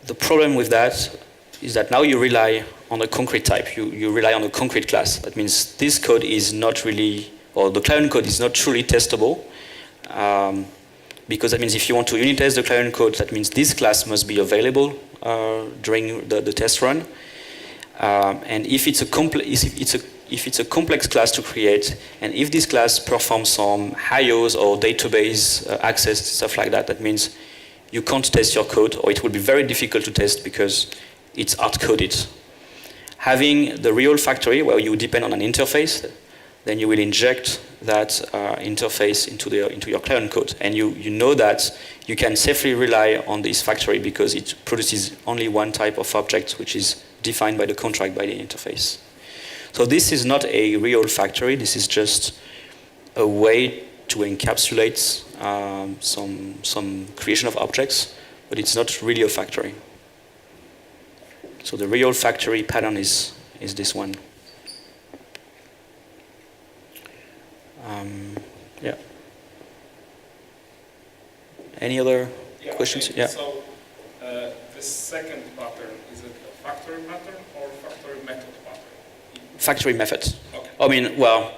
The problem with that is that now you rely on a concrete type. You rely on a concrete class. That means this code is not really, or the client code is not truly testable, because that means if you want to unit test the client code, that means this class must be available during the test run. And if it's a complex class to create, and if this class performs some IOs or database access, stuff like that, that means you can't test your code, or it will be very difficult to test because it's hard-coded. Having the real factory, where you depend on an interface, then you will inject that interface into your client code, and you know that you can safely rely on this factory because it produces only one type of object, which is defined by the contract, by the interface. So this is not a real factory. This is just a way to encapsulate some creation of objects, but it's not really a factory. So the real factory pattern is this one. Yeah. Any other questions? Okay. Yeah. So the second pattern, is it a factory pattern or factory method pattern? Factory method. Okay. I mean, well,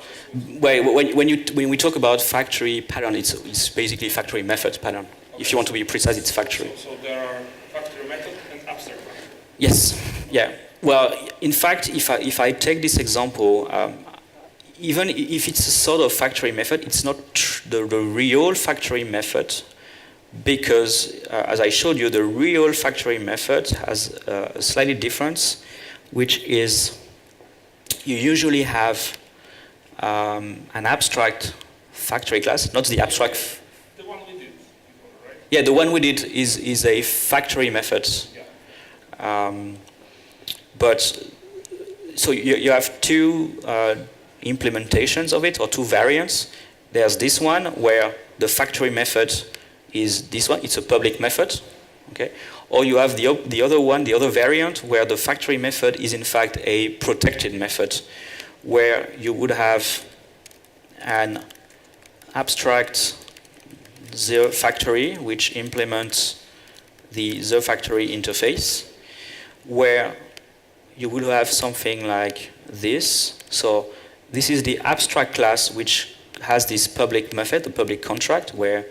when we talk about factory pattern, it's basically factory method pattern. Okay. If you want to be precise, it's factory. So there are factory method and abstract factory. Yes. Yeah. Well, in fact, if I take this example, even if it's a sort of factory method, it's not the real factory method, because as I showed you, the real factory method has a slightly difference, which is you usually have an abstract factory class, not the abstract. The one we did before, right? Yeah, the one we did is a factory method. Yeah. But so you have two implementations of it, or two variants. There's this one where the factory method is this one. It's a public method, okay? Or you have the other one, the other variant, where the factory method is in fact a protected method, where you would have an abstract the factory which implements the factory interface, where you will have something like this. So this is the abstract class which has this public method, the public contract, where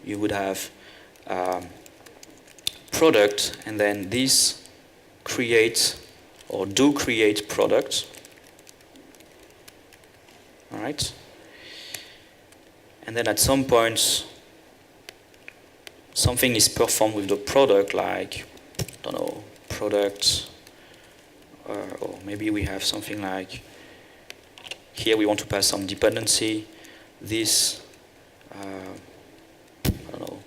you would have product, and then this create or do create product. All right. And then at some point, something is performed with the product, like, I don't know, product, or maybe we have something like, here we want to pass some dependency, this, I don't know,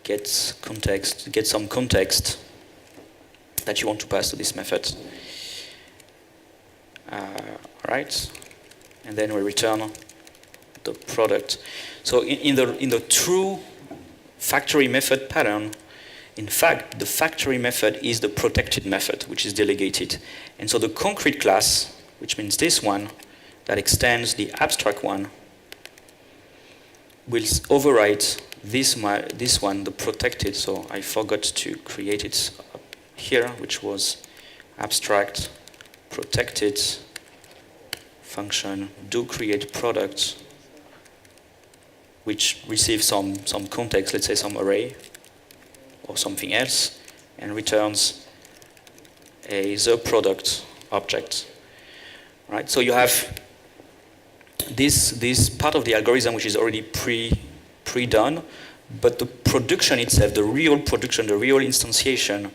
get some context that you want to pass to this method. Right? And then we return the product. So in the true factory method pattern, in fact, the factory method is the protected method, which is delegated. And so the concrete class, which means this one, that extends the abstract one, will overwrite this one, the protected. So I forgot to create it up here, which was abstract protected function do create product, which receives some context, let's say some array or something else, and returns the product object. Right? So you have this part of the algorithm which is already pre-done, but the production itself, the real production, the real instantiation,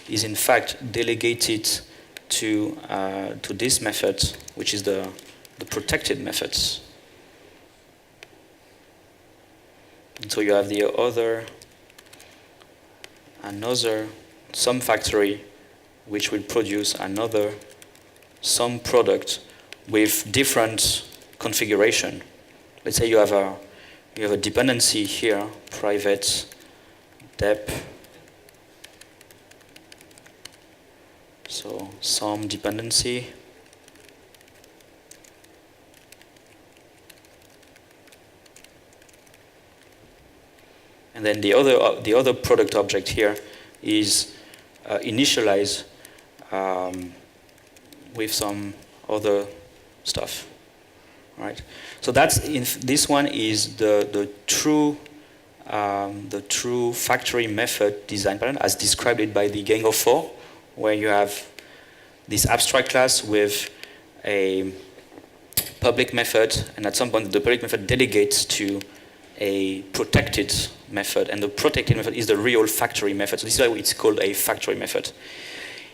is in fact delegated to this method, which is the protected methods. And so you have another some factory which will produce some product with different configuration. Let's say you have a dependency here, private dep. So some dependency. And then the other product object here is initialized with some other stuff, right? So this one is the true factory method design pattern as described it by the Gang of Four, where you have this abstract class with a public method, and at some point the public method delegates to a protected method, and the protected method is the real factory method. So this is why it's called a factory method.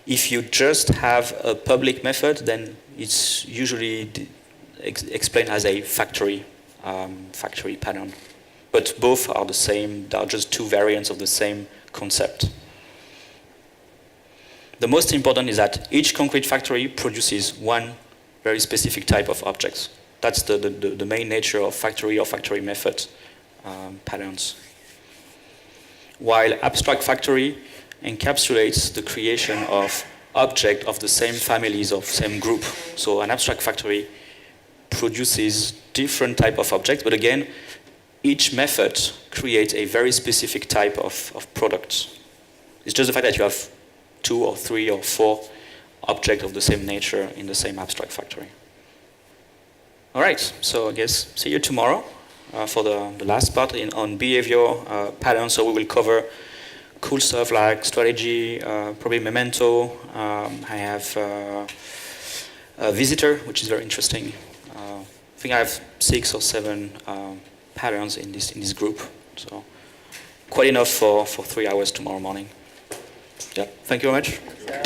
If you just have a public method, then it's usually explained as a factory pattern. But both are the same, they are just two variants of the same concept. The most important is that each concrete factory produces one very specific type of objects. That's the main nature of factory or factory method patterns. While abstract factory encapsulates the creation of objects of the same families of same group. So an abstract factory produces different type of objects, but again, each method creates a very specific type of product. It's just the fact that you have 2 or 3 or 4 object of the same nature in the same abstract factory. All right, so I guess see you tomorrow for the last part on behavior patterns. So we will cover cool stuff like strategy, probably memento. I have a visitor, which is very interesting. I think I have 6 or 7 patterns in this group. So quite enough for 3 hours tomorrow morning. Yeah, thank you very much.